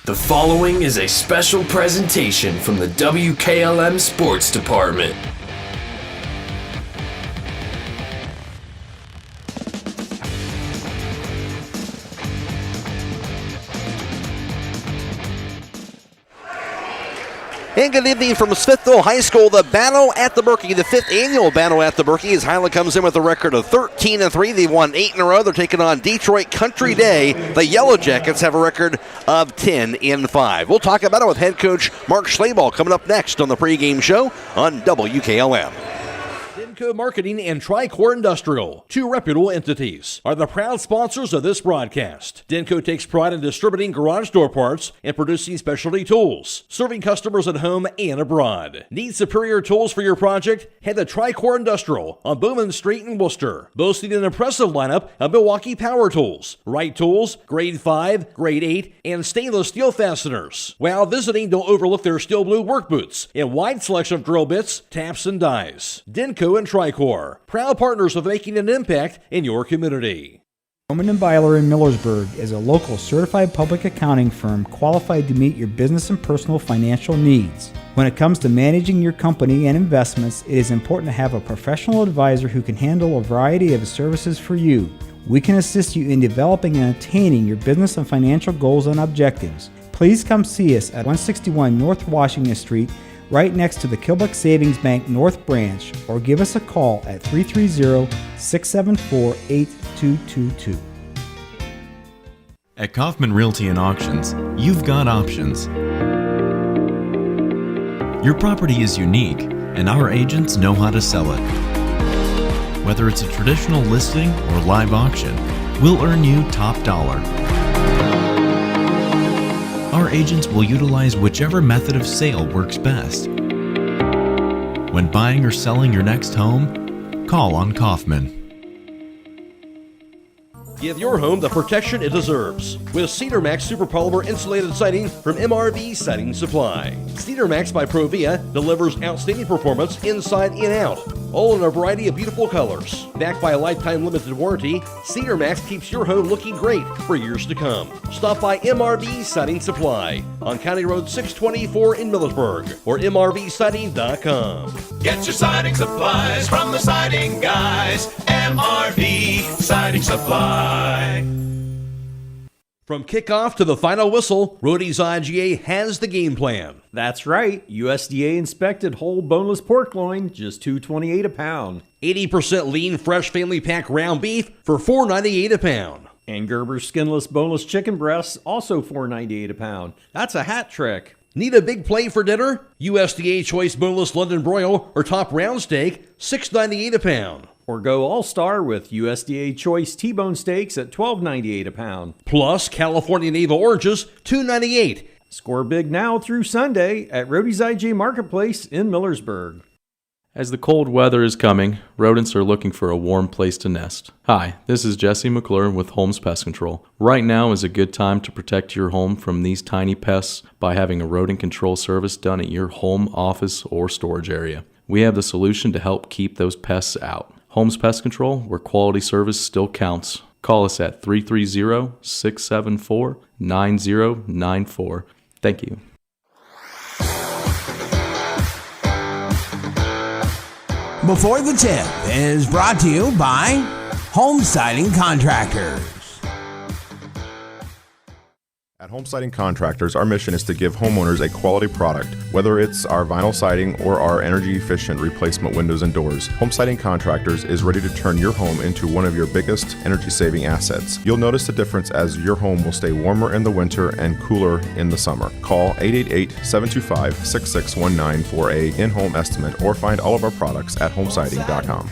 The following is a special presentation from the WKLM Sports Department. And good evening from Smithville High School. The battle at the Berkey, the fifth annual battle at the Berkey, as Hiland comes in with a record of 13-3. They've won 8 in a row. They're taking on Detroit Country Day. The Yellow Jackets have a record of 10-5. We'll talk about it with head coach Mark Schlaball coming up next on the pregame show on WKLM. Denko Marketing and Tricor Industrial, two reputable entities, are the proud sponsors of this broadcast. Denko takes pride in distributing garage door parts and producing specialty tools, serving customers at home and abroad. Need superior tools for your project? Head to Tricor Industrial on Bowman Street in Worcester, boasting an impressive lineup of Milwaukee power tools, Wright tools, grade 5, grade 8, and stainless steel fasteners. While visiting, don't overlook their steel blue work boots and wide selection of drill bits, taps, and dies. Denko and Tricor, proud partners of making an impact in your community. Bowman & Byler in Millersburg is a local certified public accounting firm qualified to meet your business and personal financial needs. When it comes to managing your company and investments, it is important to have a professional advisor who can handle a variety of services for you. We can assist you in developing and attaining your business and financial goals and objectives. Please come see us at 161 North Washington Street, right next to the Kilbuck Savings Bank North Branch, or give us a call at 330-674-8222. At Kaufman Realty and Auctions, you've got options. Your property is unique, and our agents know how to sell it. Whether it's a traditional listing or live auction, we'll earn you top dollar. Our agents will utilize whichever method of sale works best. When buying or selling your next home, call on Kaufman. Give your home the protection it deserves with Cedar Max Super Polymer Insulated Siding from MRV Siding Supply. Cedar Max by Provia delivers outstanding performance inside and out, all in a variety of beautiful colors. Backed by a lifetime limited warranty, Cedar Max keeps your home looking great for years to come. Stop by MRV Siding Supply on County Road 624 in Millersburg or mrvsiding.com. Get your siding supplies from the siding guys. MRV Siding Supply. From kickoff to the final whistle, Rody's IGA has the game plan. That's right. USDA inspected whole boneless pork loin, just $2.28 a pound. 80% lean, fresh family pack round beef for $4.98 a pound. And Gerber's skinless boneless chicken breasts, also $4.98 a pound. That's a hat trick. Need a big plate for dinner? USDA Choice Boneless London Broil or Top Round Steak, $6.98 a pound. Or go all-star with USDA Choice T-bone steaks at $12.98 a pound. Plus California Navel Oranges, $2.98. Score big now through Sunday at Rody's IJ Marketplace in Millersburg. As the cold weather is coming, rodents are looking for a warm place to nest. Hi, this is Jesse McClure with Holmes Pest Control. Right now is a good time to protect your home from these tiny pests by having a rodent control service done at your home, office, or storage area. We have the solution to help keep those pests out. Holmes Pest Control, where quality service still counts. Call us at 330-674-9094. Thank you. Before the Tip is brought to you by Home Siding Contractors. At Home Siding Contractors, our mission is to give homeowners a quality product, whether it's our vinyl siding or our energy-efficient replacement windows and doors. Home Siding Contractors is ready to turn your home into one of your biggest energy-saving assets. You'll notice the difference as your home will stay warmer in the winter and cooler in the summer. Call 888-725-6619 for a in-home estimate or find all of our products at homesiding.com.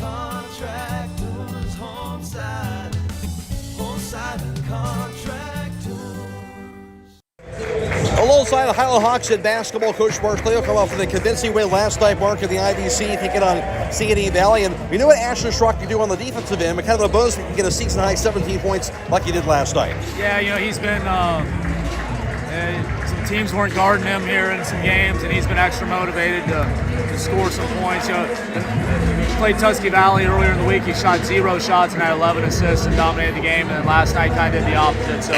Alongside the Hiland Hawks in basketball, Coach Mark Schlaball come off with a convincing win last night, Mark, in the IVC, taking on C&E Valley. And we know what Ashton Schrock can do on the defensive end, but kind of a bonus we can get a season-high 17 points like he did last night. Yeah, he's been some teams weren't guarding him here in some games, and he's been extra motivated to score some points. He played Tusky Valley earlier in the week. He shot 0 shots and had 11 assists and dominated the game, and then last night kind of did the opposite. So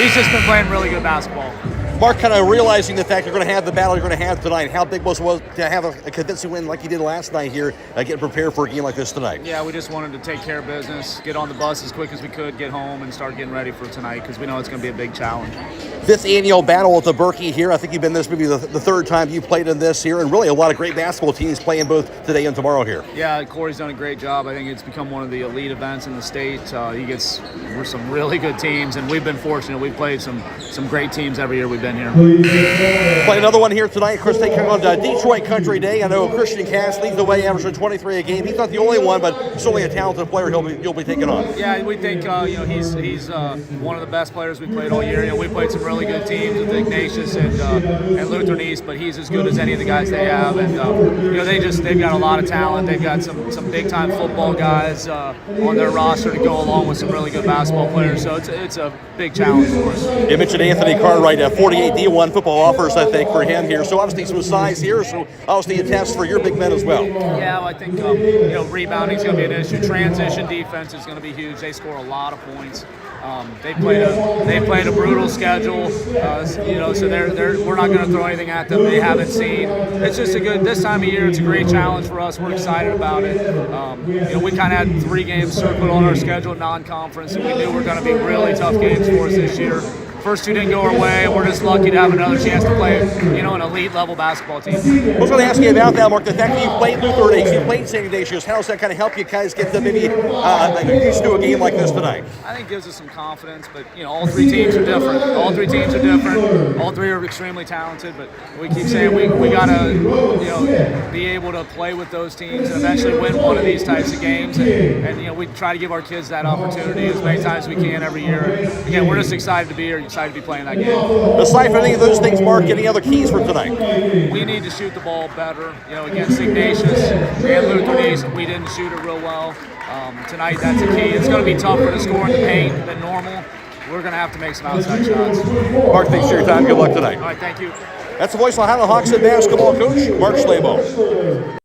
he's just been playing really good basketball. Mark, kind of realizing the fact you're going to have the battle you're going to have tonight, how big was to have a convincing win like you did last night here, getting prepared for a game like this tonight? Yeah, we just wanted to take care of business, get on the bus as quick as we could, get home, and start getting ready for tonight because we know it's going to be a big challenge. 5th annual battle at the Berkey here. I think you've been this maybe the third time you played in this here, and really a lot of great basketball teams playing both today and tomorrow here. Yeah, Corey's done a great job. I think it's become one of the elite events in the state. He gets some really good teams, and we've been fortunate. We've played some great teams every year we've been here. Play another one here tonight. Of course, they come on to Detroit Country Day. I know Christian Cass leads the way, averaging 23 a game. He's not the only one, but certainly a talented player you'll be taking on. Yeah, we think he's one of the best players we played all year. We played some really good teams with Ignatius and Lutheran East, but he's as good as any of the guys they have. And they've got a lot of talent. They've got some big time football guys on their roster to go along with some really good basketball players. So it's a big challenge for us. You mentioned Anthony Cartwright, 48 D1 football offers, I think, for him here. So obviously some size here, so obviously a test for your big men as well. Yeah, I think rebounding is going to be an issue. Transition defense is going to be huge. They score a lot of points. They played a brutal schedule, so we're not going to throw anything at them they haven't seen. It's just this time of year. It's a great challenge for us. We're excited about it. We kind of had 3 games circled on our schedule, non-conference, and we knew we were going to be really tough games for us this year. First 2 didn't go our way, and we're just lucky to have another chance to play, an elite-level basketball team. I was going to ask you about that, Mark. The fact that you played Lutheran East, you played St. Ignatius, how does that kind of help you guys get to maybe used to a game like this tonight? I think it gives us some confidence, but all 3 teams are different. All 3 teams are different. All 3 are extremely talented, but we keep saying we got to be able to play with those teams and eventually win one of these types of games. And we try to give our kids that opportunity as many times as we can every year. And again, we're just excited to be here. Excited to be playing that game. Aside from any of those things, Mark, any other keys for tonight? We need to shoot the ball better. Against Ignatius and Lutheran East, we didn't shoot it real well. Tonight, that's a key. It's going to be tougher to score in the paint than normal. We're going to have to make some outside shots. Mark, thanks for your time. Good luck tonight. All right, thank you. That's the voice of Hiland Hawks head basketball coach, Mark Schlabo.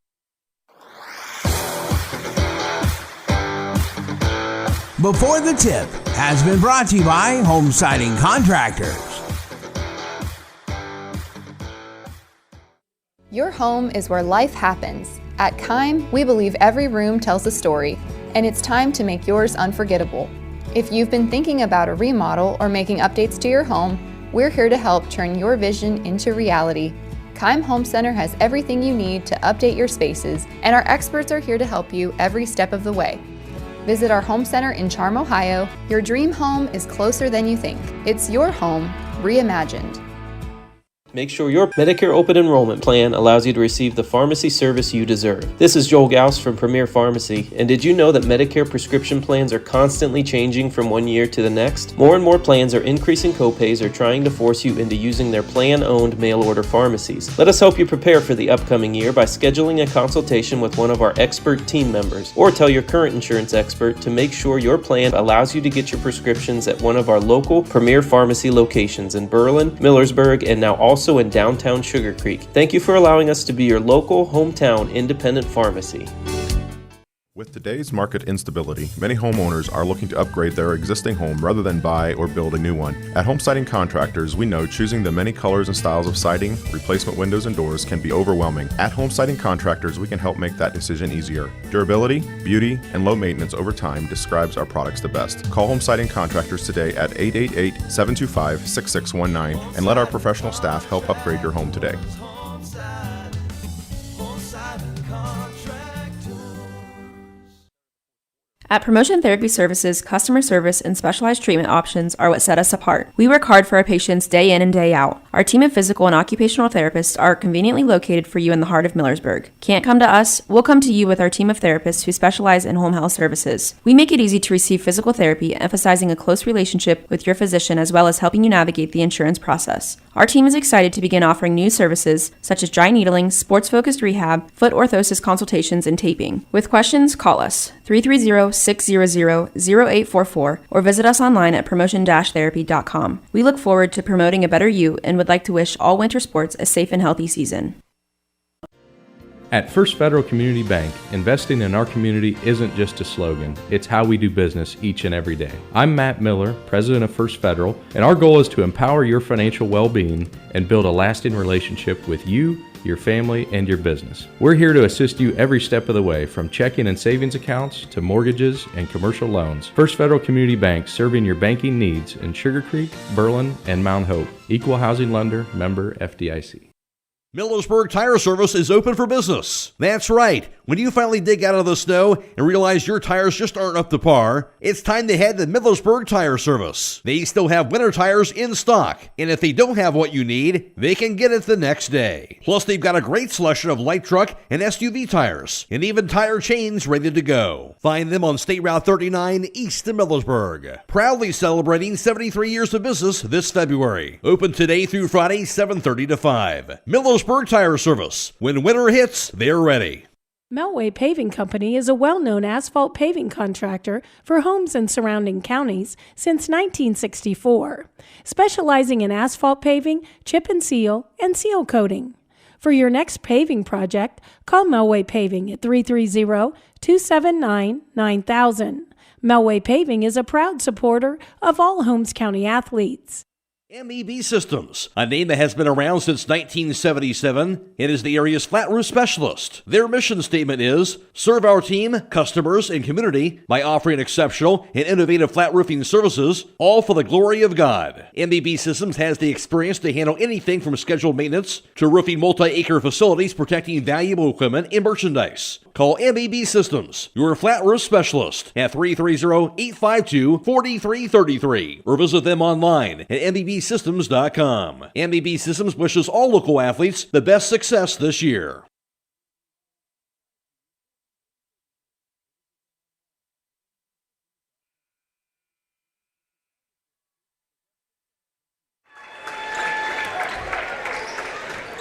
Before the Tip has been brought to you by Home Siding Contractors. Your home is where life happens. At Keim, we believe every room tells a story, and it's time to make yours unforgettable. If you've been thinking about a remodel or making updates to your home, we're here to help turn your vision into reality. Keim Home Center has everything you need to update your spaces, and our experts are here to help you every step of the way. Visit our home center in Charm, Ohio. Your dream home is closer than you think. It's your home reimagined. Make sure your Medicare Open Enrollment Plan allows you to receive the pharmacy service you deserve. This is Joel Gauss from Premier Pharmacy, and did you know that Medicare prescription plans are constantly changing from one year to the next? More and more plans are increasing copays or trying to force you into using their plan-owned mail-order pharmacies. Let us help you prepare for the upcoming year by scheduling a consultation with one of our expert team members, or tell your current insurance expert to make sure your plan allows you to get your prescriptions at one of our local Premier Pharmacy locations in Berlin, Millersburg, and now also in downtown Sugar Creek. Thank you for allowing us to be your local, hometown, independent pharmacy. With today's market instability, many homeowners are looking to upgrade their existing home rather than buy or build a new one. At Home Siding Contractors, we know choosing the many colors and styles of siding, replacement windows, and doors can be overwhelming. At Home Siding Contractors, we can help make that decision easier. Durability, beauty, and low maintenance over time describes our products the best. Call Home Siding Contractors today at 888-725-6619 and let our professional staff help upgrade your home today. At Promotion Therapy Services, customer service and specialized treatment options are what set us apart. We work hard for our patients day in and day out. Our team of physical and occupational therapists are conveniently located for you in the heart of Millersburg. Can't come to us? We'll come to you with our team of therapists who specialize in home health services. We make it easy to receive physical therapy, emphasizing a close relationship with your physician as well as helping you navigate the insurance process. Our team is excited to begin offering new services such as dry needling, sports-focused rehab, foot orthosis consultations, and taping. With questions, call us 330-600-0844 or visit us online at promotion-therapy.com. We look forward to promoting a better you and would like to wish all winter sports a safe and healthy season. At First Federal Community Bank, investing in our community isn't just a slogan, it's how we do business each and every day. I'm Matt Miller, president of First Federal, and our goal is to empower your financial well-being and build a lasting relationship with you, your family, and your business. We're here to assist you every step of the way, from checking and savings accounts to mortgages and commercial loans. First Federal Community Bank, serving your banking needs in Sugar Creek, Berlin, and Mount Hope. Equal housing lender, member FDIC. Millersburg Tire Service is open for business. That's right. When you finally dig out of the snow and realize your tires just aren't up to par, it's time to head to Millersburg Tire Service. They still have winter tires in stock, and if they don't have what you need, they can get it the next day. Plus, they've got a great selection of light truck and SUV tires, and even tire chains ready to go. Find them on State Route 39 east of Millersburg. Proudly celebrating 73 years of business this February. Open today through Friday, 7:30 to 5. Millersburg Tire Service. When winter hits, they're ready. Melway Paving Company is a well-known asphalt paving contractor for homes in surrounding counties since 1964, specializing in asphalt paving, chip and seal coating. For your next paving project, call Melway Paving at 330-279-9000. Melway Paving is a proud supporter of all Holmes County athletes. MEB Systems, a name that has been around since 1977. It is the area's flat roof specialist. Their mission statement is, serve our team, customers, and community by offering exceptional and innovative flat roofing services, all for the glory of God. MEB Systems has the experience to handle anything from scheduled maintenance to roofing multi-acre facilities protecting valuable equipment and merchandise. Call MEB Systems, your flat roof specialist, at 330-852-4333 or visit them online at MEBsystems.com. MEB Systems wishes all local athletes the best success this year.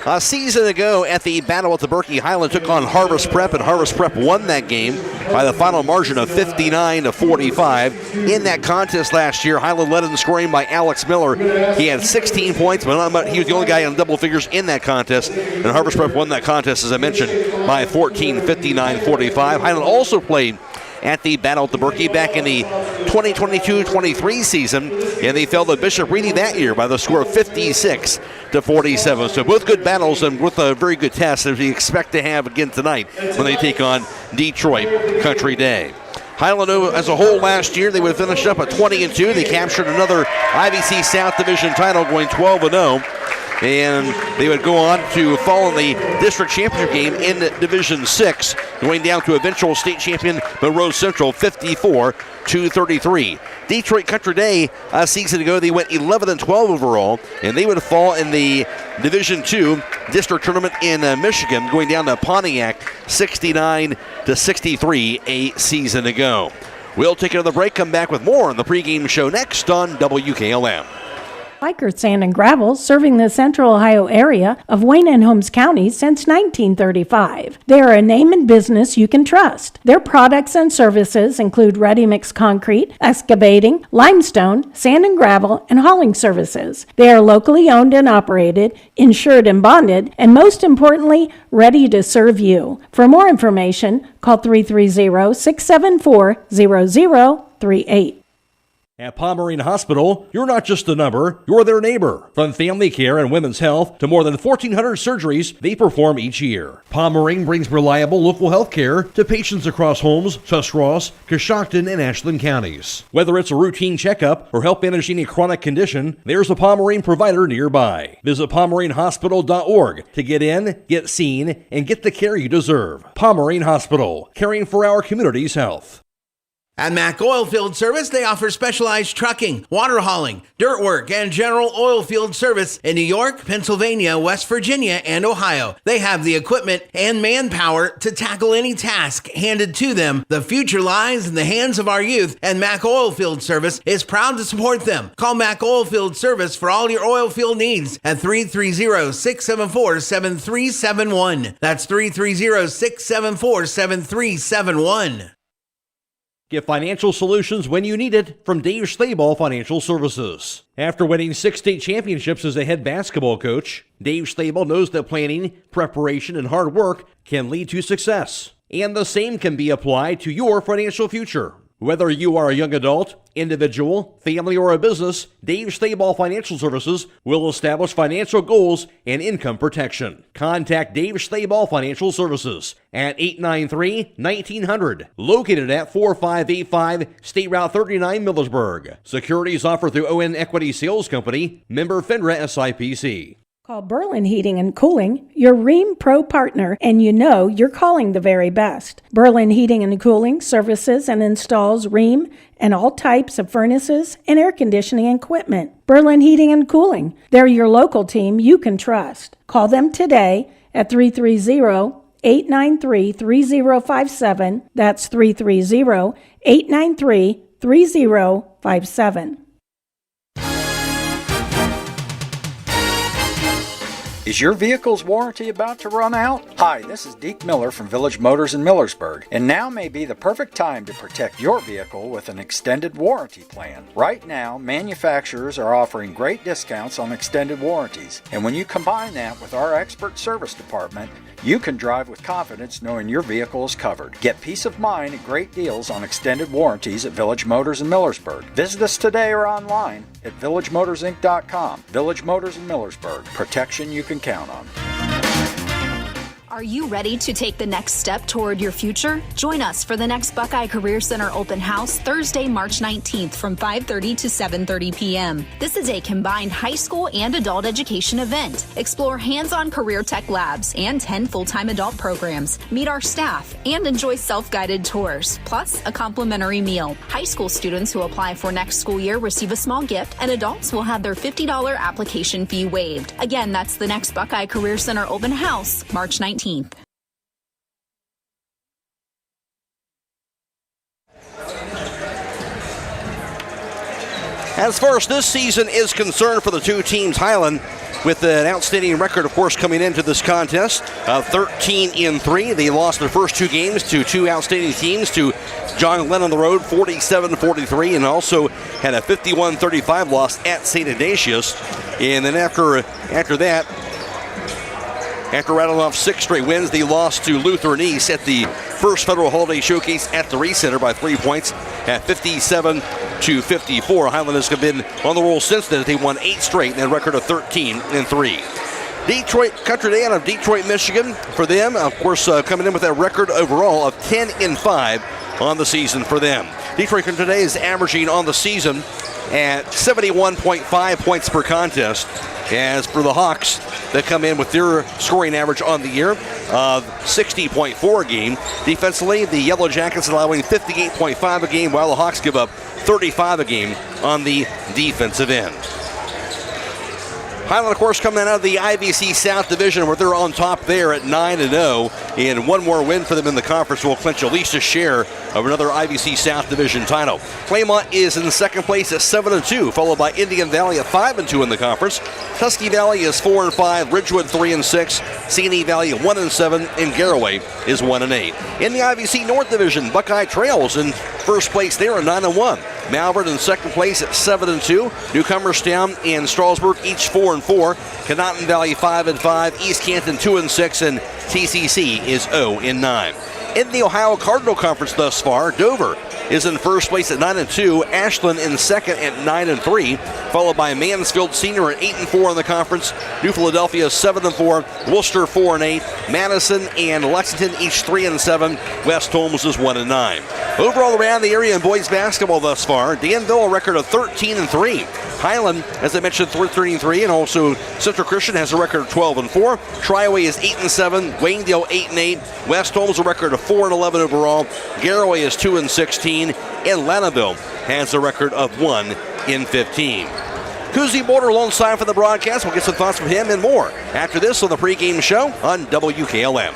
A season ago at the Battle at the Berkey, Hiland took on Harvest Prep, and Harvest Prep won that game by the final margin of 59-45. In that contest last year, Hiland led in scoring by Alex Miller. He had 16 points, but he was the only guy in double figures in that contest. And Harvest Prep won that contest, as I mentioned, by 14, 59-45. Hiland also played at the Battle at the Berkey back in the 2022-23 season, and they fell to Bishop Reedy that year by the score of 56-47. So both good battles and with a very good test as we expect to have again tonight when they take on Detroit Country Day. Hiland as a whole last year, they would finish up at 20-2. They captured another IVC South Division title, going 12-0. And they would go on to fall in the district championship game in Division 6, going down to eventual state champion Monroe Central 54-33. Detroit Country Day a season ago, they went 11-12 overall, and they would fall in the Division 2 district tournament in Michigan, going down to Pontiac 69-63 a season ago. We'll take another break, come back with more on the pregame show next on WKLM. Biker Sand and Gravel, serving the central Ohio area of Wayne and Holmes counties since 1935. They are a name and business you can trust. Their products and services include ready-mix concrete, excavating, limestone, sand and gravel, and hauling services. They are locally owned and operated, insured and bonded, and most importantly, ready to serve you. For more information, call 330-674-0038. At Pomerene Hospital, you're not just a number, you're their neighbor. From family care and women's health to more than 1,400 surgeries they perform each year. Pomerene brings reliable local health care to patients across Holmes, Tuscarawas, Coshocton, and Ashland counties. Whether it's a routine checkup or help managing a chronic condition, there's a Pomerene provider nearby. Visit PomereneHospital.org to get in, get seen, and get the care you deserve. Pomerene Hospital, caring for our community's health. At Mack Oilfield Service, they offer specialized trucking, water hauling, dirt work, and general oil field service in New York, Pennsylvania, West Virginia, and Ohio. They have the equipment and manpower to tackle any task handed to them. The future lies in the hands of our youth, and Mack Oilfield Service is proud to support them. Call Mack Oilfield Service for all your oil field needs at 330-674-7371. That's 330-674-7371. Get financial solutions when you need it from Dave Stayball Financial Services. After winning 6 state championships as a head basketball coach, Dave Stayball knows that planning, preparation, and hard work can lead to success. And the same can be applied to your financial future. Whether you are a young adult, individual, family, or a business, Dave Stayball Financial Services will establish financial goals and income protection. Contact Dave Stayball Financial Services at 893-1900, located at 4585 State Route 39, Millersburg. Securities offered through ON Equity Sales Company, member FINRA SIPC. Call Berlin Heating and Cooling, your Rheem Pro partner, and you know you're calling the very best. Berlin Heating and Cooling services and installs Rheem and all types of furnaces and air conditioning equipment. Berlin Heating and Cooling, they're your local team you can trust. Call them today at 330-893-3057. That's 330-893-3057. Is your vehicle's warranty about to run out? Hi, this is Deke Miller from Village Motors in Millersburg, and now may be the perfect time to protect your vehicle with an extended warranty plan. Right now, manufacturers are offering great discounts on extended warranties, and when you combine that with our expert service department, you can drive with confidence knowing your vehicle is covered. Get peace of mind and great deals on extended warranties at Village Motors in Millersburg. Visit us today or online at villagemotorsinc.com. Village Motors in Millersburg. Protection you can count on. Are you ready to take the next step toward your future? Join us for the next Buckeye Career Center Open House Thursday, March 19th from 5:30 to 7:30 p.m. This is a combined high school and adult education event. Explore hands-on career tech labs and 10 full-time adult programs. Meet our staff and enjoy self-guided tours, plus a complimentary meal. High school students who apply for next school year receive a small gift, and adults will have their $50 application fee waived. Again, that's the next Buckeye Career Center Open House, March 19th. As far as this season is concerned for the two teams, Hiland with an outstanding record, of course, coming into this contest, 13-3. They lost their first 2 games to 2 outstanding teams, to John Glenn on the road, 47-43, and also had a 51-35 loss at St. Ignatius. And then after that, after rattling off 6 straight wins, they lost to Lutheran East at the First Federal Holiday Showcase at the Reese Center by 3 points at 57-54. Hiland has been on the roll since then. They won 8 straight and a record of 13-3. Detroit Country Day out of Detroit, Michigan. For them, of course, coming in with a record overall of 10-5 on the season for them. Detroit Country Day is averaging on the season at 71.5 points per contest. As for the Hawks, they come in with their scoring average on the year of 60.4 a game. Defensively, the Yellow Jackets allowing 58.5 a game, while the Hawks give up 35 a game on the defensive end. Hiland, of course, coming out of the IVC South Division, where they're on top there at 9-0, and one more win for them in the conference will clinch at least a share of another IVC South Division title. Claymont is in second place at 7-2, followed by Indian Valley at 5-2 in the conference. Tusky Valley is 4-5, Ridgewood 3-6, Sandy Valley 1-7, and Garaway is 1-8. In the IVC North Division, Buckeye Trails in first place there at 9-1. Malvern in second place at 7-2. Newcomerstown and Strasburg each 4-4. Conotton Valley 5-5. East Canton 2-6, and TCC is 0-9. In the Ohio Cardinal Conference thus far, Dover is in first place at 9-2. Ashland in second at 9-3, followed by Mansfield Senior at 8-4 in the conference. New Philadelphia 7-4. Worcester 4-8. Madison and Lexington each 3-7. West Holmes is 1-9. Overall around the area in boys basketball thus far, Danville a record of 13-3. Hiland, as I mentioned, 13-3, and also Central Christian has a record of 12-4. Triway is 8-7. Waynedale 8-8. West Holmes a record of 4-11 overall. Garaway is 2-16. And Lanaville has a record of 1-15. Kuzi Border alongside for the broadcast. We'll get some thoughts from him and more after this on the pregame show on WKLM.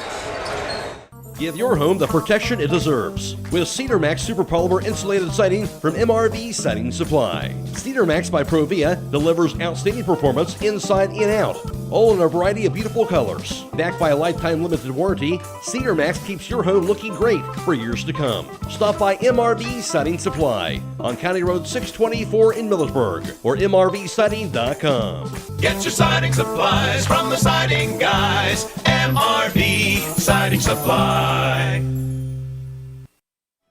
Give your home the protection it deserves with Cedar Max Super Polymer Insulated Siding from MRV Siding Supply. Cedar Max by Provia delivers outstanding performance inside and out, all in a variety of beautiful colors. Backed by a lifetime limited warranty, Cedar Max keeps your home looking great for years to come. Stop by MRV Siding Supply on County Road 624 in Millersburg or mrvsiding.com. Get your siding supplies from the siding guys. MRV Siding Supply.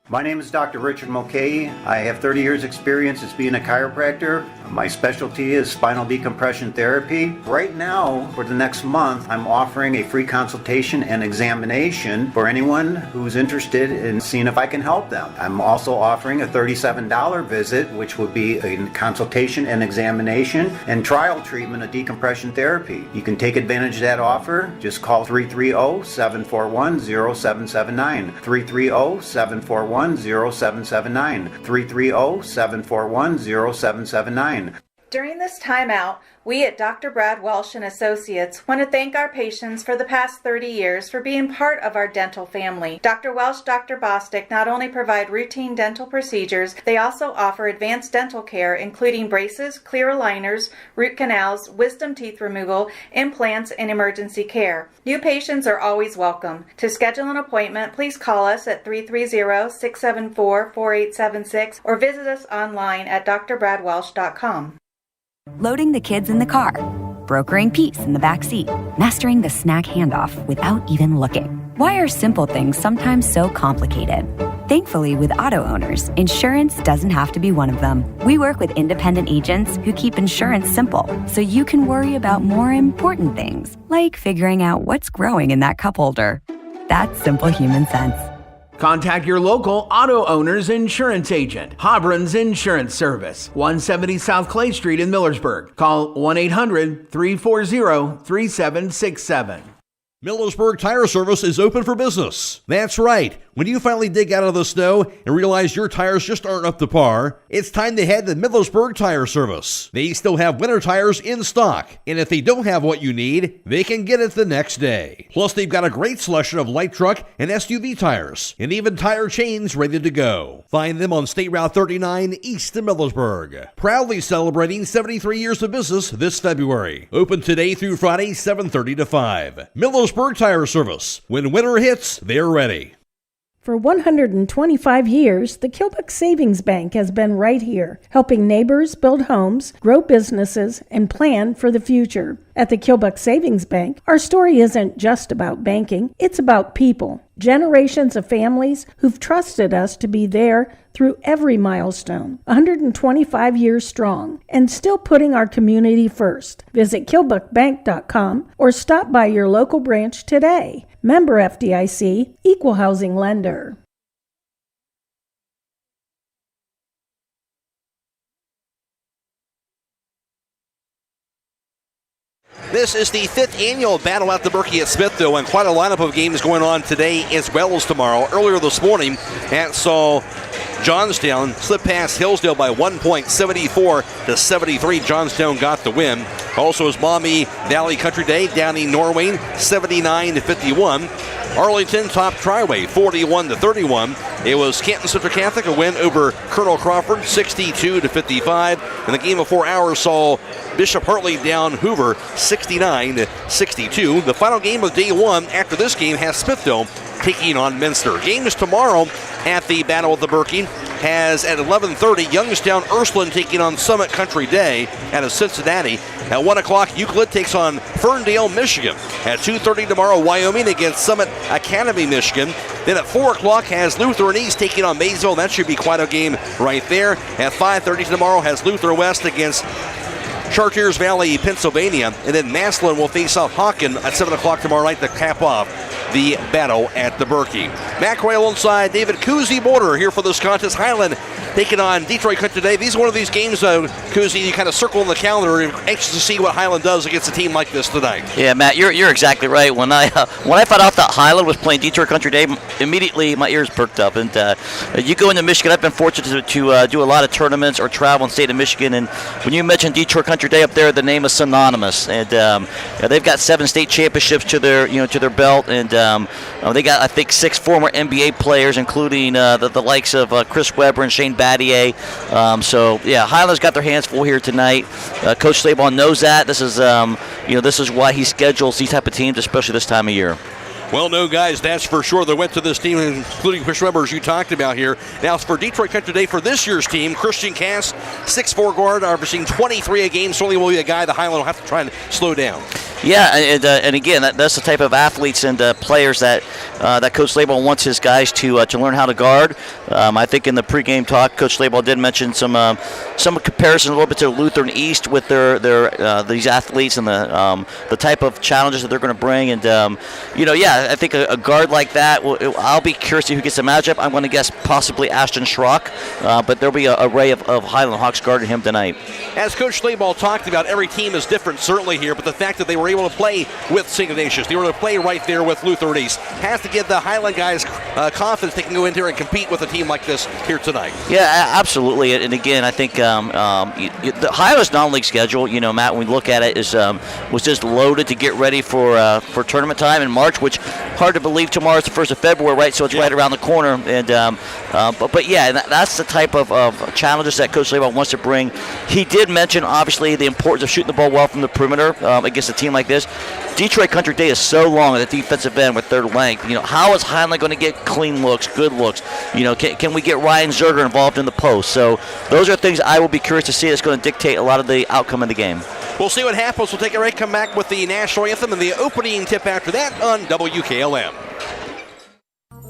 My name is Dr. Richard Mulcahy. I have 30 years experience as being a chiropractor. My specialty is spinal decompression therapy. Right now, for the next month, I'm offering a free consultation and examination for anyone who's interested in seeing if I can help them. I'm also offering a $37 visit, which would be a consultation and examination and trial treatment of decompression therapy. You can take advantage of that offer. Just call 330-741-0779. 330-741-0779. 330-741-0779. During this timeout, we at Dr. Brad Welsh and Associates want to thank our patients for the past 30 years for being part of our dental family. Dr. Welsh, Dr. Bostic not only provide routine dental procedures, they also offer advanced dental care, including braces, clear aligners, root canals, wisdom teeth removal, implants, and emergency care. New patients are always welcome. To schedule an appointment, please call us at 330-674-4876 or visit us online at drbradwelsh.com. Loading the kids in the car, brokering peace in the back seat, mastering the snack handoff without even looking. Why are simple things sometimes so complicated? Thankfully, with auto owners, insurance doesn't have to be one of them. We work with independent agents who keep insurance simple, so you can worry about more important things, like figuring out what's growing in that cup holder. That's simple human sense. Contact your local auto owner's insurance agent. Hobron's Insurance Service, 170 South Clay Street in Millersburg. Call 1-800-340-3767. Millersburg Tire Service is open for business. That's right. When you finally dig out of the snow and realize your tires just aren't up to par, it's time to head to Millersburg Tire Service. They still have winter tires in stock, and if they don't have what you need, they can get it the next day. Plus, they've got a great selection of light truck and SUV tires, and even tire chains ready to go. Find them on State Route 39 east of Millersburg. Proudly celebrating 73 years of business this February. Open today through Friday, 7:30 to 5. Millersburg Tire Service. When winter hits, they're ready. For 125 years, the Kilbuck Savings Bank has been right here, helping neighbors build homes, grow businesses, and plan for the future. At the Kilbuck Savings Bank, our story isn't just about banking, it's about people. Generations of families who've trusted us to be there through every milestone, 125 years strong, and still putting our community first. Visit KilbuckBank.com or stop by your local branch today. Member FDIC, Equal Housing Lender. This is the 5th annual Battle at the Berkey at Smithville, and quite a lineup of games going on today as well as tomorrow. Earlier this morning, that saw Johnstown slip past Hillsdale by 1 point, 74-73. Johnstown got the win. Also, as Maumee Valley Country Day downing Norway 79-51. Arlington topped Triway 41-31. It was Canton Central Catholic a win over Colonel Crawford 62-55. And the game of 4 hours saw Bishop Hartley down Hoover 69-62. The final game of day one after this game has Smithville taking on Minster. Games tomorrow at the Battle of the Berkey has at 11:30 Youngstown Ursuline taking on Summit Country Day out of Cincinnati. At 1 o'clock, Euclid takes on Ferndale, Michigan. At 2:30 tomorrow, Wyoming against Summit Academy, Michigan. Then at 4 o'clock has Lutheran East taking on Maysville. That should be quite a game right there. At 5:30 tomorrow has Lutheran West against Chartiers Valley, Pennsylvania. And then Massillon will face off Hawken at 7 o'clock tomorrow night to cap off the Battle at the Berkey. Matt Coyle alongside David Kuzi Border here for this contest. Hiland taking on Detroit Country today. These are one of these games, Kuzi, you kind of circle in the calendar, anxious to see what Hiland does against a team like this tonight. Yeah, Matt, you're exactly right. When I found out that Hiland was playing Detroit Country Day, immediately my ears perked up. And you go into Michigan, I've been fortunate to do a lot of tournaments or travel in the state of Michigan. And when you mention Detroit Country Day up there, the name is synonymous. And they've got 7 state championships to their belt. And they got, I think, 6 former NBA players, including the likes of Chris Webber and Shane Battier. Hiland's got their hands full here tonight. Coach Slabaugh knows that. This is this is why he schedules these type of teams, especially this time of year. Well, no, guys, that's for sure. They went to this team, including push members you talked about here. Now, for Detroit Country Day for this year's team, Christian Cass, 6'4" guard, averaging 23 a game. Certainly will be a guy the Hiland will have to try and slow down. Yeah, and again, that's the type of athletes and players that Coach Slabaugh wants his guys to learn how to guard. I think in the pregame talk, Coach Slabaugh did mention some comparison a little bit to Lutheran East with their these athletes and the type of challenges that they're going to bring. And I think a guard like that, I'll be curious to see who gets the matchup. I'm going to guess possibly Ashton Schrock, but there'll be an array of Hiland Hawks guarding him tonight. As Coach Slabaugh talked about, every team is different certainly here, but the fact that they were able to play with St. Ignatius, they were able to play right there with Lutheran East, has to give the Hiland guys confidence they can go in here and compete with a team like this here tonight. Yeah, absolutely. And again, I think the Hiland's non-league schedule, Matt, when we look at it, was just loaded to get ready for tournament time in March, which hard to believe tomorrow's the 1st of February, right? So it's right around the corner. And that's the type of challenges that Coach Slabaugh wants to bring. He did mention, obviously, the importance of shooting the ball well from the perimeter against a team like this. Detroit Country Day is so long at the defensive end with their length. How is Hiland going to get clean looks, good looks? Can we get Ryan Zerger involved in the post? So those are things I will be curious to see. It's going to dictate a lot of the outcome of the game. We'll see what happens. We'll take a break, come back with the national anthem and the opening tip after that on WKLM.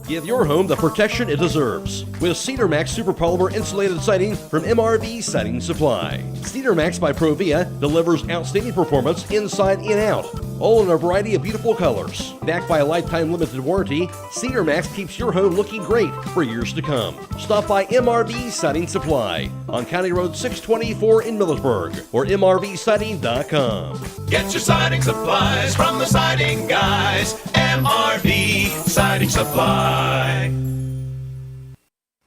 Give your home the protection it deserves with Cedar Max Super Polymer Insulated Siding from MRV Siding Supply. Cedar Max by Provia delivers outstanding performance inside and out, all in a variety of beautiful colors. Backed by a lifetime limited warranty, Cedar Max keeps your home looking great for years to come. Stop by MRV Siding Supply on County Road 624 in Millersburg or mrvsiding.com. Get your siding supplies from the siding guys. MRV Siding Supply.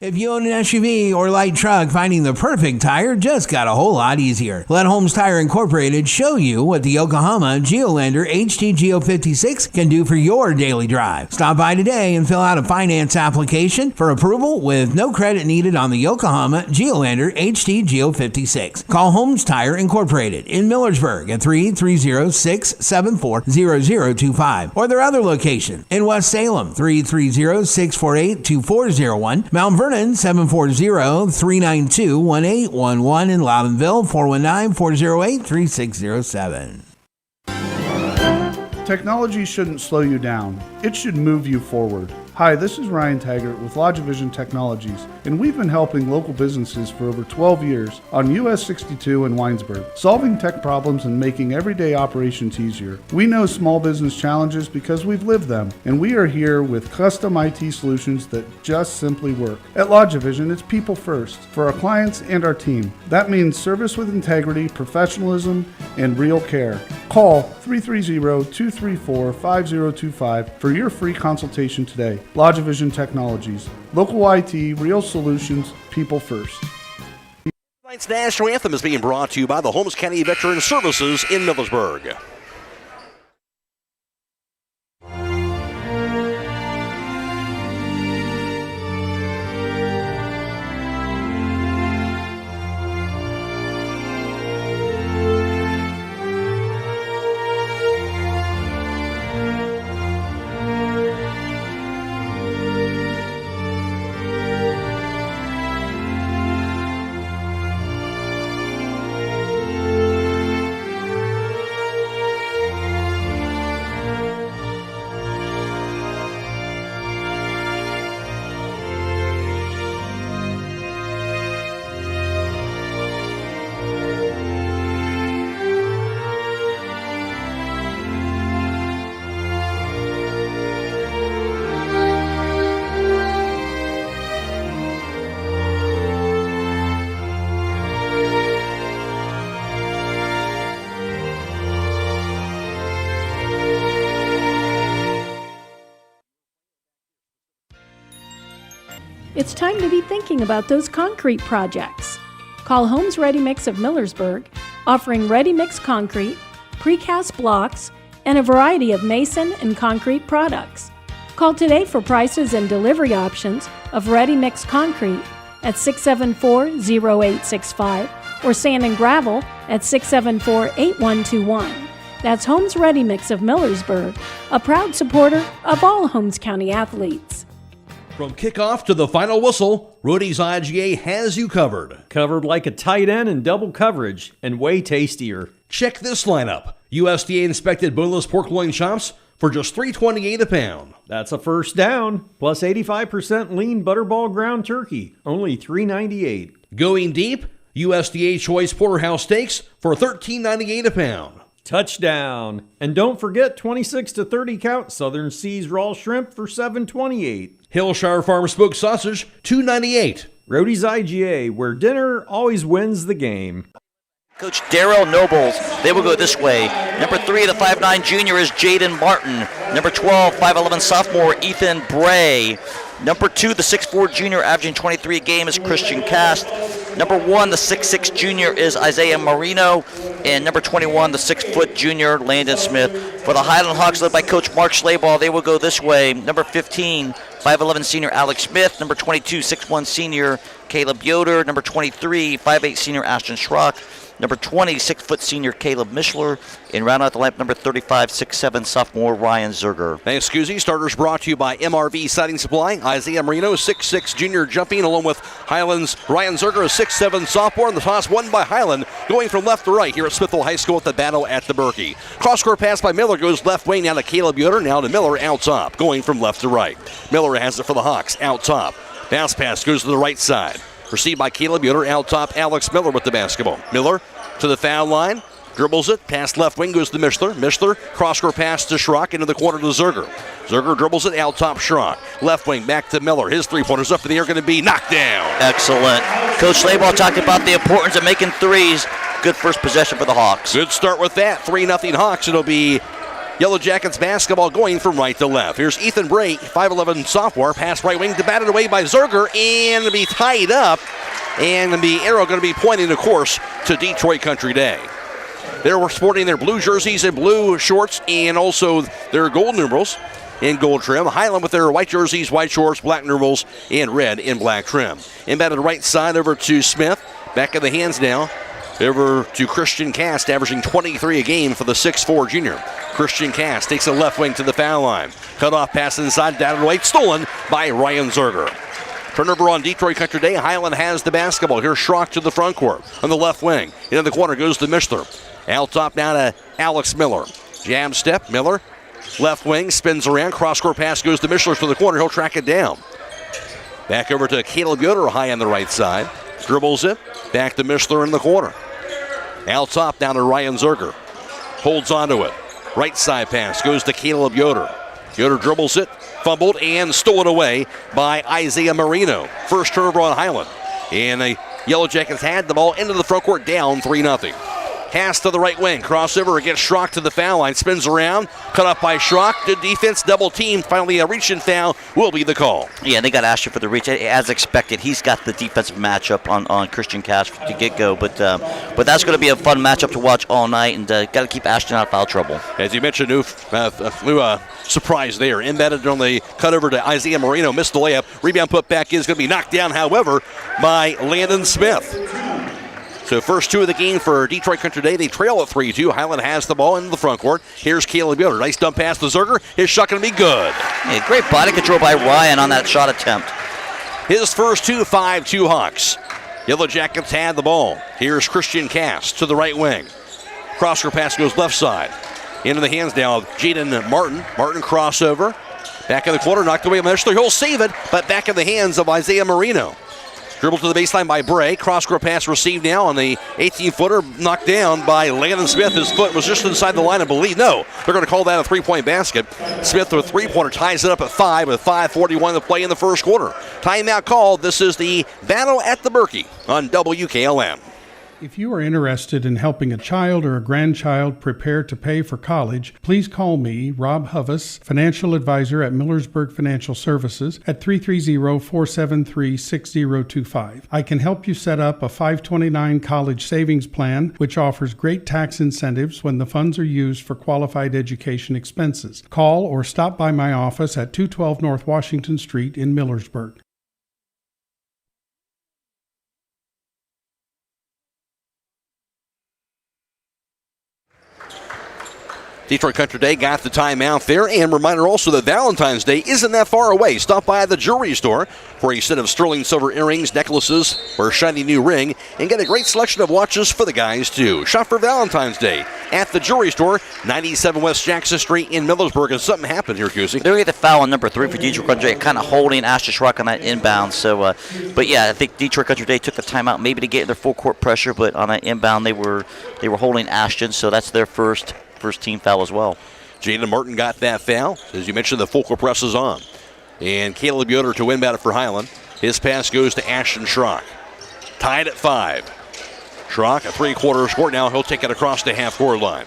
If you own an SUV or light truck, finding the perfect tire just got a whole lot easier. Let Holmes Tire Incorporated show you what the Yokohama Geolandar HT 56 can do for your daily drive. Stop by today and fill out a finance application for approval with no credit needed on the Yokohama Geolandar HT 56. Call Holmes Tire Incorporated in Millersburg at 330-674-0025 or their other location in West Salem, 330-648-2401, Mount Vernon, 740-392-1811 in Loudonville, 419-408-3607. Technology shouldn't slow you down. It should move you forward. Hi, this is Ryan Taggart with LodgeVision Technologies, and we've been helping local businesses for over 12 years on US 62 in Winesburg, solving tech problems and making everyday operations easier. We know small business challenges because we've lived them, and we are here with custom IT solutions that just simply work. At LodgeVision, it's people first for our clients and our team. That means service with integrity, professionalism, and real care. Call 330-234-5025 for your free consultation today. LodgeVision Technologies. Local IT, real solutions, people first. Tonight's national anthem is being brought to you by the Holmes County Veteran Services in Millersburg. It's time to be thinking about those concrete projects. Call Holmes Ready Mix of Millersburg, offering ready mix concrete, precast blocks, and a variety of mason and concrete products. Call today for prices and delivery options of ready mix concrete at 674-0865 or Sand and Gravel at 674-8121. That's Holmes Ready Mix of Millersburg, a proud supporter of all Holmes County athletes. From kickoff to the final whistle, Rudy's IGA has you covered. Covered like a tight end in double coverage and way tastier. Check this lineup. USDA inspected boneless pork loin chops for just $3.28 a pound. That's a first down, plus 85% lean butterball ground turkey, only $3.98. Going deep, USDA choice porterhouse steaks for $13.98 a pound. Touchdown. And don't forget 26 to 30 count Southern Seas raw shrimp for $7.28. Hillshire Farm smoked sausage, $2.98. Rody's IGA, where dinner always wins the game. Coach Darrell Nobles, they will go this way. Number 3, the 5'9 junior is Jaden Martin. Number 12, 5'11 sophomore Ethan Bray. Number 2, the 6'4 junior averaging 23 a game is Christian Cast. Number 1, the 6'6 junior is Isaiah Marino. And number 21, the 6' junior Landon Smith. For the Hiland Hawks, led by Coach Mark Schlaball, they will go this way. Number 15, 5'11 senior Alex Smith. Number 22, 6'1 senior Caleb Yoder. Number 23, 5'8 senior Ashton Schrock. Number 20, 6' senior Caleb Mishler. And round out the lineup, number 35, 6'7 sophomore Ryan Zerger. Thanks, Scoozy. Starters brought to you by MRV Siding Supply. Isaiah Marino, 6'6 junior jumping, along with Hiland's Ryan Zerger, a 6'7 sophomore. And the toss won by Hiland, going from left to right here at Smithville High School at the battle at the Berkey. Cross-court pass by Miller goes left wing, now to Caleb Yoder, now to Miller out top, going from left to right. Miller has it for the Hawks, out top. Bounce pass goes to the right side. Received by Caleb Yoder, out top, Alex Miller with the basketball. Miller to the foul line, dribbles it, past left wing goes to Mishler. Mishler, cross-court pass to Schrock, into the corner to Zerger. Zerger dribbles it, out top Schrock. Left wing back to Miller. His three-pointers up in the air, going to be knocked down. Excellent. Coach Schlaball talked about the importance of making threes. Good first possession for the Hawks. Good start with that. 3-0 Hawks. It'll be Yellow Jackets basketball going from right to left. Here's Ethan Bray, 5'11 sophomore. Pass right wing, batted away by Zerger, and to be tied up. And the arrow going to be pointing, of course, to Detroit Country Day. They're sporting their blue jerseys and blue shorts, and also their gold numerals in gold trim. Hiland with their white jerseys, white shorts, black numerals, and red in black trim. Inbound to the right side over to Smith. Back in the hands now. Over to Christian Cast, averaging 23 a game for the 6'4 junior. Christian Cast takes a left wing to the foul line. Cut off pass inside, down and away, stolen by Ryan Zerger. Turnover on Detroit Country Day. Hiland has the basketball. Here's Schrock to the front court on the left wing. Into the corner goes to Mishler. Out top now to Alex Miller. Jab step, Miller. Left wing, spins around. Cross-court pass goes to Mishler to the corner. He'll track it down. Back over to Caleb Yoder, high on the right side. Dribbles it. Back to Mishler in the corner. Out top down to Ryan Zerger. Holds onto it. Right side pass goes to Caleb Yoder. Yoder dribbles it, fumbled, and stolen away by Isaiah Marino. First turnover on Hiland. And the Yellow Jackets had the ball into the front court, down 3-0. Pass to the right wing. Crossover against Schrock to the foul line. Spins around. Cut off by Schrock. Good defense. Double team. Finally, a reach and foul will be the call. Yeah, they got Asher for the reach. As expected, he's got the defensive matchup on Christian Cash to get go. But that's going to be a fun matchup to watch all night. And got to keep Ashton out of foul trouble. As you mentioned, new surprise there. Embedded on the cut over to Isaiah Marino. Missed the layup. Rebound put back is going to be knocked down, however, by Landon Smith. So first two of the game for Detroit Country Day. They trail at 3-2. Hiland has the ball in the front court. Here's Caleb Yoder. Nice dump pass to Zerger. His shot going to be good. Yeah, great body control by Ryan on that shot attempt. His first two, 5-2 Hawks. Yellow Jackets had the ball. Here's Christian Cast to the right wing. Cross-court pass goes left side. Into the hands now of Jaden Martin. Martin crossover. Back in the corner, knocked away by Mishler. He'll save it, but back in the hands of Isaiah Marino. Dribble to the baseline by Bray. Cross-court pass received now on the 18-footer, knocked down by Landon Smith. His foot was just inside the line, I believe. No, they're going to call that a three-point basket. Smith with a three-pointer ties it up at 5 with 5:41 to play in the first quarter. Timeout called. This is the battle at the Berkey on WKLM. If you are interested in helping a child or a grandchild prepare to pay for college, please call me, Rob Huvis, financial advisor at Millersburg Financial Services at 330-473-6025. I can help you set up a 529 college savings plan, which offers great tax incentives when the funds are used for qualified education expenses. Call or stop by my office at 212 North Washington Street in Millersburg. Detroit Country Day got the timeout there. And reminder also that Valentine's Day isn't that far away. Stop by the jewelry store for a set of sterling silver earrings, necklaces, or a shiny new ring, and get a great selection of watches for the guys, too. Shop for Valentine's Day at the jewelry store, 97 West Jackson Street in Millersburg. And something happened here, Cusie. They're going to get the foul on number 3 for Detroit Country Day, kind of holding Ashton Schrock on that inbound. So, but yeah, I think Detroit Country Day took the timeout maybe to get their full court pressure, but on that inbound they were holding Ashton, so that's their first team foul as well. Jaden Martin got that foul. As you mentioned, the full court press is on. And Caleb Yoder to inbound it for Hiland. His pass goes to Ashton Schrock. Tied at 5. Schrock, a three-quarter score now. He'll take it across the half-court line.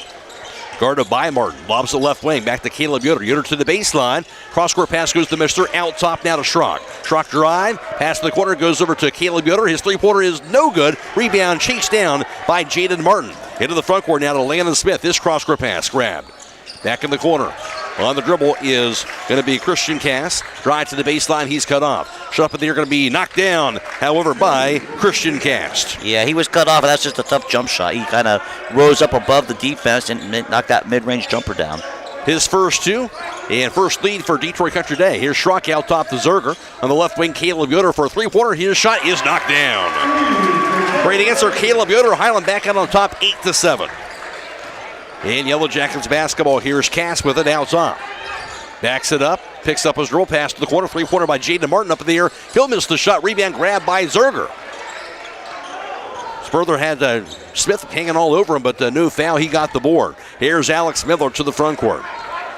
Guarded by Martin. Lobs the left wing. Back to Caleb Yoder. Yoder to the baseline. Cross-court pass goes to Mister. Out top now to Schrock. Schrock drive. Pass to the corner. Goes over to Caleb Yoder. His three-pointer is no good. Rebound chased down by Jaden Martin. Into the front court now to Landon Smith. This cross-court pass grabbed. Back in the corner. On the dribble is going to be Christian Cass. Drive to the baseline. He's cut off. Shot up in the air, going to be knocked down, however, by Christian Cass. Yeah, he was cut off, and that's just a tough jump shot. He kind of rose up above the defense and knocked that mid-range jumper down. His first two, and first lead for Detroit Country Day. Here's Schrock out top to Zerger. On the left wing, Caleb Yoder for a three-pointer. His shot is knocked down. Great answer, Caleb Yoder. Hiland back out on top, 8-7. And Yellow Jackets basketball. Here's Cass with it out top. Backs it up, picks up his drill pass to the corner. Three-pointer by Jaden Martin up in the air. He'll miss the shot. Rebound grab by Zerger. Further had Smith hanging all over him, but no foul. He got the board. Here's Alex Miller to the front court.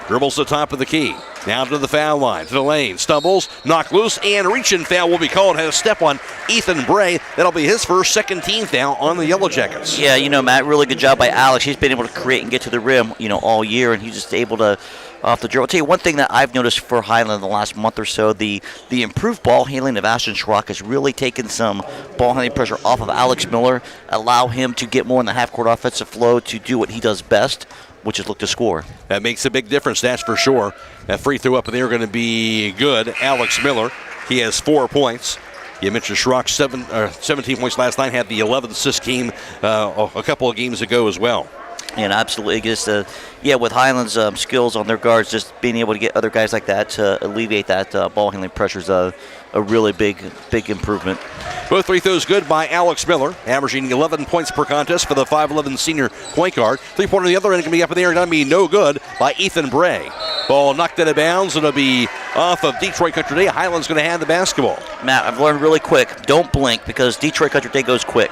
Dribbles the top of the key. Down to the foul line, to the lane. Stumbles, knocked loose, and reaching foul will be called. Had a step on Ethan Bray. That'll be his first second team foul on the Yellow Jackets. Yeah, Matt, really good job by Alex. He's been able to create and get to the rim, all year, and he's just able to off the dribble. I'll tell you one thing that I've noticed for Hiland in the last month or so, the improved ball handling of Ashton Schrock has really taken some ball handling pressure off of Alex Miller, allow him to get more in the half-court offensive flow to do what he does best, which is look to score. That makes a big difference, that's for sure. That free throw up in there going to be good. Alex Miller, he has 4 points. You mentioned Schrock, 17 points last night, had the 11th assist game a couple of games ago as well. And absolutely, just with Hiland's skills on their guards, just being able to get other guys like that to alleviate that ball handling pressure is a really big improvement. Both free throws good by Alex Miller, averaging 11 points per contest for the 5'11 senior point guard. Three-pointer on the other end going to be up in the air, going to be no good by Ethan Bray. Ball knocked out of bounds. It'll be off of Detroit Country Day. Hiland's going to have the basketball. Matt, I've learned really quick, don't blink because Detroit Country Day goes quick.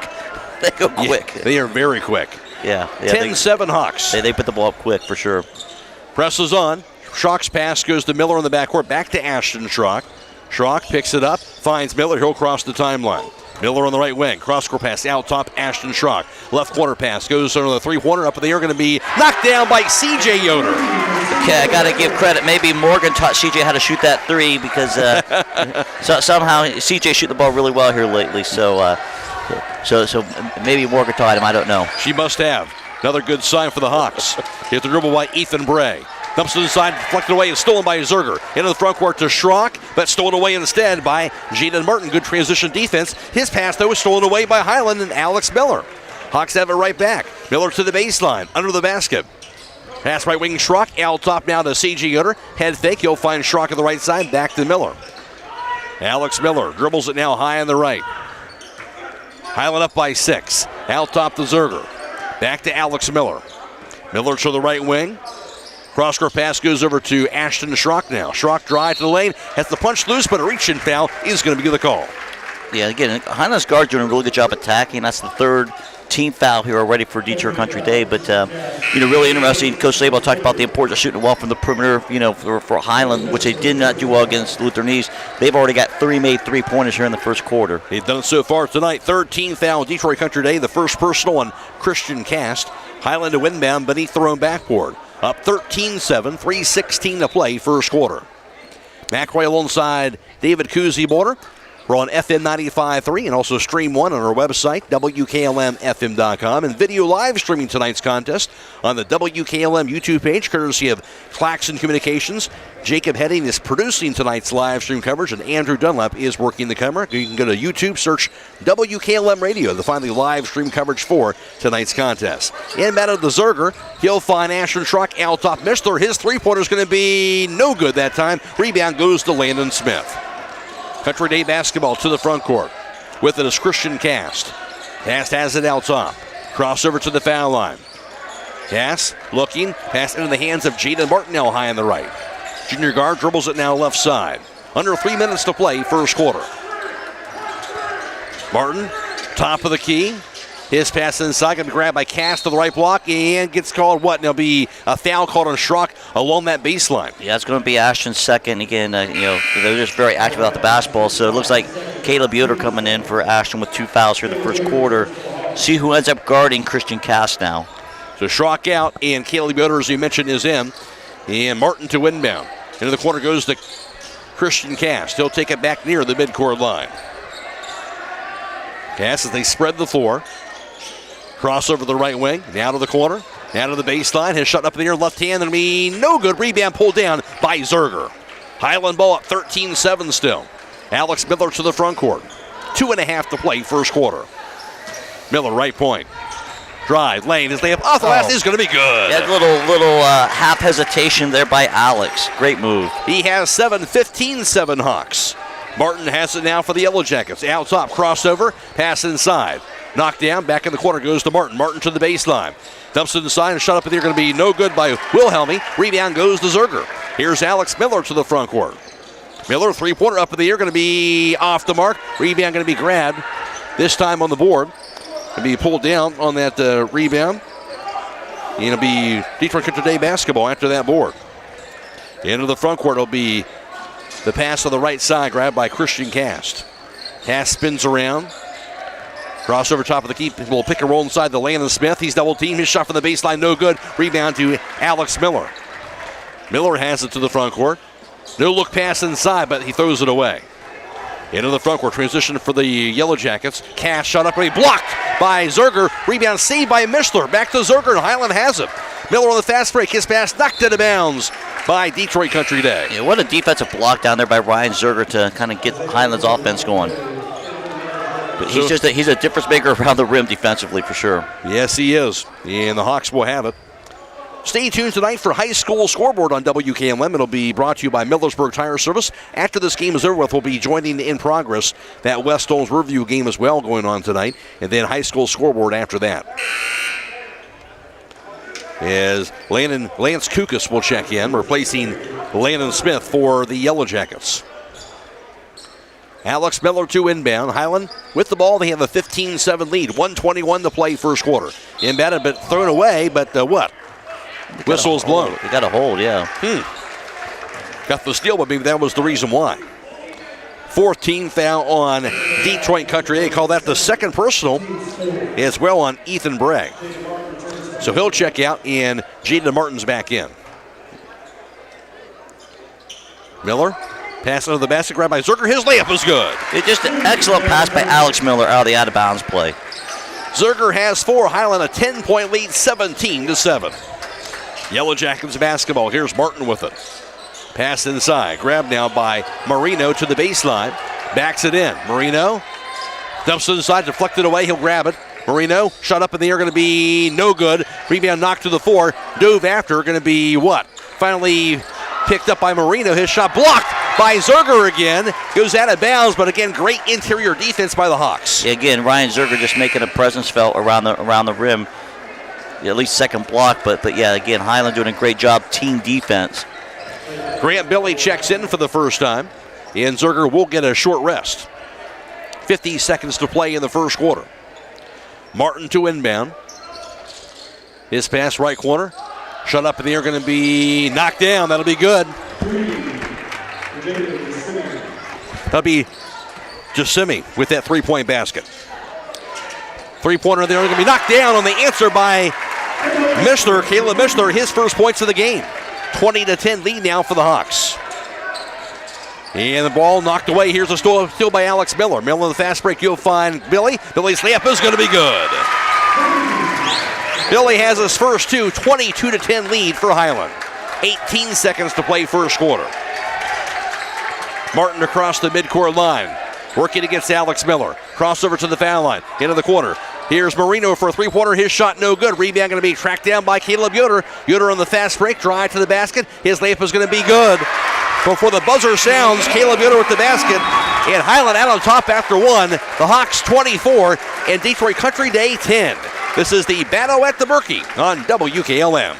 They go quick. Yeah, they are very quick. Yeah 10-7 Hawks. They put the ball up quick for sure. Presses on. Schrock's pass goes to Miller in the backcourt. Back to Ashton Schrock. Schrock picks it up, finds Miller. He'll cross the timeline. Miller on the right wing. Cross-court pass out top, Ashton Schrock. Left corner pass goes on the three-pointer. Up in the air, going to be knocked down by C.J. Yoder. Okay, I got to give credit. Maybe Morgan taught C.J. how to shoot that three because somehow C.J. shoot the ball really well here lately. So maybe Morgan taught him. I don't know. She must have. Another good sign for the Hawks. Hit the dribble by Ethan Bray. Dumps it inside, deflected away, and stolen by Zerger. Into the front court to Schrock, but stolen away instead by Jaden Martin. Good transition defense. His pass, though, was stolen away by Hiland and Alex Miller. Hawks have it right back. Miller to the baseline, under the basket. Pass right wing Schrock, out top now to C.J. Yoder. Head fake, he'll find Schrock on the right side, back to Miller. Alex Miller dribbles it now high on the right. Hiland up by 6. Out top to Zerger. Back to Alex Miller. Miller to the right wing. Cross-court pass goes over to Ashton Schrock now. Schrock drive to the lane. Has the punch loose, but a reach-in foul is going to be the call. Yeah, again, Hiland's guard doing a really good job attacking. That's the third team foul here already for Detroit Country Day. But, really interesting. Coach Sabo talked about the importance of shooting the ball from the perimeter, for Hiland, which they did not do well against Lutheran East. They've already got 3 made three-pointers here in the first quarter. They've done it so far tonight. Third team foul, Detroit Country Day. The first personal on Christian Cast. Hiland to inbound beneath their own backboard. Up 13-7, 3:16 to play, first quarter. McRae alongside David Kuziborder. We're on FM 95.3 and also stream one on our website, WKLM-FM.com, and video live streaming tonight's contest on the WKLM YouTube page, courtesy of Claxon Communications. Jacob Heading is producing tonight's live stream coverage, and Andrew Dunlap is working the camera. You can go to YouTube, search WKLM Radio to find the live stream coverage for tonight's contest. Inbound of the Zerger. He'll find Ashton Schrock out top. Mishler, his three-pointer is going to be no good that time. Rebound goes to Landon Smith. Country Day basketball to the front court. With it is Christian Cast. Cast has it out top. Crossover to the foul line. Cast looking. Pass into the hands of Jaden Martinell high on the right. Junior guard dribbles it now left side. Under 3 minutes to play, first quarter. Martin, top of the key. His pass inside, going to be grabbed by Cass to the right block, and gets called what? There'll be a foul called on Schrock along that baseline. Yeah, it's going to be Ashton's second. Again, they're just very active without the basketball, so it looks like Caleb Yoder coming in for Ashton with 2 fouls here in the first quarter. See who ends up guarding Christian Cass now. So Schrock out, and Caleb Yoder, as you mentioned, is in. And Martin to inbound. Into the corner goes to Christian Cass. He'll take it back near the midcourt line. Cass as they spread the floor. Crossover the right wing, down to the corner, down to the baseline. His shot up in the air, left hand, and be no good. Rebound pulled down by Zerger. Hiland ball at 13-7 still. Alex Miller to the front court. 2.5 to play, first quarter. Miller, right point. Drive, lane, his layup off the last is going to be good. Yeah, little half hesitation there by Alex. Great move. He has 7, 15-7 Hawks. Martin has it now for the Yellow Jackets. Out top, crossover, pass inside. Knocked down, back in the corner goes to Martin. Martin to the baseline. Dumps it inside and shot up in there, going to be no good by Wilhelmy. Rebound goes to Zerger. Here's Alex Miller to the front court. Miller, three-pointer up in the air, going to be off the mark. Rebound going to be grabbed, this time on the board. Going to be pulled down on that rebound. And it'll be Detroit Country Day basketball after that board. Into the front court will be the pass on the right side, grabbed by Christian Cast. Cast spins around. Crossover top of the key. Will pick and roll inside the Landon Smith. He's double teamed. His shot from the baseline, no good. Rebound to Alex Miller. Miller has it to the front court. No look pass inside, but he throws it away. Into the front court. Transition for the Yellow Jackets. Cash shot up and blocked by Zerger. Rebound saved by Mishler. Back to Zerger, and Hiland has it. Miller on the fast break. His pass knocked out of bounds by Detroit Country Day. Yeah, what a defensive block down there by Ryan Zerger to kind of get Hiland's offense going. But he's a difference maker around the rim defensively for sure. Yes, he is. And the Hawks will have it. Stay tuned tonight for High School Scoreboard on WKLM. It'll be brought to you by Millersburg Tire Service. After this game is over with, we'll be joining in progress that West Holmes Riverview game as well going on tonight. And then High School Scoreboard after that. As Lance Kukas will check in, replacing Landon Smith for the Yellow Jackets. Alex Miller to inbound. Hiland with the ball. They have a 15-7 lead. 1:21 to play first quarter. Inbounded but thrown away, but what? Whistle's blown. They got a hold, yeah. Got the steal, but maybe that was the reason why. 4th team foul on Detroit Country. They call that the second personal as well on Ethan Bray. So he'll check out, and Jaden Martin's back in. Miller, pass under the basket, grabbed by Zerger. His layup is good. It's just an excellent pass by Alex Miller out of the out-of-bounds play. Zerger has 4. Hiland a 10-point lead, 17-7. Yellow Jackets basketball. Here's Martin with it. Pass inside. Grabbed now by Marino to the baseline. Backs it in. Marino dumps it inside, deflected away. He'll grab it. Marino, shot up in the air, going to be no good. Rebound knocked to the floor. Dove after, going to be what? Finally picked up by Marino. His shot blocked by Zerger again. Goes out of bounds, but again, great interior defense by the Hawks. Yeah, again, Ryan Zerger just making a presence felt around the rim. Yeah, at least second block, but yeah, again, Hiland doing a great job team defense. Grant Billy checks in for the first time, and Zerger will get a short rest. 50 seconds to play in the first quarter. Martin to inbound. His pass right corner. Shut up in the air, going to be knocked down. That'll be good. That'll be Giussimi with that three-point basket. Three-pointer there, going to be knocked down on the answer by Mishler. Caleb Mishler, his first points of the game. 20-10 lead now for the Hawks. And the ball knocked away. Here's a steal by Alex Miller. Miller in the fast break. You'll find Billy. Billy's layup is going to be good. Billy has his first two, 22-10 lead for Hiland. 18 seconds to play first quarter. Martin across the midcourt line. Working against Alex Miller. Crossover to the foul line. Into the corner. Here's Marino for a three-pointer. His shot no good. Rebound going to be tracked down by Caleb Yoder. Yoder on the fast break. Drive to the basket. His layup is going to be good. Before the buzzer sounds, Caleb Yoder with the basket. And Hiland out on top after one. The Hawks 24 and Detroit Country Day 10. This is the Battle at the Berkey on WKLM.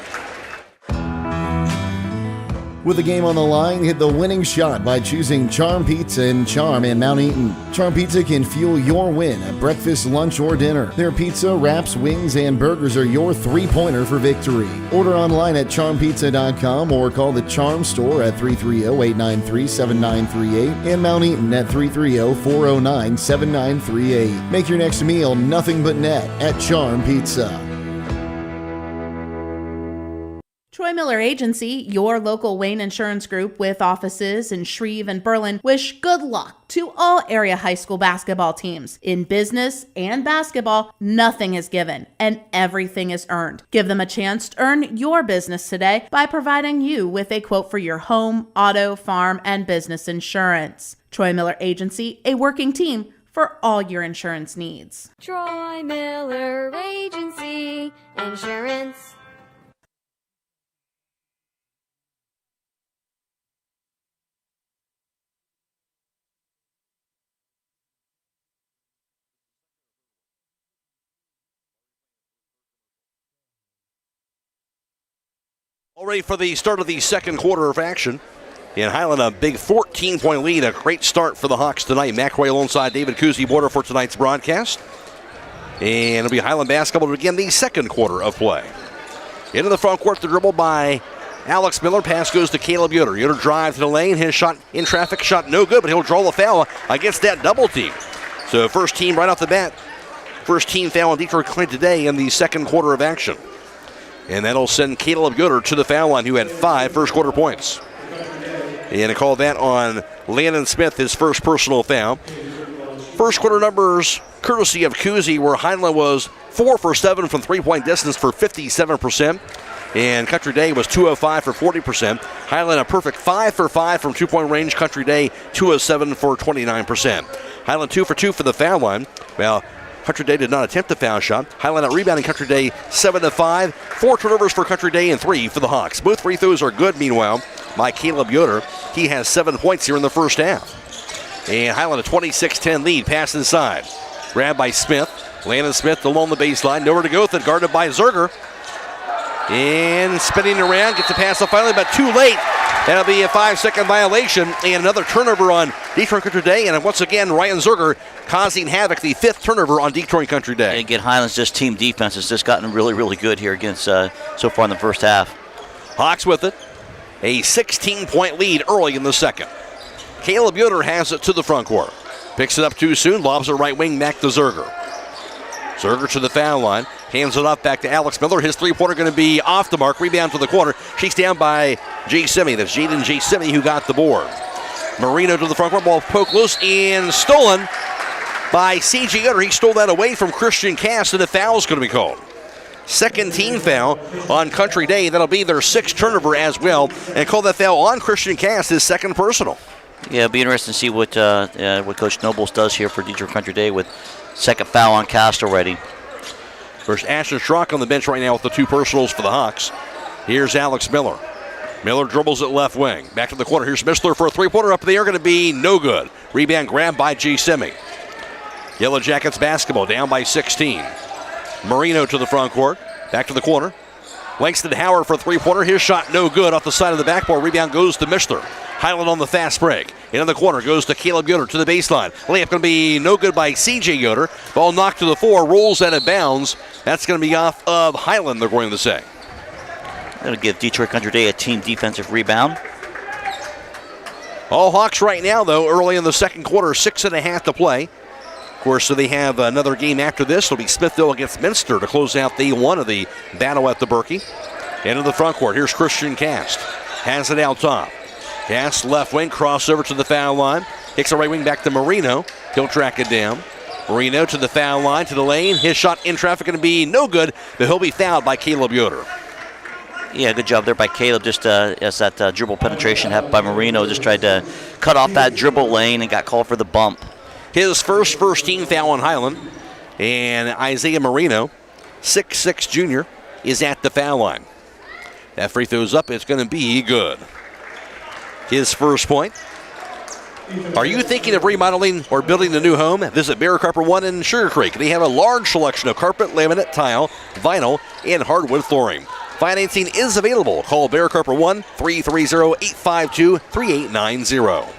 With the game on the line, hit the winning shot by choosing Charm Pizza and Charm in Mount Eaton. Charm Pizza can fuel your win at breakfast, lunch, or dinner. Their pizza, wraps, wings, and burgers are your three-pointer for victory. Order online at charmpizza.com or call the Charm store at 330-893-7938 and Mount Eaton at 330-409-7938. Make your next meal nothing but net at Charm Pizza. Troy Miller Agency, your local Wayne Insurance Group with offices in Shreve and Berlin, wish good luck to all area high school basketball teams. In business and basketball, nothing is given and everything is earned. Give them a chance to earn your business today by providing you with a quote for your home, auto, farm, and business insurance. Troy Miller Agency, a working team for all your insurance needs. Troy Miller Agency Insurance. All ready for the start of the second quarter of action. In Hiland, a big 14-point lead. A great start for the Hawks tonight. McRae alongside David Kuzi Border for tonight's broadcast. And it'll be Hiland basketball to begin the second quarter of play. Into the front court, the dribble by Alex Miller. Pass goes to Caleb Yoder. Yoder drives to the lane. His shot in traffic, shot no good, but he'll draw the foul against that double team. So first team right off the bat. First team foul on Detroit today in the second quarter of action. And that'll send Caleb Yoder to the foul line, who had 5 first quarter points. And a call that on Landon Smith, his first personal foul. First quarter numbers, courtesy of Kuzi, where Hiland was 4 for 7 from three-point distance for 57%. And Country Day was 2 of 5 for 40%. Hiland a perfect 5 for 5 from two-point range. Country Day 2 of 7 for 29%. Hiland 2 for 2 for the foul line. Well, Country Day did not attempt the foul shot. Hiland out rebounding Country Day 7 of 5. 4 turnovers for Country Day and 3 for the Hawks. Both free throws are good, meanwhile, by Caleb Yoder. He has 7 points here in the first half. And Hiland a 26-10 lead. Pass inside. Grabbed by Smith. Landon Smith along the baseline. Nowhere to go with it. Guarded by Zerger. And spinning around. Gets the pass up finally, but too late. That'll be a 5-second violation. And another turnover on Detroit Country Day. And once again, Ryan Zerger causing havoc. The 5th turnover on Detroit Country Day. And again, Hiland's just team defense has just gotten really, really good here against so far in the first half. Hawks with it. A 16-point lead early in the second. Caleb Yoder has it to the front court. Picks it up too soon. Lobs it right wing back to Zerger. Zerger to the foul line. Hands it off back to Alex Miller. His three-pointer going to be off the mark. Rebound to the corner. She's down by J. Simi. That's Jaden J. Simi who got the board. Marino to the front court. Ball poked loose and stolen by C.J. Yoder. He stole that away from Christian Cass, and a foul is going to be called. Second team foul on Country Day. That'll be their 6th turnover as well. And call that foul on Christian Cass, his 2nd personal. Yeah, it'll be interesting to see what Coach Nobles does here for Detroit Country Day with 2nd foul on Cast already. There's Ashton Schrock on the bench right now with the 2 personals for the Hawks. Here's Alex Miller. Miller dribbles at left wing. Back to the corner. Here's Mistler for a three-pointer up in the air. Going to be no good. Rebound grabbed by G. Simi. Yellow Jackets basketball down by 16. Marino to the front court. Back to the corner. Langston Howard for a three-pointer. His shot no good off the side of the backboard. Rebound goes to Mistler. Hiland on the fast break. In the corner goes to Caleb Yoder to the baseline. Layup going to be no good by C.J. Yoder. Ball knocked to the floor. Rolls out of bounds. That's going to be off of Hiland, they're going to say. That'll give Detroit Country Day a team defensive rebound. All Hawks right now, though, early in the second quarter, 6.5 to play. Of course, so they have another game after this. It'll be Smithville against Minster to close out day 1 of the battle at the Berkey. Into the front court. Here's Christian Cast. Has it out top. Pass left wing, crossover to the foul line. Kicks the right wing back to Marino. He'll track it down. Marino to the foul line, to the lane. His shot in traffic going to be no good, but he'll be fouled by Caleb Yoder. Yeah, good job there by Caleb. Just as that dribble penetration happened by Marino, just tried to cut off that dribble lane and got called for the bump. His first team foul on Hiland. And Isaiah Marino, 6'6 junior, is at the foul line. That free throw's up. It's going to be good. His first point. Are you thinking of remodeling or building a new home? Visit Bear Carpet 1 in Sugar Creek. They have a large selection of carpet, laminate, tile, vinyl, and hardwood flooring. Financing is available. Call Bear Carpet 1 330-852-3890.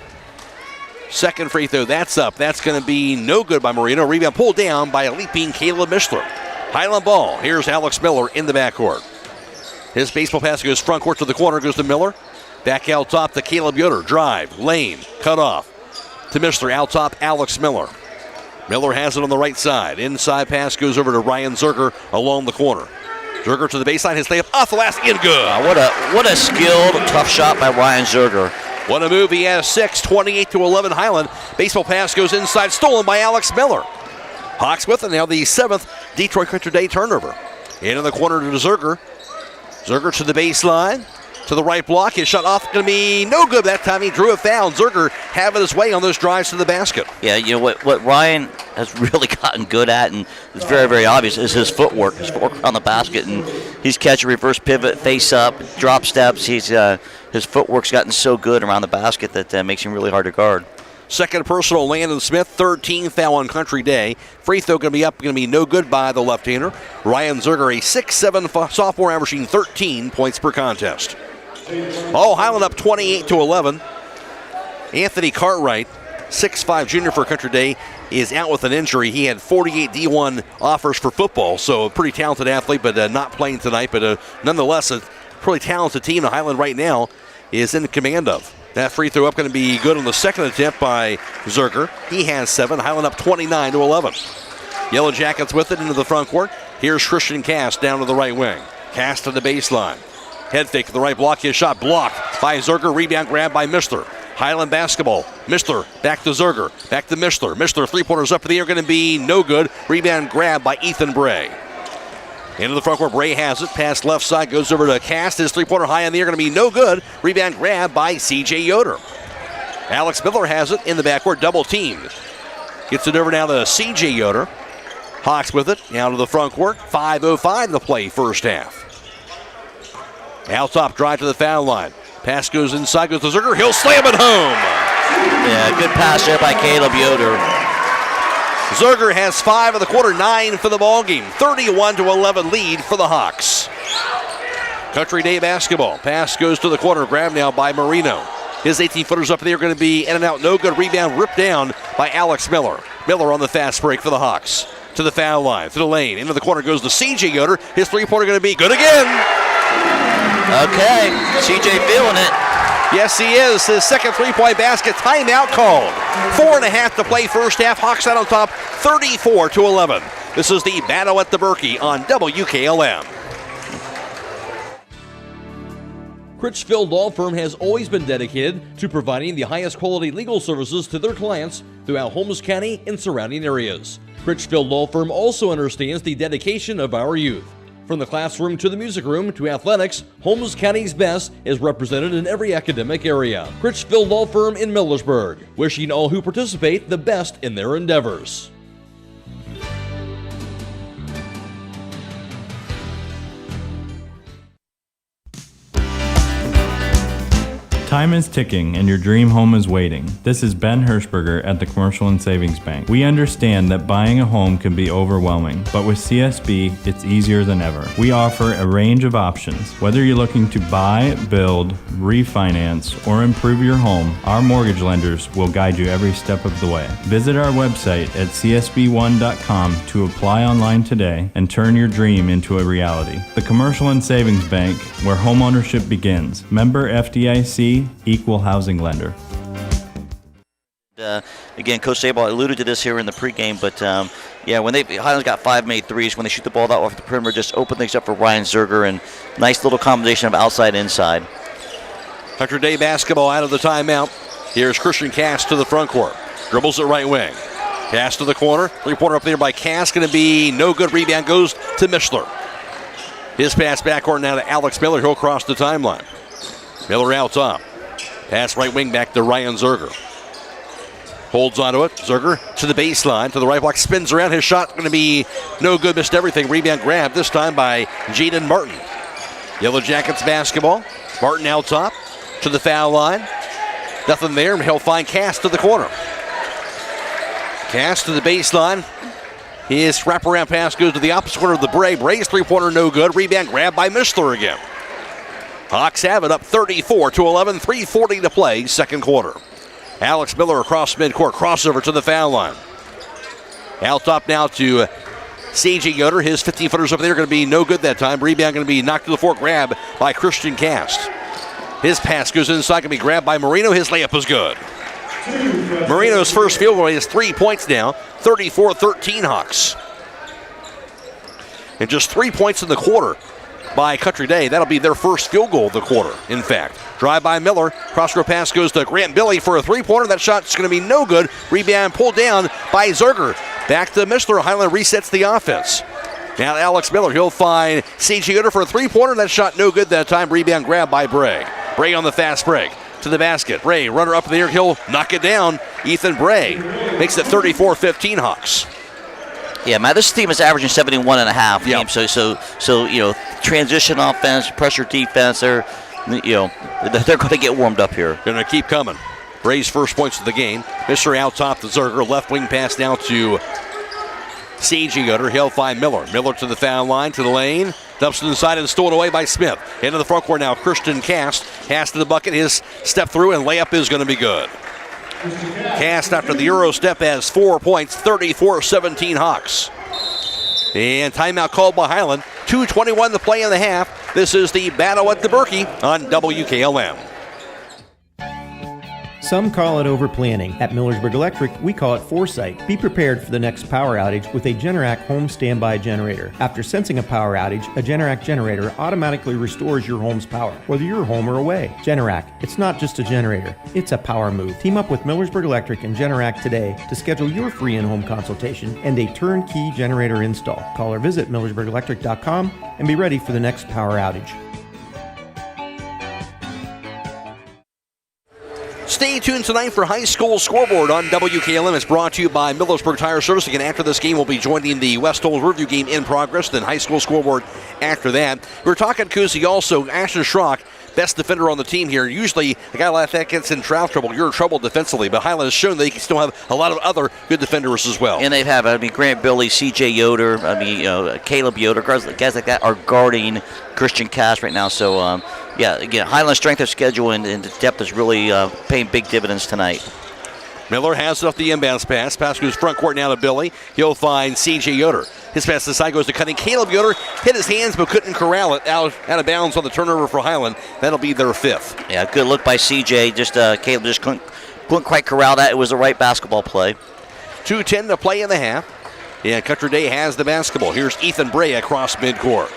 Second free throw, that's up. That's going to be no good by Marino. Rebound pulled down by a leaping Caleb Mishler. Hiland ball. Here's Alex Miller in the backcourt. His baseball pass goes front court to the corner, goes to Miller. Back out top to Caleb Yoder. Drive, lane, cut off. To Mishler, out top, Alex Miller. Miller has it on the right side. Inside pass goes over to Ryan Zerger along the corner. Zerger to the baseline, his layup off the last, in good. What a skilled, tough shot by Ryan Zerger. What a move. He has 6, 28-11 Hiland. Baseball pass goes inside, stolen by Alex Miller. Hawks with it now, the 7th Detroit Country Day turnover. Into the corner to Zerger. Zerger to the baseline, to the right block. His shot off, going to be no good. That time he drew a foul. Zerger having his way on those drives to the basket. Yeah, you know what Ryan has really gotten good at, and it's very, very obvious, is his footwork on the basket. And he's catching reverse pivot, face up, drop steps. His footwork's gotten so good around the basket that makes him really hard to guard. Second personal, Landon Smith, 13th foul on Country Day. Free throw going to be up, going to be no good by the left-hander. Ryan Zerger, a 6'7" sophomore, averaging 13 points per contest. Hiland up 28-11. Anthony Cartwright, 6'5" junior for Country Day, is out with an injury. He had 48 D1 offers for football, so a pretty talented athlete, but not playing tonight. But nonetheless, a pretty talented team that Hiland right now is in command of. That free throw up going to be good on the second attempt by Zerger. He has 7. Hiland up 29-11. Yellow Jackets with it into the front court. Here's Christian Cass down to the right wing. Cass to the baseline. Head fake to the right block. His shot blocked by Zerger. Rebound grab by Mishler. Hiland basketball. Mishler back to Zerger. Back to Mishler. Mishler three-pointers up in the air. Going to be no good. Rebound grab by Ethan Bray. Into the front court, Bray has it. Pass left side, goes over to Cast. His three-pointer high in the air, going to be no good. Rebound grab by C.J. Yoder. Alex Miller has it in the backcourt, double teamed. Gets it over now to C.J. Yoder. Hawks with it, now to the front court. 5:05 to play first half. Out top, drive to the foul line. Pass goes inside, goes to Zerger. He'll slam it home. Yeah, good pass there by Caleb Yoder. Zerger has 5 of the quarter, 9 for the ballgame. 31-11 lead for the Hawks. Country Day basketball. Pass goes to the corner, grabbed now by Marino. His 18-footers up in the air, going to be in and out. No good. Rebound ripped down by Alex Miller. Miller on the fast break for the Hawks. To the foul line, to the lane. Into the corner goes to C.J. Yoder. His three-pointer going to be good again. Okay, C.J. feeling it. Yes, he is. His second three-point basket. Timeout called. 4.5 to play first half. Hawks out on top, 34-11. This is the battle at the Berkey on WKLM. Critchfield Law Firm has always been dedicated to providing the highest quality legal services to their clients throughout Holmes County and surrounding areas. Critchfield Law Firm also understands the dedication of our youth. From the classroom to the music room to athletics, Holmes County's best is represented in every academic area. Critchfield Law Firm in Millersburg, wishing all who participate the best in their endeavors. Time is ticking and your dream home is waiting. This is Ben Hirschberger at the Commercial and Savings Bank. We understand that buying a home can be overwhelming, but with CSB, it's easier than ever. We offer a range of options. Whether you're looking to buy, build, refinance, or improve your home, our mortgage lenders will guide you every step of the way. Visit our website at csb1.com to apply online today and turn your dream into a reality. The Commercial and Savings Bank, where homeownership begins. Member FDIC, Equal Housing Lender. Again, Coach Sabal alluded to this here in the pregame, but when Highland's got 5 made threes. When they shoot the ball out off the perimeter, just open things up for Ryan Zerger, and nice little combination of outside inside. Country Day basketball out of the timeout. Here's Christian Cass to the front court. Dribbles at right wing. Cass to the corner. Three-pointer up there by Cass. Going to be no good. Rebound goes to Mishler. His pass backcourt now to Alex Miller. He'll cross the timeline. Miller out top. Pass right wing back to Ryan Zerger. Holds onto it. Zerger to the baseline, to the right block, spins around. His shot going to be no good. Missed everything. Rebound grab this time by Jaden Martin. Yellow Jackets basketball. Martin out top to the foul line. Nothing there. He'll find Cass to the corner. Cass to the baseline. His wraparound pass goes to the opposite corner of the Bray. Bray's three-pointer no good. Rebound grab by Mishler again. Hawks have it up 34-11. 3:40 to play, second quarter. Alex Miller across midcourt. Crossover to the foul line. Out top now to C.J. Yoder. His 15-footers up there going to be no good that time. Rebound going to be knocked to the floor. Grab by Christian Cast. His pass goes inside. Going to be grabbed by Marino. His layup is good. Marino's first field goal is 3 points now. 34-13 Hawks. And just 3 points in the quarter by Country Day. That'll be their first field goal of the quarter, in fact. Drive by Miller. Cross-court pass goes to Grant Billy for a three-pointer. That shot's going to be no good. Rebound pulled down by Zerger. Back to Mishler. Hiland resets the offense. Now Alex Miller. He'll find C.J. Yoder for a three-pointer. That shot no good that time. Rebound grab by Bray. Bray on the fast break. To the basket. Bray, runner up in the air. He'll knock it down. Ethan Bray makes it 34-15 Hawks. Yeah, Matt, this team is averaging 71.5 games. So you know, transition offense, pressure defense, they're going to get warmed up here. Going to keep coming. Bray's first points of the game. Mishler out top to Zerger. Left wing pass now to C.J. Yoder. He'll find Miller. Miller to the foul line, to the lane. Dumps it inside and stolen away by Smith. Into the front court now. Christian Cast. Cast to the bucket. His step through and layup is going to be good. Cast after the Euro step has 4 points. 34-17 Hawks. And timeout called by Hiland. 2:21 to play in the half. This is the battle at the Berkey on WKLM. Some call it overplanning. At Millersburg Electric, we call it foresight. Be prepared for the next power outage with a Generac home standby generator. After sensing a power outage, a Generac generator automatically restores your home's power, whether you're home or away. Generac, it's not just a generator, it's a power move. Team up with Millersburg Electric and Generac today to schedule your free in-home consultation and a turnkey generator install. Call or visit millersburgelectric.com and be ready for the next power outage. Stay tuned tonight for High School Scoreboard on WKLM. It's brought to you by Millersburg Tire Service. Again, after this game, we'll be joining the West Holmes Riverview game in progress, then High School Scoreboard after that. We're talking Kuzi also. Ashton Schrock, best defender on the team here. Usually, a guy like that gets in foul trouble. You're in trouble defensively, but Hiland has shown they can still have a lot of other good defenders as well. And they have, Grant Billy, C.J. Yoder, Caleb Yoder, guys like that are guarding Christian Cass right now. So, again, Hiland's strength of schedule and depth is really paying big dividends tonight. Miller has it off the inbounds pass. Pass goes front court now to Billy. He'll find C.J. Yoder. His pass to the side goes to Cutting. Caleb Yoder hit his hands but couldn't corral it out of bounds on the turnover for Hiland. That'll be their fifth. Yeah, good look by C.J. Caleb just couldn't quite corral that. It was the right basketball play. 2:10 to play in the half. Yeah, Country Day has the basketball. Here's Ethan Bray across midcourt.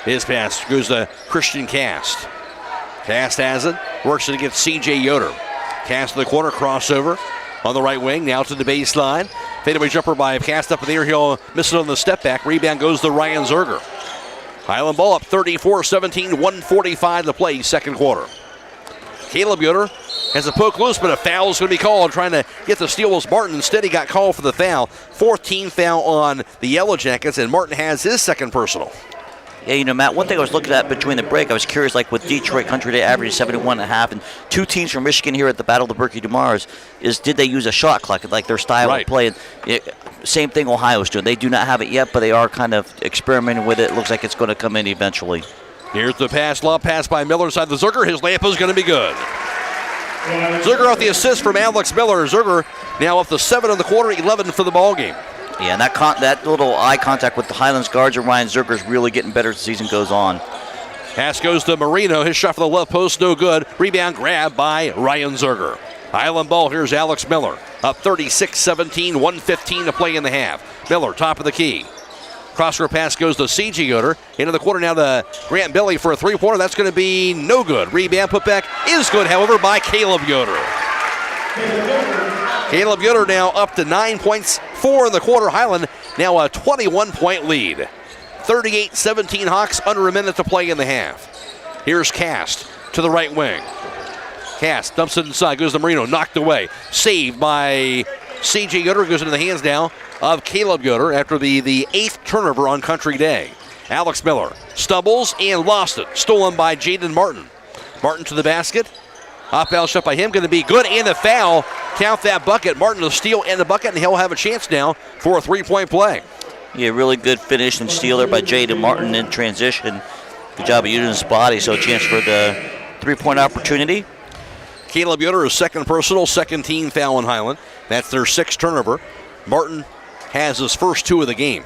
His pass goes to Christian Cast. Cast has it. Works it against C.J. Yoder. Cast to the corner, crossover on the right wing. Now to the baseline. Fadeaway jumper by Cast up in the air. He'll miss it on the step back. Rebound goes to Ryan Zerger. Hiland ball up 34-17, 1:45 to play, second quarter. Caleb Yoder has a poke loose, but a foul is going to be called. Trying to get the steal was Martin. Instead, he got called for the foul. 14th foul on the Yellow Jackets, and Martin has his second personal. Yeah, Matt, one thing I was looking at between the break, I was curious, like with Detroit Country Day averaging 71.5, and two teams from Michigan here at the Battle of the Berkey tomorrow is did they use a shot clock, like their style of play? Same thing Ohio's doing. They do not have it yet, but they are kind of experimenting with it. Looks like it's going to come in eventually. Here's the pass, lob pass by Miller inside the Zerger. His layup is going to be good. Zerger off the assist from Alex Miller. Zerger now up to 7 in the quarter, 11 for the ball game. Yeah, and that little eye contact with the Highlands guards and Ryan Zerger is really getting better as the season goes on. Pass goes to Marino. His shot for the left post, no good. Rebound grab by Ryan Zerger. Highland ball, here's Alex Miller. Up 36-17, 1:15 to play in the half. Miller, top of the key. Cross-court pass goes to C.G. Yoder. Into the corner now to Grant Billy for a three-pointer. That's going to be no good. Rebound putback is good, however, by Caleb Yoder. Caleb Yoder now up to 9 points, 4 in the quarter. Hiland now a 21-point lead. 38-17 Hawks, under a minute to play in the half. Here's Cast to the right wing. Cast dumps it inside, goes to Marino, knocked away. Saved by C.J. Yoder, goes into the hands now of Caleb Yoder after the 8th turnover on Country Day. Alex Miller stumbles and lost it. Stolen by Jaden Martin. Martin to the basket. Off-foul shot by him, going to be good, and a foul. Count that bucket. Martin to steal and the bucket, and he'll have a chance now for a three-point play. Yeah, really good finish and steal there by Jaden Martin in transition. Good job of using his body, so a chance for the three-point opportunity. Caleb Yoder is second personal, second team foul in Hiland. That's their 6th turnover. Martin has his first 2 of the game.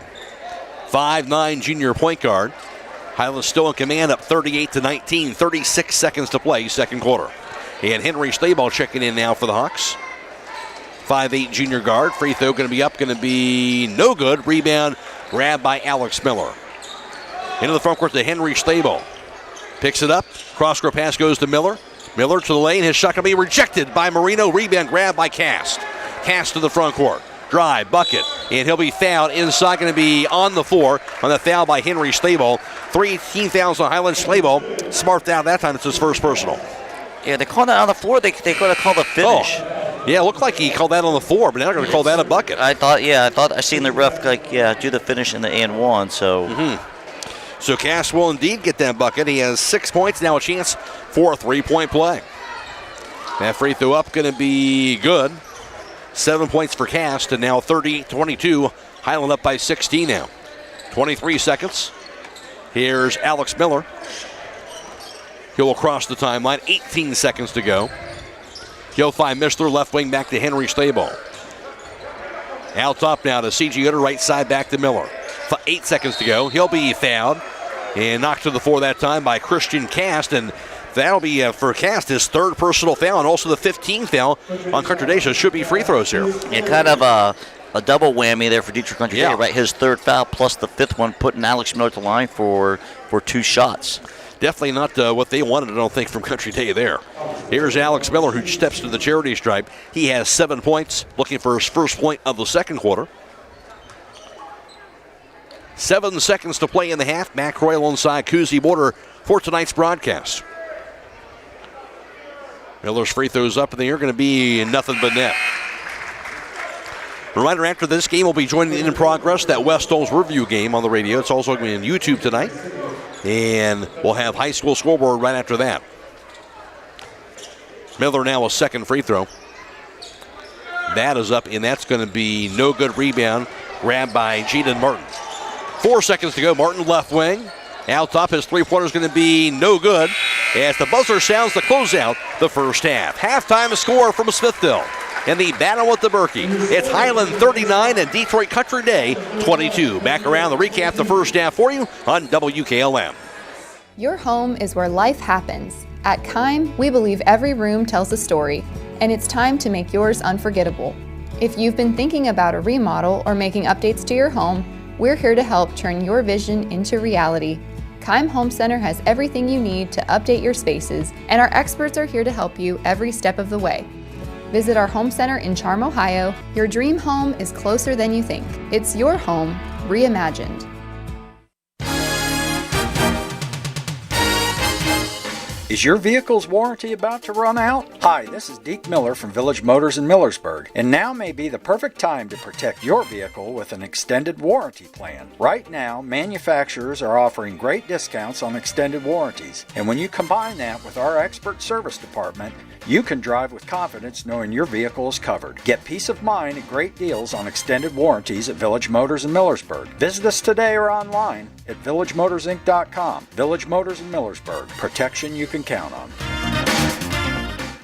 5'9" junior point guard. Hiland still in command, up 38-19, 36 seconds to play, second quarter. And Henry Stayball checking in now for the Hawks. 5'8" junior guard. Free throw going to be up, going to be no good. Rebound grabbed by Alex Miller. Into the front court to Henry Stayball. Picks it up. Cross-court pass goes to Miller. Miller to the lane. His shot going to be rejected by Marino. Rebound grabbed by Cast. Cast to the front court. Drive, bucket, and he'll be fouled inside. Going to be on the floor on the foul by Henry Stayball. 3 team fouls on Hiland. Stayball smart foul that time. It's his first personal. Yeah, they called that on the floor. They could have called a finish. Oh. Yeah, it looked like he called that on the floor, but now they're going to call that a bucket. I thought I seen the ref do the finish in the and one. So. So Cass will indeed get that bucket. He has 6 points, now a chance for a three-point play. That free throw up going to be good. 7 points for Cass, and now 38-22. Hiland up by 16 now. 23 seconds. Here's Alex Miller. He'll cross the timeline. 18 seconds to go. He'll find Mistler, left wing back to Henry Stayball. Out top now to C.G. Yoder, right side back to Miller. 8 seconds to go. He'll be fouled and knocked to the floor that time by Christian Cast, and that'll be for Cast his 3rd personal foul and also the 15th foul on Country Day, so it should be free throws here. Yeah, kind of a double whammy there for Dietrich Country Day, right? His 3rd foul plus the 5th one, putting Alex Miller to the line for 2 shots. Definitely not what they wanted, I don't think, from Country Day there. Here's Alex Miller, who steps to the charity stripe. He has 7 points, looking for his first point of the second quarter. 7 seconds to play in the half. Matt Royal inside Cousy border for tonight's broadcast. Miller's free throws up in the air, going to be nothing but net. Reminder, after this game, we'll be joining in progress that West Holmes Riverview game on the radio. It's also going to be on YouTube tonight. And we'll have high school scoreboard right after that. Miller now a second free throw. That is up, and that's going to be no good. Rebound grabbed by Jaden Martin. 4 seconds to go. Martin left wing. Out top, his three-pointer is going to be no good as the buzzer sounds to close out the first half. Halftime score from Smithville in the battle with the Berkey. It's Hiland 39 and Detroit Country Day 22. Back around the recap the first half for you on WKLM. Your home is where life happens. At Keim, we believe every room tells a story, and it's time to make yours unforgettable. If you've been thinking about a remodel or making updates to your home, we're here to help turn your vision into reality. Keim Home Center has everything you need to update your spaces, and our experts are here to help you every step of the way. Visit our home center in Charm, Ohio. Your dream home is closer than you think. It's your home reimagined. Is your vehicle's warranty about to run out? Hi, this is Deke Miller from Village Motors in Millersburg, and now may be the perfect time to protect your vehicle with an extended warranty plan. Right now, manufacturers are offering great discounts on extended warranties, and when you combine that with our expert service department, you can drive with confidence knowing your vehicle is covered. Get peace of mind and great deals on extended warranties at Village Motors in Millersburg. Visit us today or online at villagemotorsinc.com. Village Motors in Millersburg. Protection you can count on.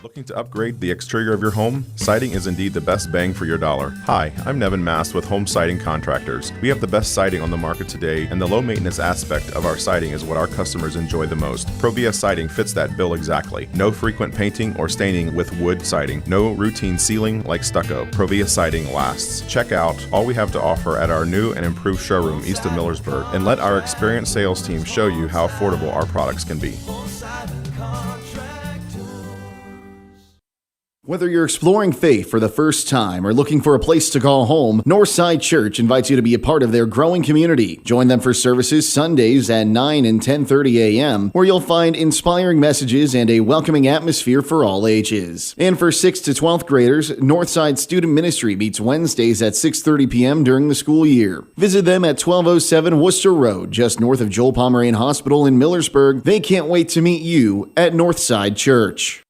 Looking to upgrade the exterior of your home? Siding is indeed the best bang for your dollar. Hi, I'm Nevin Mast with Home Siding Contractors. We have the best siding on the market today, and the low maintenance aspect of our siding is what our customers enjoy the most. Provia Siding fits that bill exactly. No frequent painting or staining with wood siding. No routine sealing like stucco. Provia Siding lasts. Check out all we have to offer at our new and improved showroom east of Millersburg, and let our experienced sales team show you how affordable our products can be. Whether you're exploring faith for the first time or looking for a place to call home, Northside Church invites you to be a part of their growing community. Join them for services Sundays at 9 and 10:30 a.m., where you'll find inspiring messages and a welcoming atmosphere for all ages. And for 6th to 12th graders, Northside Student Ministry meets Wednesdays at 6:30 p.m. during the school year. Visit them at 1207 Worcester Road, just north of Joel Pomeranian Hospital in Millersburg. They can't wait to meet you at Northside Church.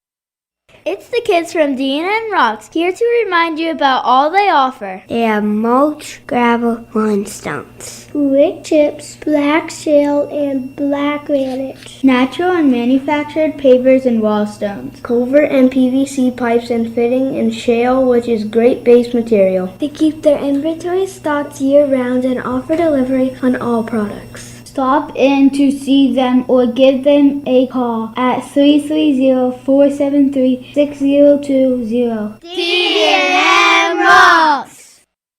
It's the kids from Dean and Rocks, here to remind you about all they offer. They have mulch, gravel, limestone, wood chips, black shale, and black granite, natural and manufactured pavers and wall stones, culvert and PVC pipes and fitting, and shale, which is great base material. They keep their inventory stocked year-round and offer delivery on all products. Stop in to see them or give them a call at 330-473-6020. D&M Rocks!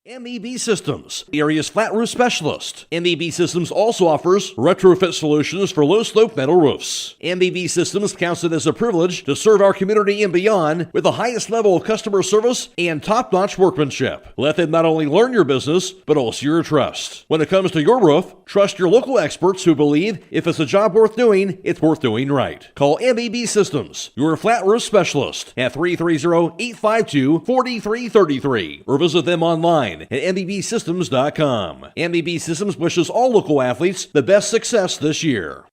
MEB Systems, the area's flat roof specialist. MEB Systems also offers retrofit solutions for low-slope metal roofs. MEB Systems counts it as a privilege to serve our community and beyond with the highest level of customer service and top-notch workmanship. Let them not only learn your business, but also your trust. When it comes to your roof, trust your local experts who believe if it's a job worth doing, it's worth doing right. Call MEB Systems, your flat roof specialist, at 330-852-4333, or visit them online at mbbsystems.com. MEB Systems wishes all local athletes the best success this year.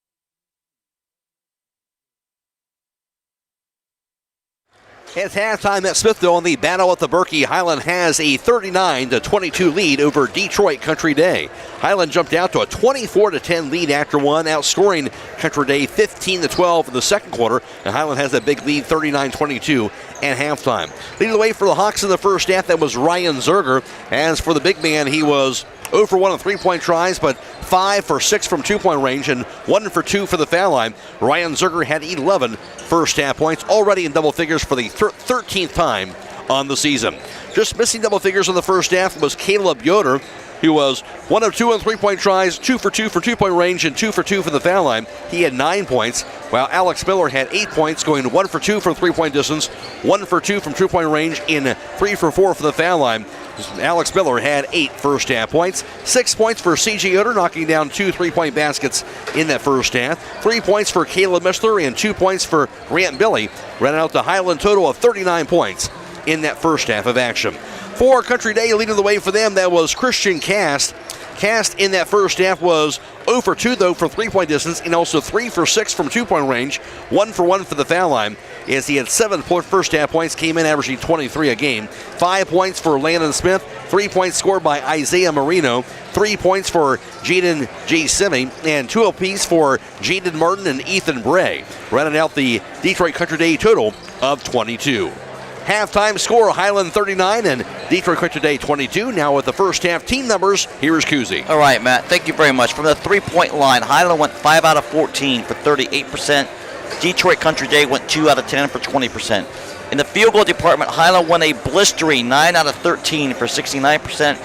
It's halftime at Smithville in the battle at the Berkey. Hiland has a 39-22 lead over Detroit Country Day. Hiland jumped out to a 24-10 lead after one, outscoring Country Day 15-12 in the second quarter. And Hiland has a big lead, 39-22 at halftime. Leading the way for the Hawks in the first half, that was Ryan Zerger. As for the big man, he was 0 for 1 on three-point tries, but 5 for 6 from two-point range and 1 for 2 for the foul line. Ryan Zerger had 11 first-half points, already in double figures for the 13th time on the season. Just missing double figures in the first half was Caleb Yoder, who was 1 of 2 on three-point tries, 2 for 2 for two-point range, and 2 for 2 for the foul line. He had 9 points, while Alex Miller had 8 points, going 1 for 2 from three-point distance, 1 for 2 from two-point range, and 3 for 4 for the foul line. Alex Miller had 8 first-half points. 6 points for C.J. Yoder, knocking down 2 three-point baskets in that first half. 3 points for Caleb Mishler and 2 points for Grant Billy. Ran out the Hiland total of 39 points in that first half of action. For Country Day, leading the way for them, that was Christian Cast. Cast in that first half was 0 for 2, though, for three-point distance, and also 3 for 6 from two-point range, 1 for 1 for the foul line, as he had 7 first-half points, came in averaging 23 a game. 5 points for Landon Smith, 3 points scored by Isaiah Marino, 3 points for Jaden J. Simi, and 2 apiece for Jaden Martin and Ethan Bray, running out the Detroit Country Day total of 22. Halftime score, Hiland 39 and Detroit Country Day 22. Now with the first half team numbers, here is Kuzi. All right, Matt, thank you very much. From the three-point line, Hiland went 5 out of 14 for 38%. Detroit Country Day went 2 out of 10 for 20%. In the field goal department, Hiland won a blistering 9 out of 13 for 69%.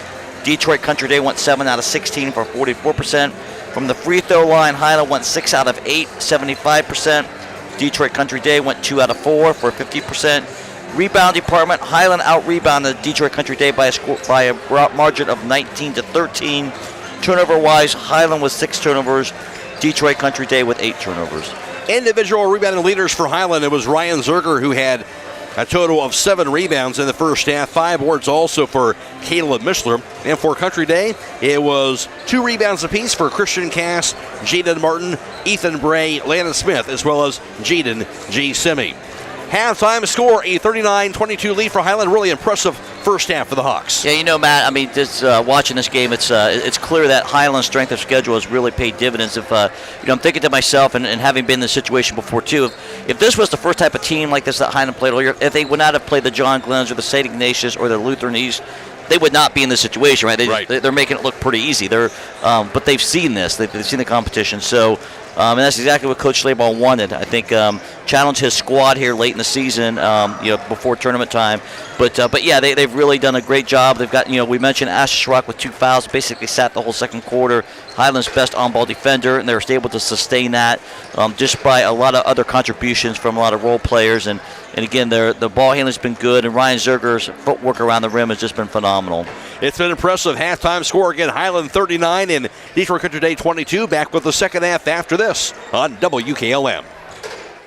Detroit Country Day went 7 out of 16 for 44%. From the free throw line, Hiland went 6 out of 8, 75%. Detroit Country Day went 2 out of 4 for 50%. Rebound department, Hiland out-rebounded Detroit Country Day by a margin of 19-13. Turnover-wise, Hiland with 6 turnovers, Detroit Country Day with 8 turnovers. Individual rebounding leaders for Hiland, it was Ryan Zerger, who had a total of 7 rebounds in the first half. 5 boards also for Caleb Mishler. And for Country Day, it was 2 rebounds apiece for Christian Cass, Jaden Martin, Ethan Bray, Landon Smith, as well as Jaden G. Simi. Halftime score, a 39-22 lead for Hiland. Really impressive first half for the Hawks. Yeah, you know, Matt, I mean, watching this game, it's clear that Hiland's strength of schedule has really paid dividends. If I'm thinking to myself, and having been in this situation before too, if this was the first type of team like this that Hiland played all year, if they would not have played the John Glenn's or the St. Ignatius or the Lutheran East, they would not be in this situation, right? They're making it look pretty easy. But they've seen this. They've seen the competition. So, and that's exactly what Coach Slayball wanted. I think challenge his squad here late in the season, before tournament time. But yeah, they've really done a great job. They've got, we mentioned Asher Schrock with 2 fouls, basically sat the whole second quarter. Hiland's best on-ball defender, and they were able to sustain that just by a lot of other contributions from a lot of role players. And again, the ball handling's been good, and Ryan Zerger's footwork around the rim has just been phenomenal. It's been impressive. Halftime score again, Hiland 39 and Detroit Country Day 22. Back with the second half after this on WKLM.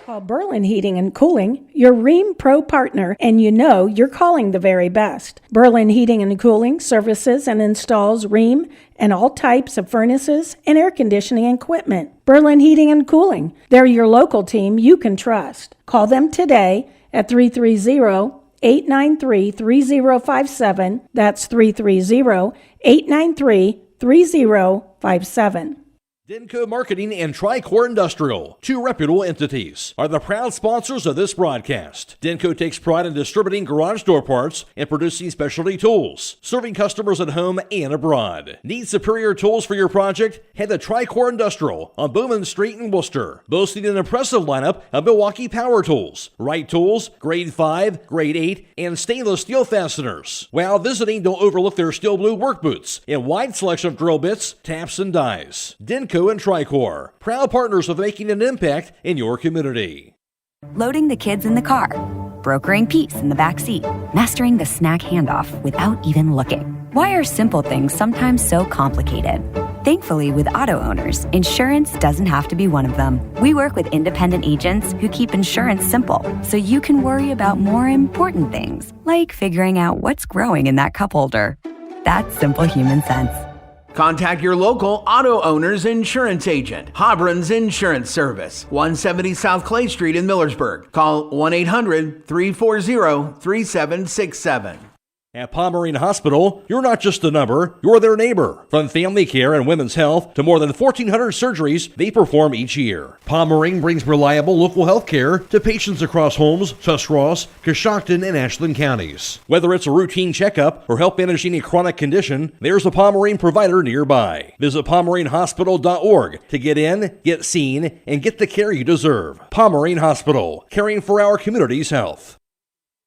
Call Berlin Heating and Cooling, your Rheem Pro partner, and you're calling the very best. Berlin Heating and Cooling services and installs Rheem and all types of furnaces and air conditioning equipment. Berlin Heating and Cooling, they're your local team you can trust. Call them today at 330-893-3057. That's 330-893-3057. Denko Marketing and Tricor Industrial, 2 reputable entities, are the proud sponsors of this broadcast. Denko takes pride in distributing garage door parts and producing specialty tools, serving customers at home and abroad. Need superior tools for your project? Head to Tricor Industrial on Bowman Street in Worcester, boasting an impressive lineup of Milwaukee power tools, Wright tools, grade 5, grade 8, and stainless steel fasteners. While visiting, don't overlook their steel blue work boots and wide selection of drill bits, taps, and dies. Denko and Tricor, proud partners of making an impact in your community. Loading the kids in the car, brokering peace in the back seat, mastering the snack handoff without even looking. Why are simple things sometimes so complicated? Thankfully, with auto owners, insurance doesn't have to be one of them. We work with independent agents who keep insurance simple, so you can worry about more important things, like figuring out what's growing in that cup holder. That's simple human sense. Contact your local auto owner's insurance agent. Hobron's Insurance Service, 170 South Clay Street in Millersburg. Call 1-800-340-3767. At Pomerene Hospital, you're not just a number, you're their neighbor. From family care and women's health to more than 1,400 surgeries they perform each year. Pomerene brings reliable local health care to patients across Holmes, Tuscarawas, Coshocton, and Ashland counties. Whether it's a routine checkup or help managing a chronic condition, there's a Pomerene provider nearby. Visit PomereneHospital.org to get in, get seen, and get the care you deserve. Pomerene Hospital, caring for our community's health.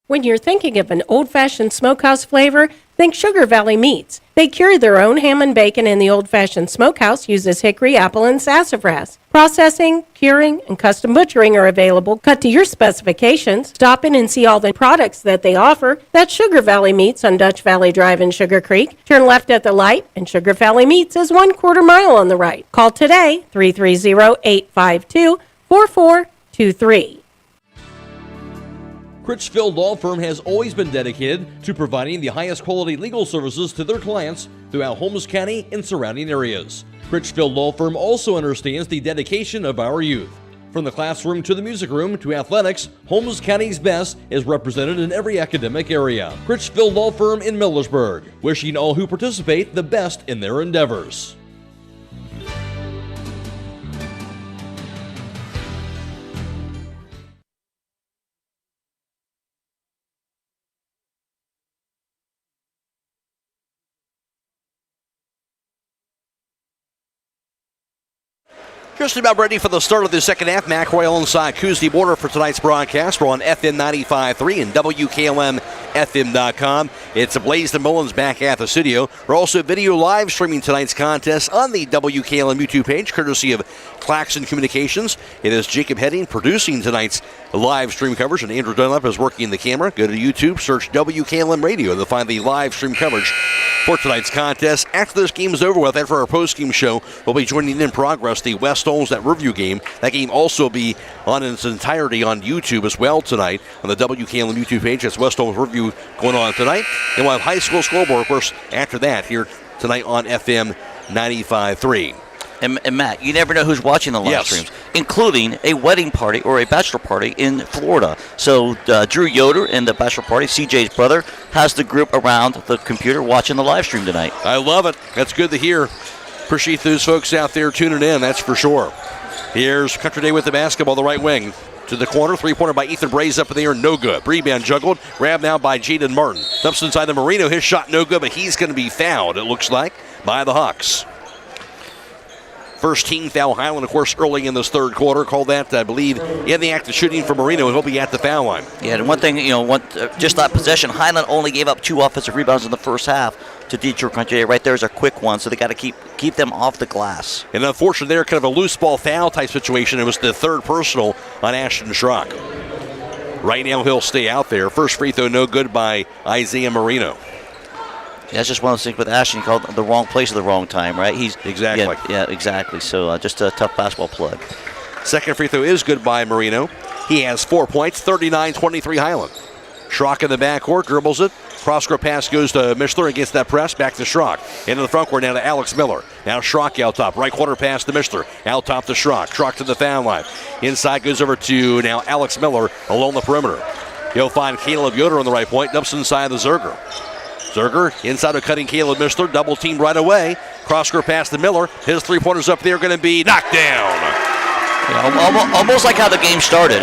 When you're thinking of an old-fashioned smokehouse flavor, think Sugar Valley Meats. They cure their own ham and bacon, and the old-fashioned smokehouse uses hickory, apple, and sassafras. Processing, curing, and custom butchering are available, cut to your specifications. Stop in and see all the products that they offer. That's Sugar Valley Meats on Dutch Valley Drive in Sugar Creek. Turn left at the light, and Sugar Valley Meats is 1/4 mile on the right. Call today, 330-852-4423. Critchfield Law Firm has always been dedicated to providing the highest quality legal services to their clients throughout Holmes County and surrounding areas. Critchfield Law Firm also understands the dedication of our youth. From the classroom to the music room to athletics, Holmes County's best is represented in every academic area. Critchfield Law Firm in Millersburg, wishing all who participate the best in their endeavors. Just about ready for the start of the second half. McRoy alongside Coos border for tonight's broadcast. We're on FM 95.3 and WKLM-FM.com. It's Blaze and Mullins back at the studio. We're also video live streaming tonight's contest on the WKLM YouTube page, courtesy of Claxon Communications. It is Jacob Heading producing tonight's live stream coverage, and Andrew Dunlap is working the camera. Go to YouTube, search WKLM Radio to find the live stream coverage for tonight's contest. After this game is over with, after our post-game show, we'll be joining in progress the West Olmsted Riverview game. That game also be on in its entirety on YouTube as well tonight on the WKLM YouTube page. That's West Olmsted Riverview going on tonight. And we'll have high school scoreboard, of course, after that here tonight on FM 95.3. And Matt, you never know who's watching the live streams, including a wedding party or a bachelor party in Florida. So Drew Yoder and the bachelor party, CJ's brother, has the group around the computer watching the live stream tonight. I love it. That's good to hear. Appreciate those folks out there tuning in, that's for sure. Here's Country Day with the basketball, the right wing. To the corner, three-pointer by Ethan Bray's up in the air, no good. Rebound juggled, grabbed now by Jaden Martin. Dumps inside the Marino, his shot no good, but he's going to be fouled, it looks like, by the Hawks. First team foul, Hiland, of course, early in this third quarter. Called that, I believe, in the act of shooting for Marino, and he'll be at the foul line. Yeah, and one thing, just that possession, Hiland only gave up 2 offensive rebounds in the first half to Detroit Country Day. Right there is a quick one, so they got to keep them off the glass. And unfortunately, there, kind of a loose ball foul type situation. It was the third personal on Ashton Schrock. Right now, he'll stay out there. First free throw, no good by Isaiah Marino. Yeah, that's just one of those things with Ashton. He called the wrong place at the wrong time, right? Exactly. Yeah, exactly. So just a tough basketball play. Second free throw is good by Marino. He has 4 points, 39-23 Hiland. Schrock in the backcourt, dribbles it. Cross-court pass goes to Mishler against that press. Back to Schrock. Into the front court now to Alex Miller. Now Schrock out top. Right corner pass to Mishler. Out top to Schrock. Schrock to the foul line. Inside goes over to now Alex Miller along the perimeter. He'll find Caleb Yoder on the right point. Dumps inside the Zerger. Zerger inside of cutting Caleb Mishler. Double team right away. Cross-court pass to Miller. His three-pointers up there going to be knocked down. Yeah, almost like how the game started.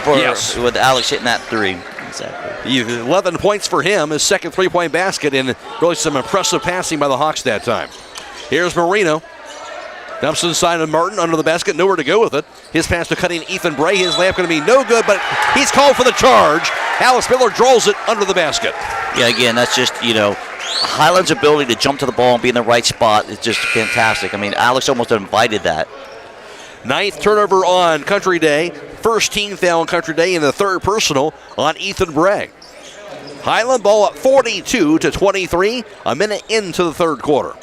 With Alex hitting that three. Exactly. 11 points for him. His second three-point basket, and really some impressive passing by the Hawks that time. Here's Marino. Dumps inside of Martin under the basket. Nowhere to go with it. His pass to cutting Ethan Bray. His layup going to be no good, but he's called for the charge. Alex Miller draws it under the basket. Yeah, again, that's just, Hiland's ability to jump to the ball and be in the right spot is just fantastic. I mean, Alex almost invited that. 9th turnover on Country Day. First team foul on Country Day, and the third personal on Ethan Bray. Hiland ball up 42-23, a minute into the third quarter.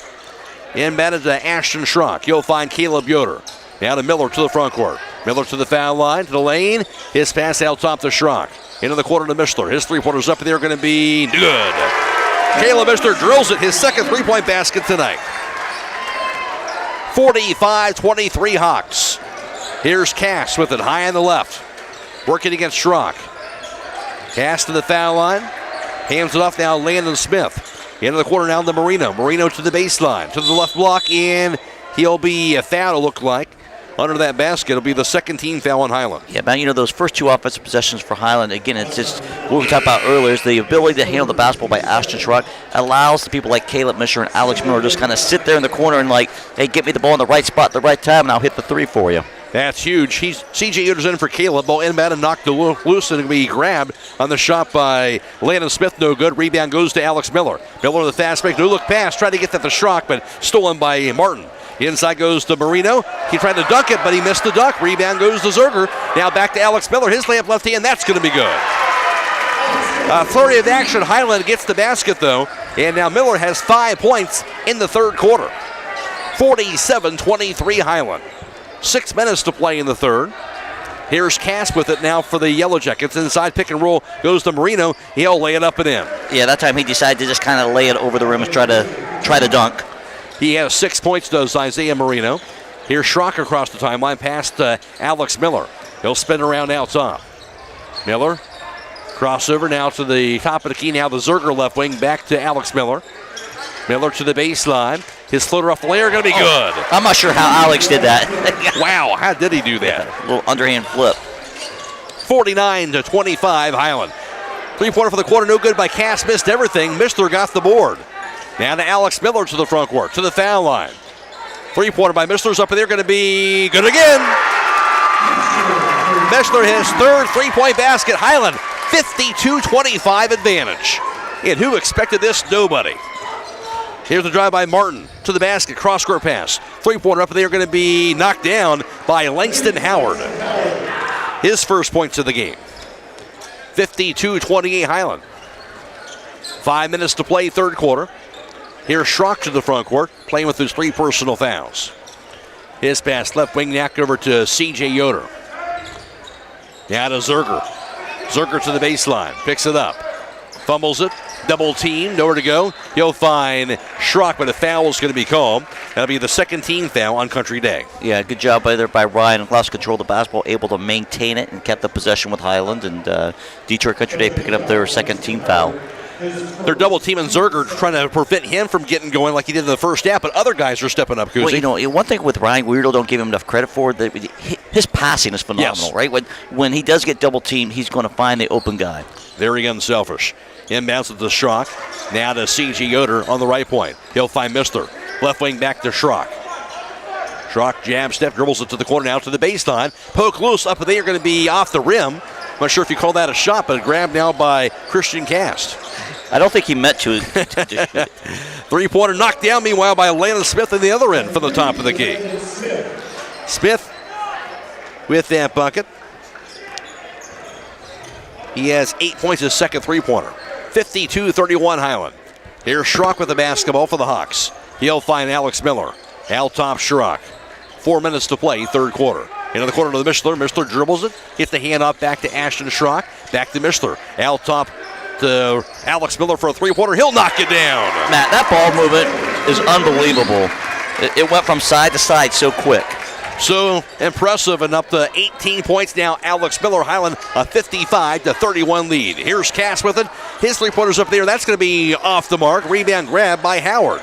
Inbounded to Ashton Schrock. You'll find Caleb Yoder. Now to Miller to the front court. Miller to the foul line, to the lane. His pass out top to Schrock. Into the corner to Mishler. His three-pointers up there going to be good. Caleb Mishler drills it, his second three-point basket tonight. 45-23 Hawks. Here's Cass with it high on the left. Working against Schrock. Cass to the foul line. Hands it off now, Landon Smith. Into the corner now to Marino. Marino to the baseline. To the left block, and he'll be fouled, it'll look like. Under that basket, it'll be the second team foul on Hiland. Yeah, man, those first 2 offensive possessions for Hiland, again, it's just what we talked about earlier, is the ability to handle the basketball by Ashton Schrock allows the people like Caleb Mishler and Alex Miller just kind of sit there in the corner and hey, get me the ball in the right spot at the right time, and I'll hit the three for you. That's huge. C.J. Yoder's in for Caleb. Ball inbound and knocked loose, and it'll be grabbed on the shot by Landon Smith. No good. Rebound goes to Alex Miller. Miller to the fast break. No look pass. Tried to get that to Schrock, but stolen by Martin. Inside goes to Marino. He tried to dunk it, but he missed the dunk. Rebound goes to Zerger. Now back to Alex Miller. His layup left hand. That's going to be good. Flurry of action. Hiland gets the basket, though. And now Miller has 5 points in the third quarter. 47-23 Hiland. 6 minutes to play in the third. Here's Cass with it now for the Yellow Jackets. Inside pick and roll goes to Marino. He'll lay it up and in. Yeah, that time he decided to just kind of lay it over the rim and try to dunk. He has 6 points, does Isaiah Marino. Here's Schrock across the timeline, past Alex Miller. He'll spin around out top. Miller, crossover now to the top of the key. Now the Zerger left wing, back to Alex Miller. Miller to the baseline. His floater off the layer, going to be good. I'm not sure how Alex did that. Wow, how did he do that? A little underhand flip. 49-25 Hiland. Three-pointer for the quarter, no good by Cass. Missed everything. Mishler got the board. Now to Alex Miller to the front court, to the foul line. Three-pointer by Mishler's up there, going to be good again. Mishler his third three-point basket. Hiland, 52-25 advantage. And who expected this? Nobody. Here's the drive by Martin to the basket, cross-court pass. Three-pointer up there, going to be knocked down by Langston Howard. His first points of the game. 52-28 Hiland. 5 minutes to play, third quarter. Here's Schrock to the front court, playing with his 3 personal fouls. His pass left wing, knocked over to C.J. Yoder. Now to Zerger. Zerger to the baseline, picks it up. Fumbles it, double team, nowhere to go. He'll find Schrock, but a foul is going to be called. That'll be the second team foul on Country Day. Yeah, good job by Ryan and Klaus controlled the basketball, able to maintain it and kept the possession with Hiland, and Detroit Country Day picking up their second team foul. They're double teaming Zerger, trying to prevent him from getting going like he did in the first half, but other guys are stepping up. Well, one thing with Ryan Weirdo, don't give him enough credit for, his passing is phenomenal, right? When he does get double teamed, he's going to find the open guy. Very unselfish. Inbounds at the Schrock. Now to C.G. Yoder on the right point. He'll find Mistler. Left wing back to Schrock. Schrock jab step, dribbles it to the corner, now to the baseline. Poke loose up there, going to be off the rim. I'm not sure if you call that a shot, but grabbed now by Christian Cast. I don't think he meant to. Three-pointer knocked down, meanwhile, by Landon Smith in the other end from the top of the key. Smith with that bucket. He has 8 points, his second three-pointer. 52-31 Hiland. Here's Schrock with the basketball for the Hawks. He'll find Alex Miller. Out top Schrock. 4 minutes to play, third quarter. Into the corner to the Mishler. Mishler dribbles it. Hits the handoff back to Ashton Schrock. Back to Mishler. Out top to Alex Miller for a three-pointer. He'll knock it down. Matt, that ball movement is unbelievable. It went from side to side so quick. So impressive, and up to 18 points now. Alex Miller, Hiland, a 55-31 lead. Here's Cass with it. His three-pointer's up there. That's going to be off the mark. Rebound grab by Howard.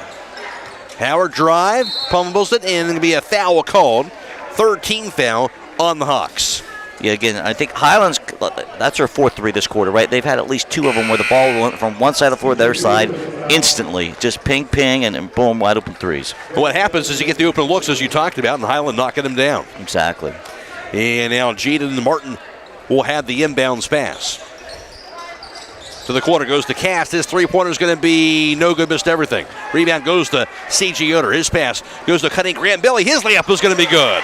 Howard drive, pummels it, and going to be a foul called. 13th foul on the Hawks. Yeah, again, I think Highland's, that's their fourth three this quarter, right? They've had at least two of them where the ball went from one side of the floor to the other side instantly. Just ping, ping, and boom, wide open threes. What happens is you get the open looks, as you talked about, and Hiland knocking them down. Exactly. And now Jaden Martin will have the inbounds pass. To the corner goes to Cass. His three-pointer is going to be no good, missed everything. Rebound goes to C.G. Yoder. His pass goes to cutting Grant Billy. His layup is going to be good.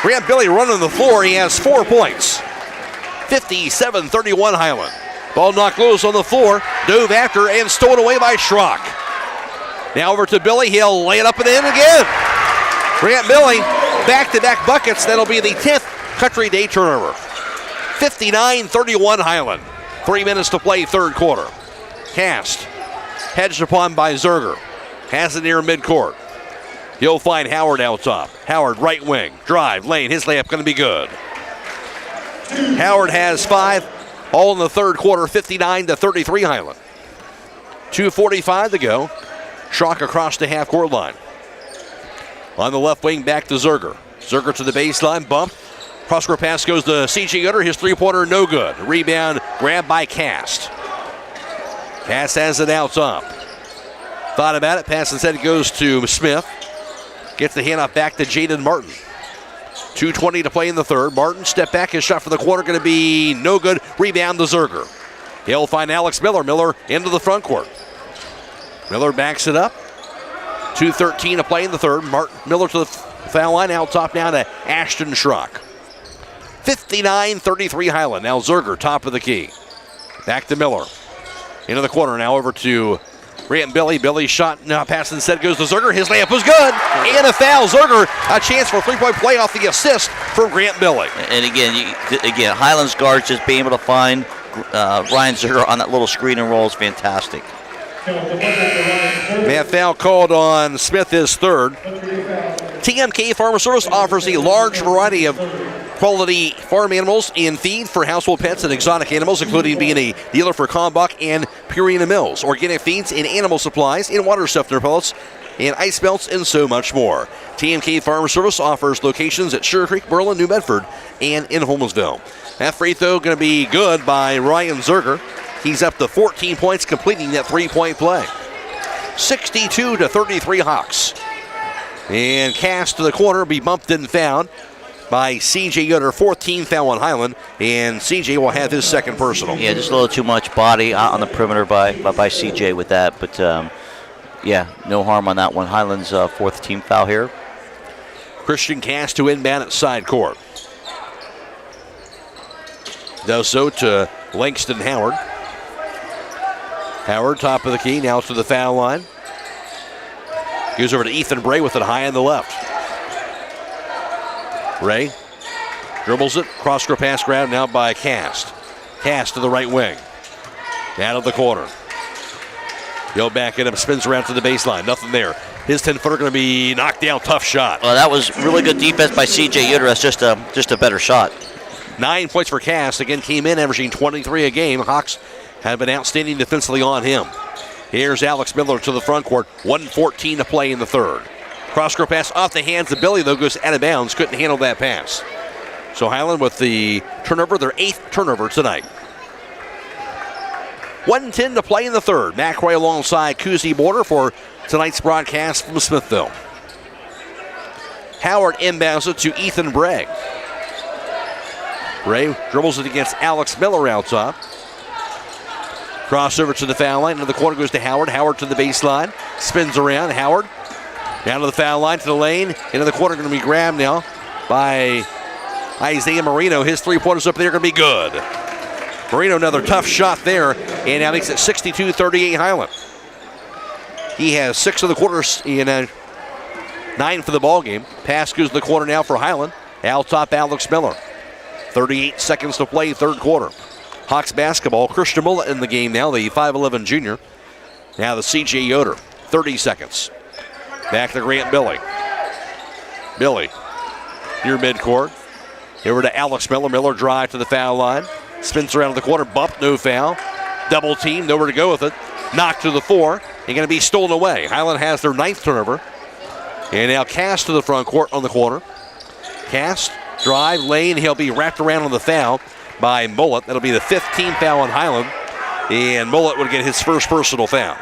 Grant Billy running the floor. He has 4 points. 57-31 Hiland. Ball knocked loose on the floor. Dove after and stolen away by Schrock. Now over to Billy. He'll lay it up and in again. Grant Billy, back-to-back buckets. That'll be the 10th Country Day turnover. 59-31 Hiland. 3 minutes to play, third quarter. Cast, hedged upon by Zerger. Has it near midcourt. He'll find Howard out top. Howard, right wing, drive, lane, his layup going to be good. Howard has 5, all in the third quarter, 59-33 Hiland. 2:45 to go. Schrock across the half-court line. On the left wing, back to Zerger. Zerger to the baseline, bump. Cross-court pass goes to C.J. Yoder. His three-pointer, no good. Rebound, grabbed by Cast. Cast has it out top. Thought about it. Pass instead it goes to Smith. Gets the handoff back to Jaden Martin. 2:20 to play in the third. Martin, step back. His shot for the corner going to be no good. Rebound to Zerger. He'll find Alex Miller. Miller into the front court. Miller backs it up. 2:13 to play in the third. Miller to the foul line. Out top now to Ashton Schrock. 59-33 Hiland. Now Zerger, top of the key. Back to Miller. Into the corner now over to Grant Billy. Billy's shot, now pass instead goes to Zerger. His layup was good. And a foul. Zerger, a chance for a three-point play off the assist from Grant Billy. And again, Highland's guards just being able to find Ryan Zerger on that little screen and roll is fantastic. That foul called on Smith, his third. TMK Farm Service offers a large variety of quality farm animals and feed for household pets and exotic animals, including being a dealer for Kalmbach and Purina Mills, organic feeds and animal supplies, and water softener pellets, and ice melts, and so much more. TMK Farm Service offers locations at Sugar Creek, Berlin, New Bedford, and in Holmesville. That free throw going to be good by Ryan Zerger. He's up to 14 points, completing that three-point play. 62-33 Hawks. And Cast to the corner, be bumped and fouled by C.J. Yoder, 14th foul on Hiland, and C.J. will have his second personal. Yeah, just a little too much body out on the perimeter by C.J. with that, but yeah, no harm on that one. Hiland's fourth team foul here. Christian Cast to inbound at side court. Does so to Langston Howard. Howard, top of the key, now to the foul line. Goes over to Ethan Bray with it high on the left. Ray dribbles it, cross-court pass grab now by Cast. Cast to the right wing. Out of the corner. He'll back it up, spins around to the baseline. Nothing there. His 10-footer going to be knocked down. Tough shot. Well, that was really good defense by C.J. Yoder. That's just a better shot. 9 points for Cast. Again, came in averaging 23 a game. Hawks have been outstanding defensively on him. Here's Alex Miller to the front court. 1:14 to play in the third. Cross-court pass off the hands of Billy, though, goes out of bounds. Couldn't handle that pass. So Hiland with the turnover, their 8th turnover tonight. 1:10 to play in the third. McRae alongside Kuzi Border for tonight's broadcast from Smithville. Howard inbounds it to Ethan Bray. Bray dribbles it against Alex Miller out top. Crossover to the foul line. Into the corner goes to Howard. Howard to the baseline. Spins around. Howard down to the foul line, to the lane. Into the corner, going to be grabbed now by Isaiah Marino. His three-pointers up there going to be good. Marino, another tough shot there, and now makes it 62-38 Hiland. He has 6 of the quarters in 9 for the ball game. Pass goes to the corner now for Hiland. Out top, Alex Miller. 38 seconds to play, third quarter. Hawks basketball. Christian Mullet in the game now, the 5'11 junior. Now the C.J. Yoder. 30 seconds. Back to Grant Billy. Billy near midcourt. Over to Alex Miller. Miller drive to the foul line. Spins around the corner. Bump, no foul. Double team, nowhere to go with it. Knocked to the 4. And going to be stolen away. Hiland has their 9th turnover. And now Cast to the front court on the corner. Cast, drive, lane. He'll be wrapped around on the foul by Mullet. That'll be the 15th foul on Hiland. And Mullet would get his first personal foul.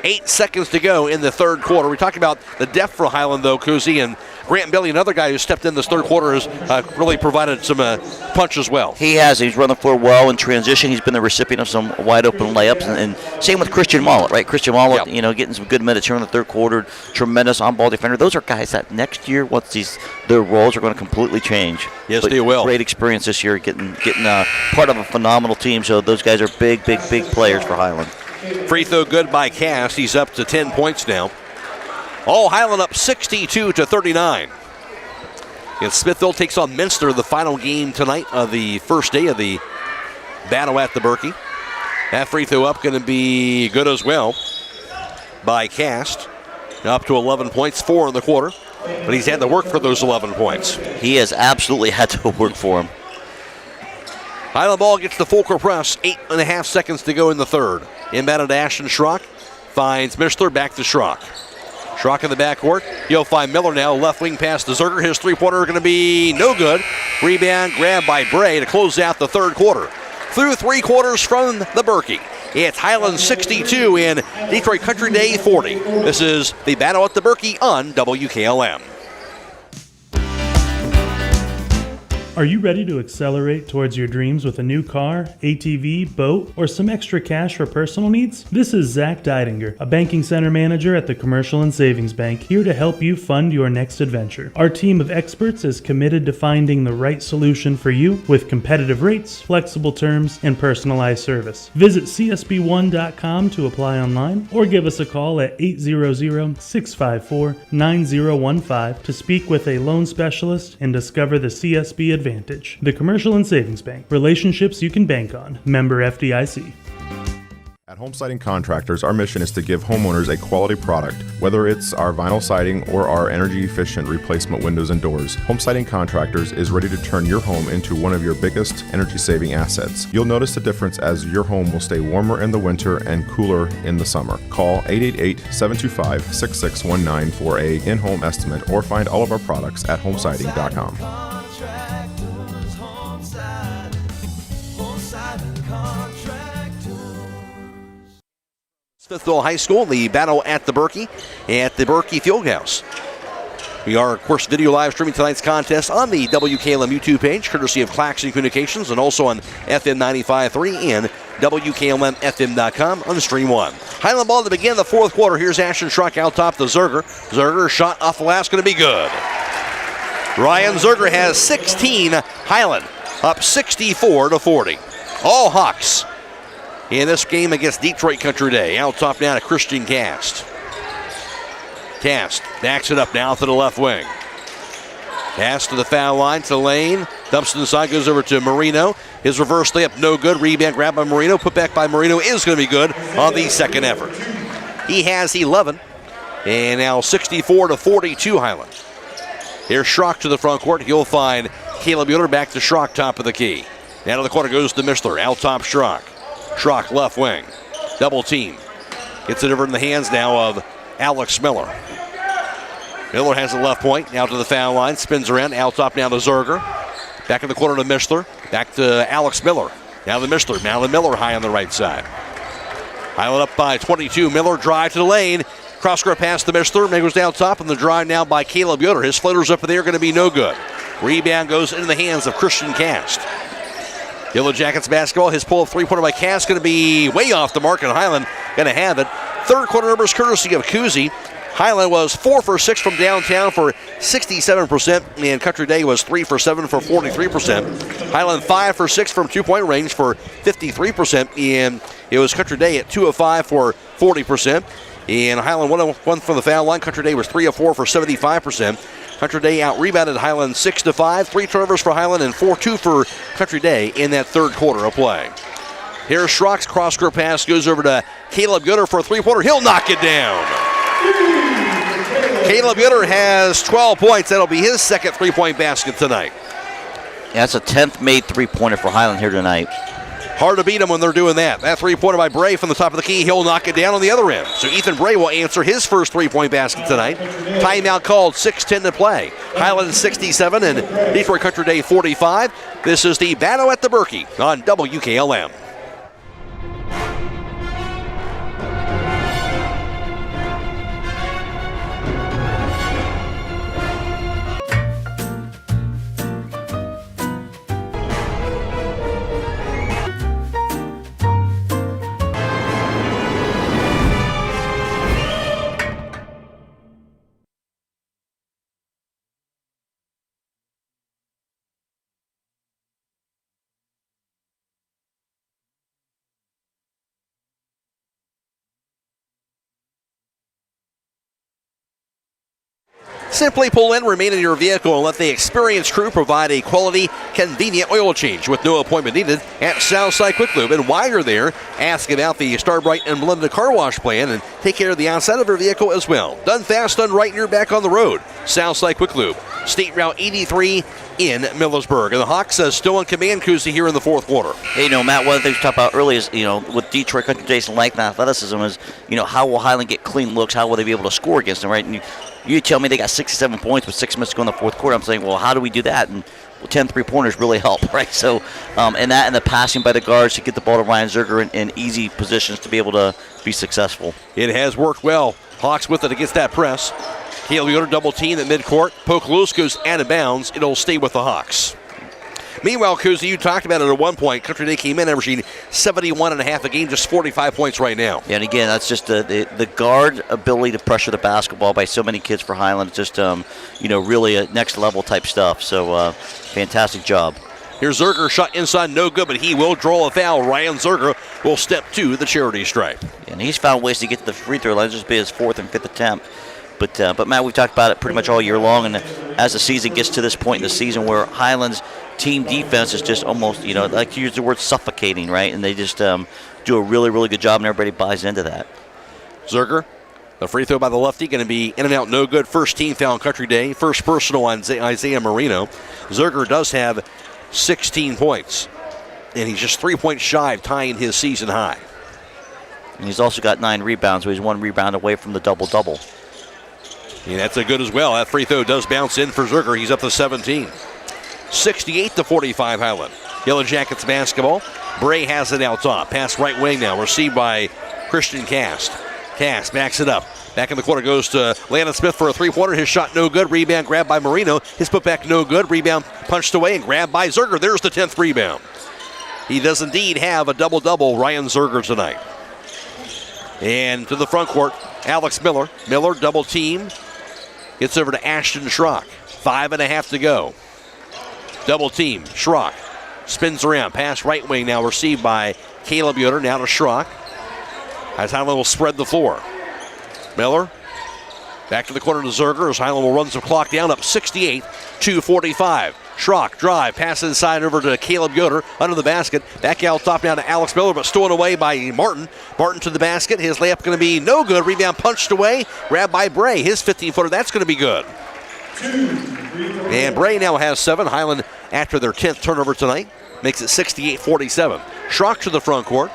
8 seconds to go in the third quarter. We talked about the depth for Hiland, though, Kuzi, and Grant Billy, another guy who stepped in this third quarter, has really provided some punch as well. He has. He's run the floor well in transition. He's been the recipient of some wide open layups, and same with Christian Mullet, right? Christian Mullet, getting some good minutes here in the third quarter. Tremendous on-ball defender. Those are guys that next year, once their roles are going to completely change. Yes, they will. Great experience this year, getting part of a phenomenal team. So those guys are big players for Hiland. Free throw good by Cass. He's up to 10 points now. All Hiland up 62-39. And Smithville takes on Minster, the final game tonight of the first day of the battle at the Berkey. That free throw up going to be good as well by Cast. Up to 11 points, 4 in the quarter. But he's had to work for those 11 points. He has absolutely had to work for him. Hiland ball gets the full court press. 8.5 seconds to go in the third. Inbounded to Ashton Schrock. Finds Mishler, back to Schrock. Schrock in the backcourt. He'll find Miller now. Left wing pass to Zerger. His three-pointer going to be no good. Rebound grabbed by Bray to close out the third quarter. Through 3 quarters from the Berkey. It's Hiland 62 and Detroit Country Day 40. This is the battle at the Berkey on WKLM. Are you ready to accelerate towards your dreams with a new car, ATV, boat, or some extra cash for personal needs? This is Zach Deidinger, a banking center manager at the Commercial and Savings Bank, here to help you fund your next adventure. Our team of experts is committed to finding the right solution for you with competitive rates, flexible terms, and personalized service. Visit csb1.com to apply online or give us a call at 800-654-9015 to speak with a loan specialist and discover the CSB advantage. The Commercial and Savings Bank. Relationships you can bank on. Member FDIC. At Home Siding Contractors, our mission is to give homeowners a quality product, whether it's our vinyl siding or our energy-efficient replacement windows and doors. Home Siding Contractors is ready to turn your home into one of your biggest energy-saving assets. You'll notice the difference as your home will stay warmer in the winter and cooler in the summer. Call 888-725-6619 for a in-home estimate or find all of our products at homesiding.com. Smithville High School, the battle at the Berkey at the Berkey Fieldhouse. We are, of course, video live streaming tonight's contest on the WKLM YouTube page, courtesy of Claxon Communications, and also on FM 95.3 and WKLM-FM.com on Stream 1. Hiland ball to begin the fourth quarter. Here's Ashton Schrock out top to Zerger. Zerger shot off the last, going to be good. Ryan Zerger has 16. Hiland up 64-40. All Hawks in this game against Detroit Country Day. Out top now to Christian Cast. Cast backs it up now to the left wing. Pass to the foul line, to the lane. Dumps it inside, goes over to Marino. His reverse layup, no good. Rebound grab by Marino. Put back by Marino is going to be good on the second effort. He has 11. And now 64-42 Hiland. Here's Schrock to the front court. He'll find Caleb Yoder back to Schrock, top of the key. Down to the corner goes to Mishler. Out top, Schrock. Schrock left wing. Double team. Gets it over in the hands now of Alex Miller. Miller has the left point. Now to the foul line. Spins around. Out top now to Zerger. Back in the corner to Mishler. Back to Alex Miller. Now to Mishler. Now to Miller high on the right side. Hiland up by 22. Miller drive to the lane. Cross-court pass to Mishler. Goes down top, and the drive now by Caleb Yoder. His floaters up there going to be no good. Rebound goes into the hands of Christian Cast. Yellow Jackets basketball. His pull-up three-pointer by Cast going to be way off the mark, and Hiland going to have it. Third quarter numbers courtesy of Kuzi. Hiland was 4 for 6 from downtown for 67%, and Country Day was 3 for 7 for 43%. Hiland 5 for 6 from two-point range for 53%, and it was Country Day at 2 of 5 for 40%. And Hiland 1 of 1 from the foul line. Country Day was 3 of 4 for 75%. Country Day out-rebounded Hiland 6-5. 3 turnovers for Hiland and 4-2 for Country Day in that third quarter of play. Here's Schrock's cross-court pass. Goes over to Caleb Yoder for a three-pointer. He'll knock it down. Caleb Yoder has 12 points. That'll be his second three-point basket tonight. Yeah, that's a 10th made three-pointer for Hiland here tonight. Hard to beat them when they're doing that. That three-pointer by Bray from the top of the key. He'll knock it down on the other end. So Ethan Bray will answer his first three-point basket tonight. Timeout called, 6:10 to play. Hiland 67 and Detroit Country Day 45. This is the Battle at the Berkey on WKLM. Simply pull in, remain in your vehicle, and let the experienced crew provide a quality, convenient oil change with no appointment needed at Southside Quick Lube. And while you're there, ask about the Starbright and Melinda car wash plan and take care of the outside of your vehicle as well. Done fast, done right, and you're back on the road. Southside Quick Lube, State Route 83 in Millersburg. And the Hawks still in command, Kuzi, here in the fourth quarter. Hey, Matt, one of the things we talked about earlier is, with Detroit Country Day's length and athleticism is, how will Hiland get clean looks? How will they be able to score against them, right? And you tell me they got 67 points with 6 minutes to go in the fourth quarter. I'm saying, well, how do we do that? And 10 3-pointers really help, right? So, and that and the passing by the guards to get the ball to Ryan Zerger in easy positions to be able to be successful. It has worked well. Hawks with it against that press. Caleb Yoder double team at midcourt. Poke loose, goes out of bounds. It'll stay with the Hawks. Meanwhile, Kuzi, you talked about it at one point. Country Day came in averaging 71.5 a game, just 45 points right now. Yeah, and again, that's just the guard ability to pressure the basketball by so many kids for Hiland. It's just, really a next level type stuff. So, fantastic job. Here's Zerger, shot inside, no good, but he will draw a foul. Ryan Zerger will step to the charity stripe. And he's found ways to get to the free throw line, just be his fourth and fifth attempt. But Matt, we've talked about it pretty much all year long, and as the season gets to this point in the season where Hiland's team defense is just almost, like to use the word suffocating, right? And they just do a really, really good job, and everybody buys into that. Zerger, the free throw by the lefty, going to be in and out, no good. First team foul on Country Day, first personal on Isaiah Marino. Zerger does have 16 points, and he's just 3 points shy of tying his season high. And he's also got 9 rebounds, so he's 1 rebound away from the double-double. And that's a good as well. That free throw does bounce in for Zerger. He's up to 17. 68-45 Hiland. Yellow Jackets basketball. Bray has it out top. Pass right wing now. Received by Christian Cast. Cast backs it up. Back in the corner goes to Landon Smith for a three-pointer. His shot no good. Rebound grabbed by Marino. His putback no good. Rebound punched away and grabbed by Zerger. There's the 10th rebound. He does indeed have a double-double, Ryan Zerger, tonight. And to the front court, Alex Miller. Miller double team. Gets over to Ashton Schrock. 5.5 to go. Double team. Schrock spins around. Pass right wing now received by Caleb Yoder. Now to Schrock. As Hiland will spread the floor. Miller back to the corner to Zerger as Hiland will run some clock down, up 68-45. Schrock drive, pass inside over to Caleb Yoder under the basket. Back out top now to Alex Miller, but stolen away by Martin. Martin to the basket. His layup going to be no good. Rebound punched away. Grabbed by Bray. His 15-footer, that's going to be good. And Bray now has 7. Hiland after their 10th turnover tonight. makes it 68-47. Schrock to the front court.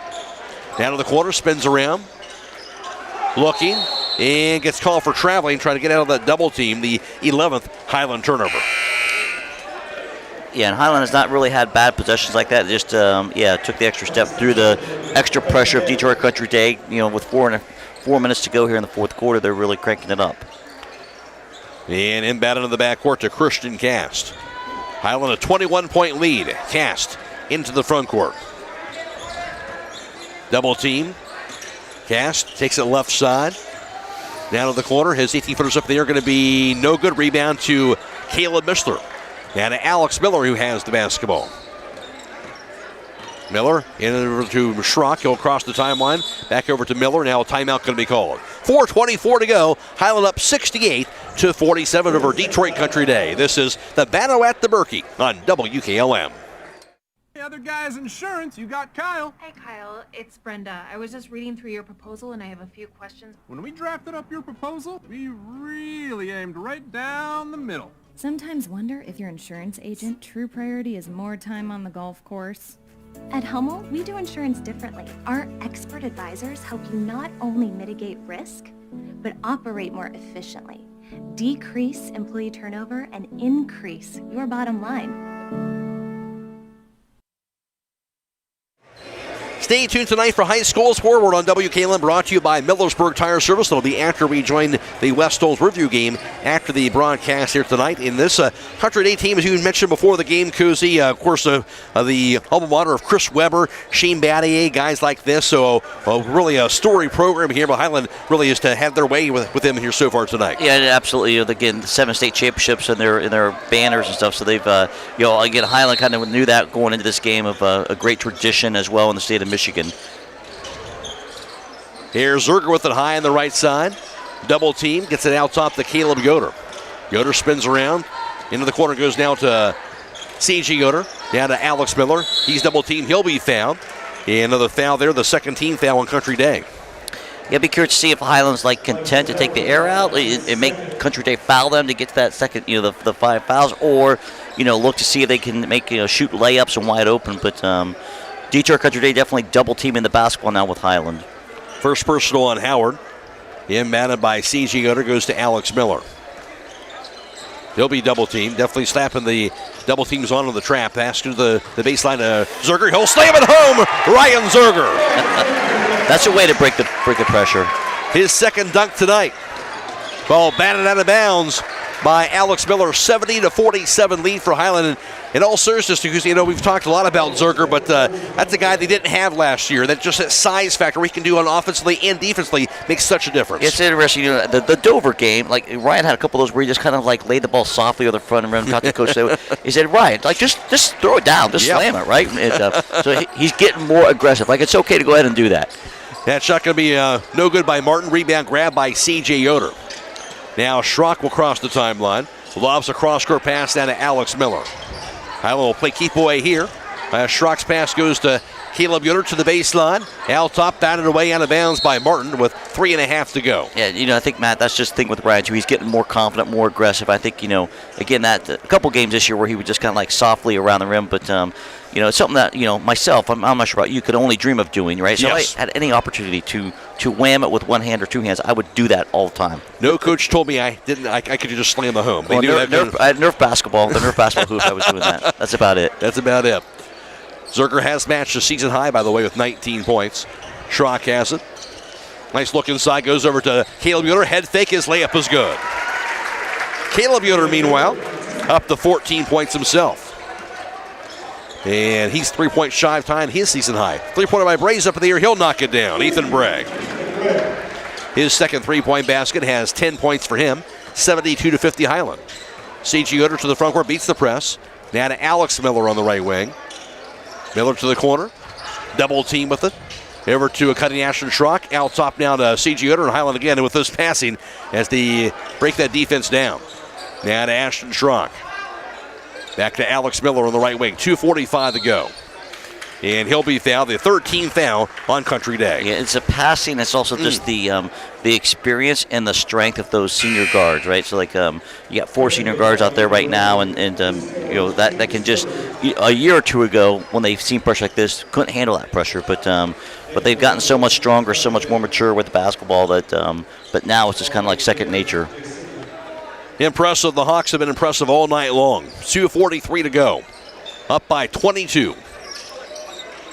Down to the corner, spins around. Looking, and gets called for traveling, trying to get out of that double team, the 11th Hiland turnover. Yeah, and Hiland has not really had bad possessions like that. It just, took the extra step through the extra pressure of Detroit Country Day. With 4 minutes to go here in the fourth quarter, they're really cranking it up. And inbound into the backcourt to Christian Cast. Hiland a 21-point lead. Cast into the front court. Double team. Cast takes it left side. Down to the corner. His 18-footers up there going to be no good. Rebound to Caleb Mishler. Now to Alex Miller, who has the basketball. Miller in over to Schrock. He'll cross the timeline. Back over to Miller. Now a timeout going to be called. 4:24 to go. Hiland up 68-47 over Detroit Country Day. This is the Battle at the Berkey on WKLM. Hey, other guys' insurance, you got Kyle. Hey, Kyle, it's Brenda. I was just reading through your proposal and I have a few questions. When we drafted up your proposal, we really aimed right down the middle. Sometimes wonder if your insurance agent true priority is more time on the golf course. At Hummel, we do insurance differently. Our expert advisors help you not only mitigate risk, but operate more efficiently, decrease employee turnover, and increase your bottom line. Stay tuned tonight for High Schools Forward on WKLM, brought to you by Millersburg Tire Service. It'll be after we join the West Holmes Riverview game after the broadcast here tonight. In this Country Day team, as you mentioned before the game, Cousy, of course, the alma mater of Chris Weber, Shane Battier, guys like this. So really a story program here, but Hiland really is to have their way with them here so far tonight. Yeah, absolutely. Again, the 7 state championships and their banners and stuff. So they've, again, Hiland kind of knew that going into this game of a great tradition as well in the state of Michigan. Here's Zerger with it high on the right side. Double team, gets it out top to Caleb Yoder. Yoder spins around. Into the corner goes now to C.G. Yoder. Down to Alex Miller. He's double teamed. He'll be fouled. And another foul there, the second team foul on Country Day. Yeah, be curious to see if Hiland's content to take the air out and make Country Day foul them to get to that second, the 5 fouls, or look to see if they can make shoot layups and wide open. But Detroit Country Day definitely double teaming the basketball now with Hiland. First personal on Howard. Inbounded by C.G. Yoder, goes to Alex Miller. He'll be double teamed. Definitely slapping the double teams onto the trap. Pass to the baseline to Zerger. He'll slam it home. Ryan Zerger. That's a way to break the pressure. His second dunk tonight. Ball batted out of bounds by Alex Miller. 70-47 lead for Hiland. And in all seriousness, because we've talked a lot about Zerger, but that's a guy they didn't have last year. That just that size factor he can do on offensively and defensively makes such a difference. It's interesting. The Dover game, Ryan had a couple of those where he just kind of laid the ball softly on the front and ran. Talked to the coach. He said, Ryan, just throw it down, just slam it, right? And, so he's getting more aggressive. It's okay to go ahead and do that. That shot going to be no good by Martin. Rebound grab by C.J. Yoder. Now Schrock will cross the timeline. Lobs a cross-court pass down to Alex Miller. Hiland will play keep away here. Schrock's pass goes to Caleb Yoder to the baseline. Al top batted away out of bounds by Martin with 3.5 to go. Yeah, I think, Matt, that's just the thing with Ryan, too. He's getting more confident, more aggressive. I think, again, that a couple games this year where he was just kind of softly around the rim, but it's something that, myself, I'm not sure about you, could only dream of doing, right? So yes. If I had any opportunity to wham it with one hand or two hands, I would do that all the time. No coach told me I didn't. I could just slam the home. Well, I had Nerf basketball. The Nerf basketball hoop, I was doing that. That's about it. That's about it. Zerger has matched the season high, by the way, with 19 points. Schrock has it. Nice look inside. Goes over to Caleb Yoder. Head fake. His layup is good. Caleb Yoder, meanwhile, up to 14 points himself. And he's 3 points shy of tying his season high. 3-pointer by Braze up in the air. He'll knock it down. Ethan Bragg. His second 3-point basket has 10 points for him. 72-50 Hiland. C.G. Yoder to the front court. Beats the press. Now to Alex Miller on the right wing. Miller to the corner. Double team with it. Over to a cutting Ashton Schrock. Out top now to C.G. Yoder, and Hiland again with this passing as they break that defense down. Now to Ashton Schrock. Back to Alex Miller on the right wing. 2:45 to go. And he'll be fouled, the 13th foul on Country Day. Yeah, it's a passing. It's also just the experience and the strength of those senior guards, right? So, like, you got 4 senior guards out there right now, and you know, that can just, a year or two ago, when they've seen pressure like this, couldn't handle that pressure. But they've gotten so much stronger, so much more mature with the basketball that, but now it's just kind of like second nature. Impressive. The Hawks have been impressive all night long. 2:43 to go. Up by 22.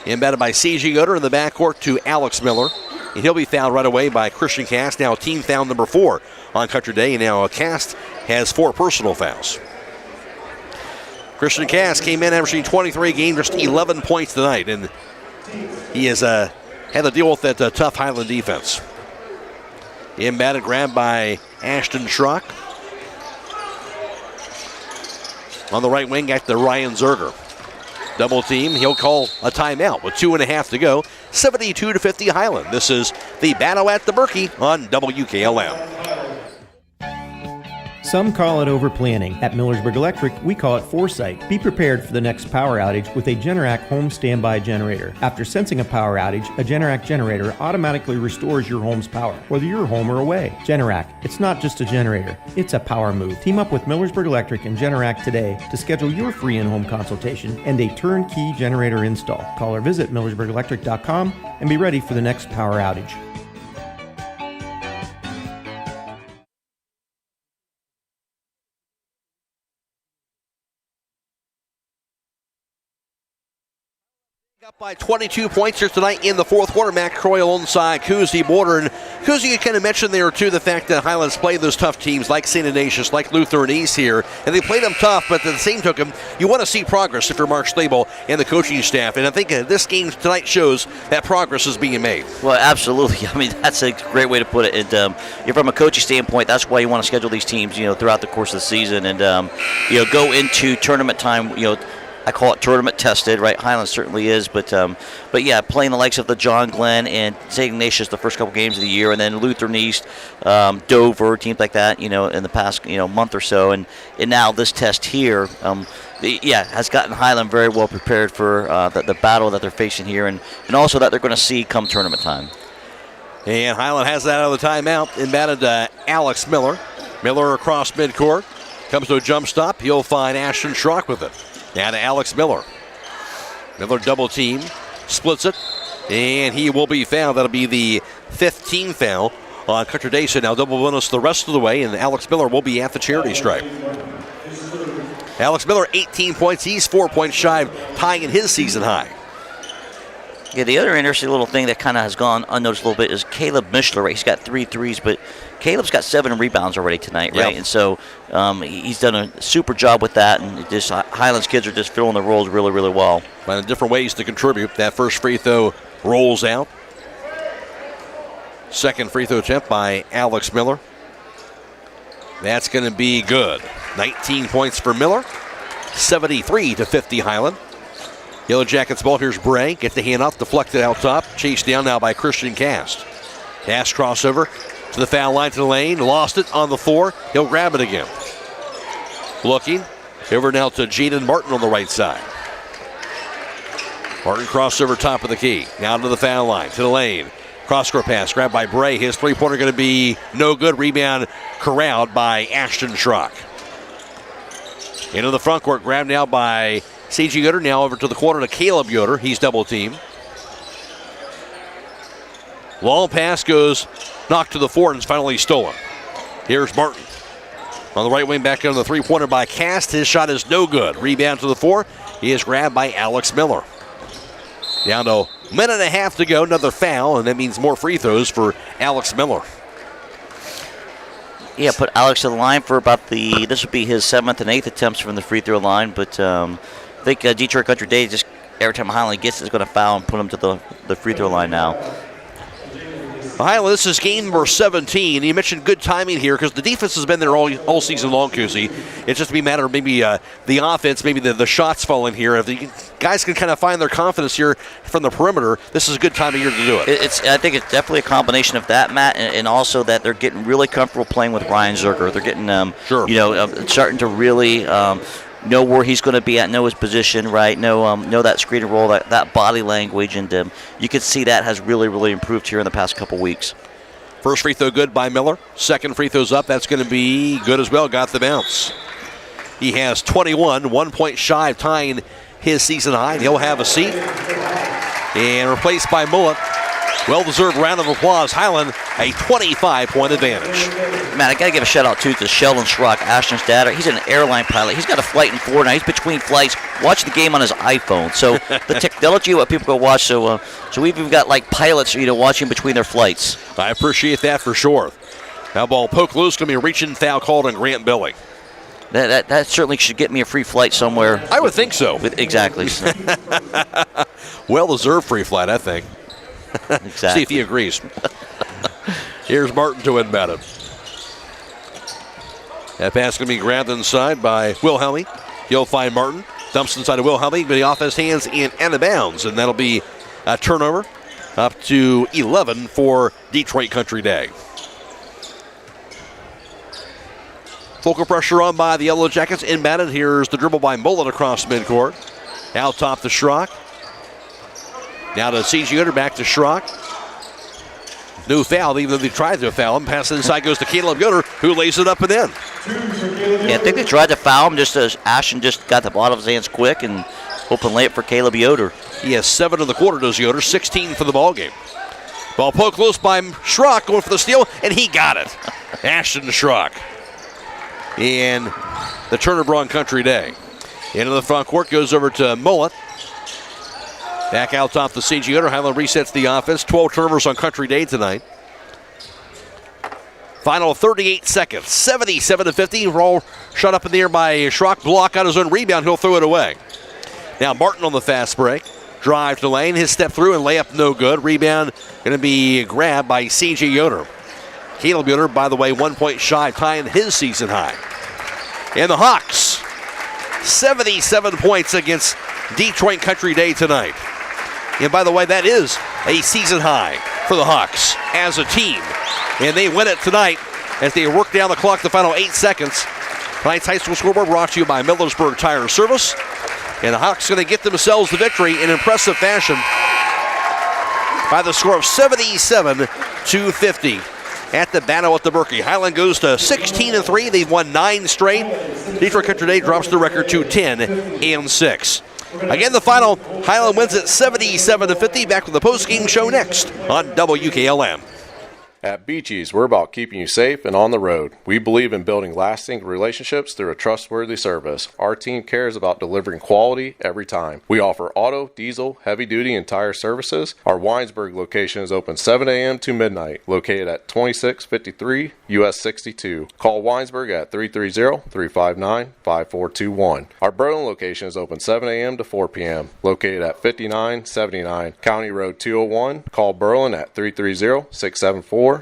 Embedded by C.G. Yoder in the backcourt to Alex Miller. And he'll be fouled right away by Christian Cast, now team foul number 4 on Country Day. And now Cast has 4 personal fouls. Christian Cast came in averaging 23 a game, just 11 points tonight. And he has had to deal with that tough Hiland defense. Embedded, grabbed by Ashton Schrock. On the right wing, got to Ryan Zerger. Double team, he'll call a timeout with 2.5 to go. 72-50 Hiland. This is the battle at the Berkey on WKLM. Some call it overplanning. At Millersburg Electric, we call it foresight. Be prepared for the next power outage with a Generac home standby generator. After sensing a power outage, a Generac generator automatically restores your home's power, whether you're home or away. Generac, it's not just a generator, it's a power move. Team up with Millersburg Electric and Generac today to schedule your free in-home consultation and a turnkey generator install. Call or visit millersburgelectric.com and be ready for the next power outage. Up by 22 points here tonight in the fourth quarter. Matt Croy alongside Kuzi Border. And Kuzi, you kind of mentioned there too the fact that Hiland's played those tough teams like St. Ignatius, like Lutheran East here, and they played them tough, but at the same token, you want to see progress if you're Mark Stable and the coaching staff. And I think this game tonight shows that progress is being made. Well, absolutely. I mean, that's a great way to put it. And from a coaching standpoint, that's why you want to schedule these teams, throughout the course of the season, and go into tournament time, I call it tournament tested, right? Hiland certainly is, but yeah, playing the likes of the John Glenn and St. Ignatius the first couple games of the year, and then Lutheran East, Dover, teams like that, in the past month or so, and now this test here, has gotten Hiland very well prepared for the battle that they're facing here, and also that they're going to see come tournament time. And Hiland has that out of the timeout. Inbounded to Alex Miller. Miller across midcourt, comes to a jump stop. He'll find Ashton Schrock with it. Now to Alex Miller. Miller double team, splits it, and he will be fouled. That'll be the 15th foul on Country Day. So now double bonus the rest of the way, and Alex Miller will be at the charity stripe. Alex Miller, 18 points. He's 4 points shy of tying in his season high. Yeah, the other interesting little thing that kind of has gone unnoticed a little bit is Caleb Mishler. Right? He's got 3 threes, but Caleb's got 7 rebounds already tonight, right? Yep. And so he's done a super job with that, and just Hiland's kids are just filling the roles really, really well. Finding different ways to contribute. That first free throw rolls out. Second free throw attempt by Alex Miller. That's going to be good. 19 points for Miller. 73-50 Hiland. Yellow Jackets ball. Here's Bray. Get the handoff, deflected out top. Chased down now by Christian Cast. Cast crossover to the foul line to the lane. Lost it on the floor. He'll grab it again. Looking. Over now to Jaden Martin on the right side. Martin crossover top of the key. Now to the foul line, to the lane. Cross-court pass grabbed by Bray. His three-pointer going to be no good. Rebound corralled by Ashton Schrock. Into the front court. Grabbed now by C.G. Yoder. Now over to the corner to Caleb Yoder. He's double-teamed. Long pass goes knocked to the floor and is finally stolen. Here's Martin. On the right wing, back on the three-pointer by Cast. His shot is no good. Rebound to the floor. He is grabbed by Alex Miller. Down to a minute and a half to go. Another foul, and that means more free throws for Alex Miller. Yeah, put Alex to the line for about this would be his 7th and 8th attempts from the free throw line, but I think Detroit Country Day just every time Hiland gets it is going to foul and put him to the free throw line now. Hiland, this is game number 17. You mentioned good timing here because the defense has been there all season long, Kuzi. It's just a matter of maybe the offense, maybe the shots falling here. If the guys can kind of find their confidence here from the perimeter, this is a good time of year to do it. I think it's definitely a combination of that, Matt, and also that they're getting really comfortable playing with Ryan Zerger. They're getting, starting to really know where he's going to be at, know his position, right? Know that screen and roll, that body language, and you can see that has really, really improved here in the past couple weeks. First free throw good by Miller. Second free throw's up. That's going to be good as well. Got the bounce. He has 21, 1 point shy of tying his season high. He'll have a seat. And replaced by Mullet. Well-deserved round of applause. Hiland, a 25-point advantage. Man, I got to give a shout-out, too, to Sheldon Schrock, Ashton's dad. He's an airline pilot. He's got a flight in Florida. He's between flights, watching the game on his iPhone. So the technology, what people go watch. So we've even got, like, pilots, watching between their flights. I appreciate that for sure. Now ball poked loose, going to be a reaching foul called on Grant Billy. That certainly should get me a free flight somewhere. I would think so. Exactly. Well-deserved free flight, I think. Exactly. See if he agrees. Here's Martin to inbound it. That pass going to be grabbed inside by Wilhelmy. He'll find Martin. Dumps inside of Wilhelmy, but he off his hands and out of bounds. And that'll be a turnover up to 11 for Detroit Country Day. Focal pressure on by the Yellow Jackets. Inbounded. Here's the dribble by Mullen across midcourt. Out top to Schrock. Now to C.J. Yoder, back to Schrock. No foul, even though they tried to foul him. Pass inside goes to Caleb Yoder, who lays it up and in. Yeah, I think they tried to foul him just as Ashton just got the ball out of his hands quick and open layup for Caleb Yoder. He has 7 in the quarter, does Yoder, 16 for the ball game. Ball poked loose by Schrock, going for the steal, and he got it. Ashton to Schrock. And the Turner Braun Country Day. Into the front court, goes over to Mullet. Back out top to C.G. Yoder. Hiland resets the offense. 12 turnovers on Country Day tonight. Final 38 seconds. 77-50. Roll shot up in the air by Schrock. Block out his own rebound. He'll throw it away. Now Martin on the fast break. Drive to lane. His step through and layup no good. Rebound going to be grabbed by C.J. Yoder. Caleb Yoder, by the way, 1 point shy, tying his season high. And the Hawks, 77 points against Detroit Country Day tonight. And by the way, that is a season high for the Hawks as a team. And they win it tonight as they work down the clock the final 8 seconds. Tonight's high school scoreboard brought to you by Millersburg Tire Service. And the Hawks going to get themselves the victory in impressive fashion by the score of 77-50 at the battle at the Berkey. Hiland goes to 16-3. They've won 9 straight. Detroit Country Day drops the record to 10-6. Again, the final, Hiland wins it 77-50. Back with the post-game show next on WKLM. At Beachy's, we're about keeping you safe and on the road. We believe in building lasting relationships through a trustworthy service. Our team cares about delivering quality every time. We offer auto, diesel, heavy-duty, and tire services. Our Winesburg location is open 7 a.m. to midnight, located at 2653 US 62. Call Winesburg at 330-359-5421. Our Berlin location is open 7 a.m. to 4 p.m., located at 5979 County Road 201. Call Berlin at 330-674-6970.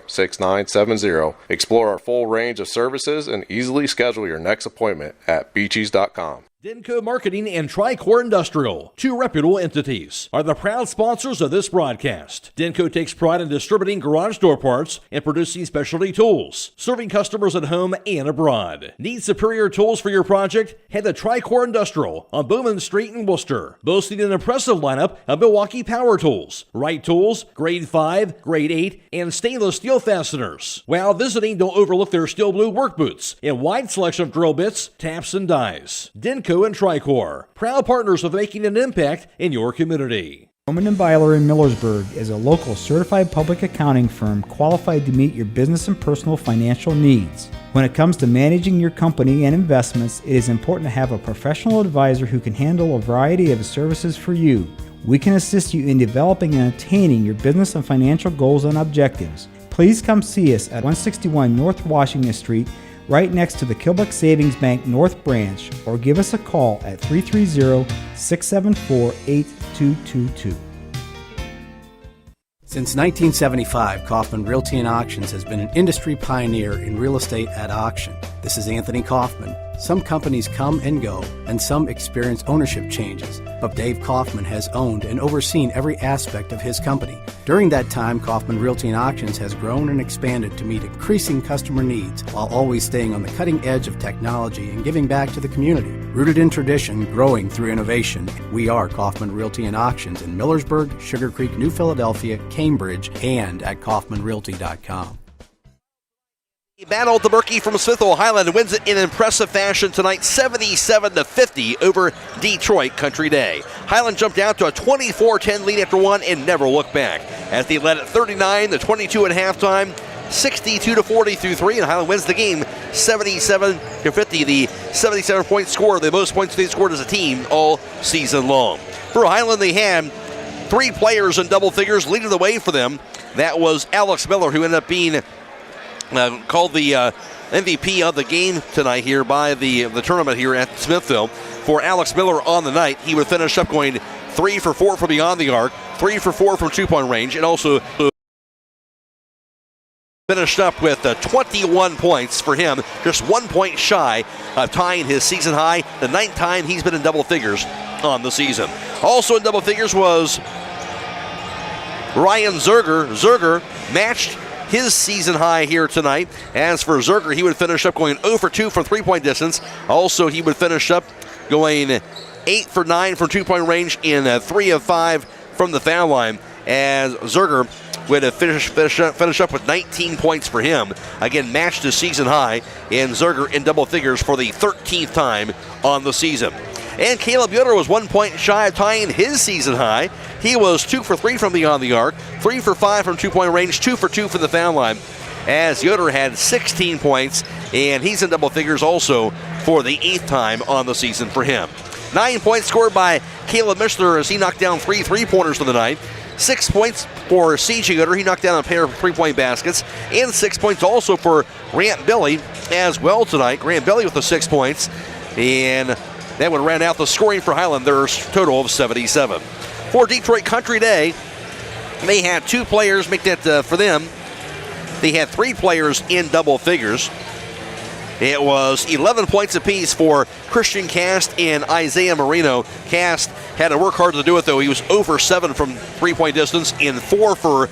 Explore our full range of services and easily schedule your next appointment at beachies.com. Denco Marketing and Tricor Industrial, 2 reputable entities, are the proud sponsors of this broadcast. Denco takes pride in distributing garage door parts and producing specialty tools, serving customers at home and abroad. Need superior tools for your project? Head to Tricor Industrial on Bowman Street in Worcester, boasting an impressive lineup of Milwaukee power tools, Wright tools, grade 5, grade 8, and stainless steel fasteners. While visiting, don't overlook their steel blue work boots and wide selection of drill bits, taps, and dies. Denco and Tricor, proud partners of making an impact in your community. Bowman & Byler in Millersburg is a local certified public accounting firm qualified to meet your business and personal financial needs. When it comes to managing your company and investments, it is important to have a professional advisor who can handle a variety of services for you. We can assist you in developing and attaining your business and financial goals and objectives. Please come see us at 161 North Washington Street, right next to the Kilbuck Savings Bank North Branch, or give us a call at 330-674-8222. Since 1975, Kaufman Realty and Auctions has been an industry pioneer in real estate at auction. This is Anthony Kaufman. Some companies come and go, and some experience ownership changes, but Dave Kaufman has owned and overseen every aspect of his company. During that time, Kaufman Realty and Auctions has grown and expanded to meet increasing customer needs while always staying on the cutting edge of technology and giving back to the community. Rooted in tradition, growing through innovation, we are Kaufman Realty and Auctions in Millersburg, Sugar Creek, New Philadelphia, Cambridge, and at kaufmanrealty.com. Battle at the Berkey from Smithville. Hiland wins it in impressive fashion tonight, 77-50 over Detroit Country Day. Hiland jumped out to a 24-10 lead after one and never looked back, as they led at 39-22 at halftime. 62-40 through three, and Hiland wins the game 77-50. The 77-point score, the most points they scored as a team all season long. For Hiland, they had three players in double figures leading the way for them. That was Alex Miller, who ended up being called the MVP of the game tonight here by the tournament here at Smithville. For Alex Miller on the night, he would finish up going 3 for 4 from beyond the arc, 3 for 4 from two-point range, and also finished up with 21 points for him, just 1 point shy of tying his season high, the 9th time he's been in double figures on the season. Also in double figures was Ryan Zerger. Zerger matched his season high here tonight. As for Zerger, he would finish up going 0 for 2 from three-point distance. Also, he would finish up going 8 for 9 from two-point range and 3 of 5 from the foul line, as Zerger would finish up with 19 points for him. Again, matched his season high, and Zerger in double figures for the 13th time on the season. And Caleb Yoder was 1 point shy of tying his season high. He was 2 for 3 from beyond the arc, 3 for 5 from two-point range, 2 for 2 from the foul line, as Yoder had 16 points, and he's in double figures also for the 8th time on the season for him. 9 points scored by Caleb Mishler as he knocked down 3 three-pointers for the night. 6 points for C.J. Yoder. He knocked down a pair of three-point baskets. And 6 points also for Grant Billy as well tonight. Grant Billy with the 6 points. And that would round out the scoring for Hiland. Their total of 77. For Detroit Country Day, they had 2 players make that for them. They had 3 players in double figures. It was 11 points apiece for Christian Cast and Isaiah Marino. Cast had to work hard to do it, though. He was 0 for 7 from three-point distance and 4 for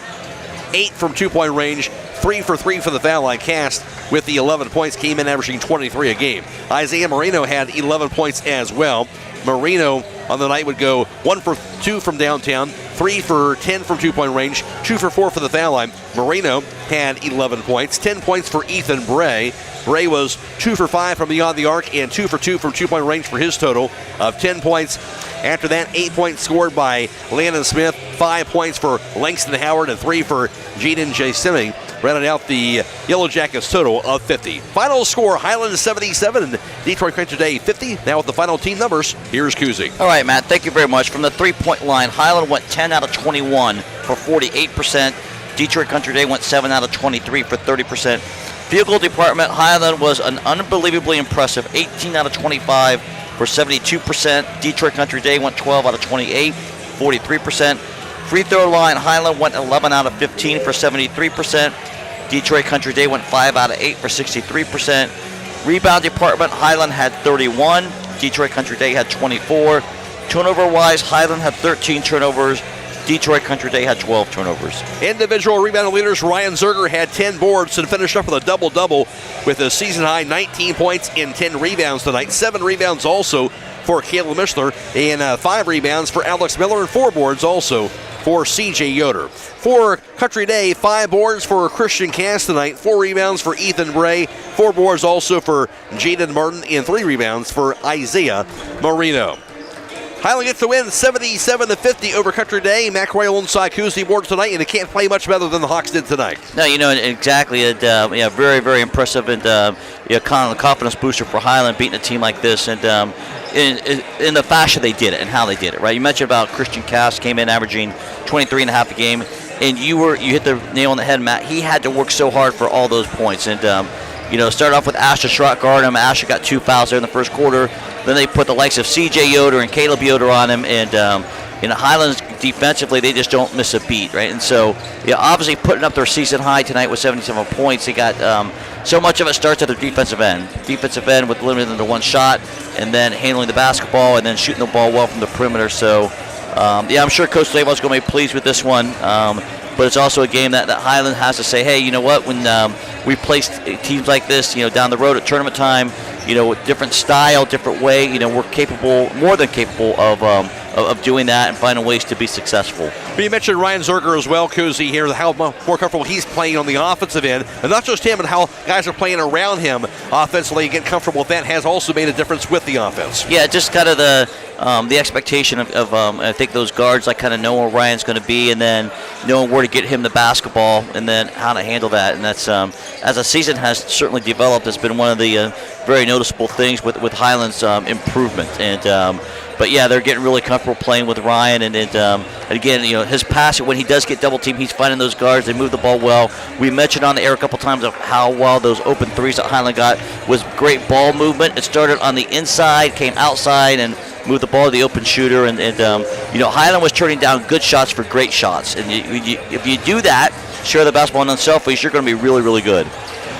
8 from two-point range, 3 for 3 for the foul line. Cast with the 11 points came in averaging 23 a game. Isaiah Marino had 11 points as well. Marino on the night would go 1 for 2 from downtown, 3 for 10 from two-point range, 2 for 4 for the foul line. Marino had 11 points, 10 points for Ethan Bray. Bray was 2 for 5 from beyond the arc and 2 for 2 from two-point range for his total of 10 points. After that, 8 points scored by Landon Smith, 5 points for Langston Howard, and 3 for Jaden J. Simming. Rounded out the Yellow Jackets total of 50. Final score, Hiland 77 and Detroit Country Day 50. Now with the final team numbers, here's Kuzi. All right, Matt, thank you very much. From the three-point line, Hiland went 10 out of 21 for 48%. Detroit Country Day went 7 out of 23 for 30%. Field goal department, Hiland was an unbelievably impressive 18 out of 25 for 72%. Detroit Country Day went 12 out of 28, 43%. Free throw line, Hiland went 11 out of 15 for 73%. Detroit Country Day went 5 out of 8 for 63%. Rebound department, Hiland had 31. Detroit Country Day had 24. Turnover-wise, Hiland had 13 turnovers. Detroit Country Day had 12 turnovers. Individual rebound leaders, Ryan Zerger had 10 boards and finished up with a double-double with a season-high 19 points and 10 rebounds tonight. 7 rebounds also for Caleb Mishler and 5 rebounds for Alex Miller and 4 boards also for C.J. Yoder. For Country Day, 5 boards for Christian Cass tonight, 4 rebounds for Ethan Bray, 4 boards also for Jaden Martin, and 3 rebounds for Isaiah Marino. Hiland gets the win 77-50 over Country Day. McRae alongside Kuzi boards tonight, and they can't play much better than the Hawks did tonight. No, exactly. Very, very impressive, and kind of a confidence booster for Hiland beating a team like this, and in the fashion they did it and how they did it, right? You mentioned about Christian Cass came in averaging 23.5 a game, and you hit the nail on the head, Matt. He had to work so hard for all those points, and started off with Asher Schrott guard him. Asher got 2 fouls there in the first quarter. Then they put the likes of C.J. Yoder and Caleb Yoder on him, and Highlands defensively, they just don't miss a beat, right? And so, obviously putting up their season high tonight with 77 points. They got so much of it starts at their defensive end. Defensive end with limited to 1 shot, and then handling the basketball, and then shooting the ball well from the perimeter. So, I'm sure Coach Levo's going to be pleased with this one. But it's also a game that Hiland has to say, hey, you know what? When we play teams like this, down the road at tournament time, different style, different way. We're capable, more than capable of doing that and finding ways to be successful. But you mentioned Ryan Zerger as well, Cozy, here, how more comfortable he's playing on the offensive end. And not just him, but how guys are playing around him offensively and getting comfortable with that has also made a difference with the offense. Yeah, just kind of the expectation of I think those guards, like kind of know where Ryan's going to be and then knowing where to get him the basketball and then how to handle that. And that's, as the season has certainly developed, it's been one of the very noticeable things with Hiland's improvement. And but yeah, they're getting really comfortable playing with Ryan, and again, his pass, when he does get double teamed, he's finding those guards. They move the ball well. We mentioned on the air a couple times of how well those open threes that Hiland got was great ball movement. It started on the inside, came outside, and moved the ball to the open shooter. And Hiland was turning down good shots for great shots. And if you do that, share the basketball and unselfish, you're going to be really, really good.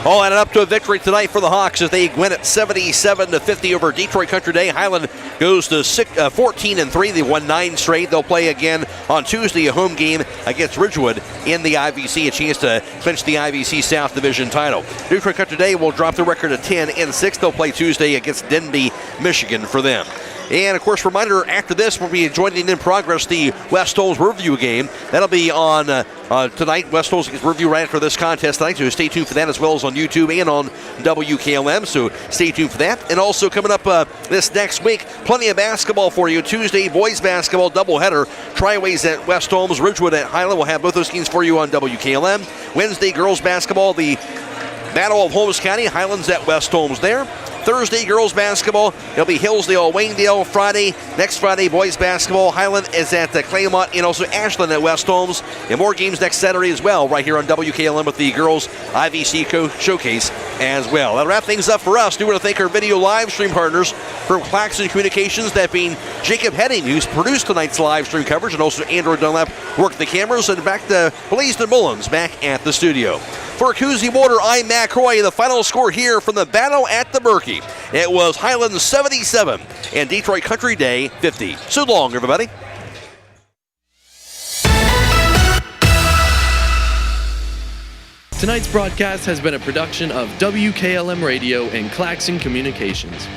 All added up to a victory tonight for the Hawks as they win at 77-50 over Detroit Country Day. Hiland goes to 14-3. They won 9 straight. They'll play again on Tuesday, a home game against Ridgewood in the IVC, a chance to clinch the IVC South Division title. Detroit Country Day will drop the record to 10-6. They'll play Tuesday against Denby, Michigan for them. And, of course, reminder, after this, we'll be joining in progress the West Holmes Riverview game. That'll be on tonight. West Holmes gets Riverview right after this contest tonight, so stay tuned for that, as well as on YouTube and on WKLM, so stay tuned for that. And also coming up this next week, plenty of basketball for you. Tuesday, boys basketball doubleheader. Triways at West Holmes, Ridgewood at Hiland. We'll have both those games for you on WKLM. Wednesday, girls basketball, the Battle of Holmes County. Hiland's at West Holmes there. Thursday, girls basketball, it'll be Hillsdale, Waynedale. Next Friday, boys basketball, Hiland is at Claymont and also Ashland at West Holmes. And more games next Saturday as well, right here on WKLM with the girls IVC Showcase as well. That'll wrap things up for us. We want to thank our video live stream partners from Claxon Communications, that being Jacob Heading, who's produced tonight's live stream coverage, and also Andrew Dunlap worked the cameras, and back to Blaisdon Mullins back at the studio. For Cozy Water, I'm Matt Croy. The final score here from the battle at the Berkey. It was Hiland 77 and Detroit Country Day 50. So long, everybody. Tonight's broadcast has been a production of WKLM Radio and Claxon Communications.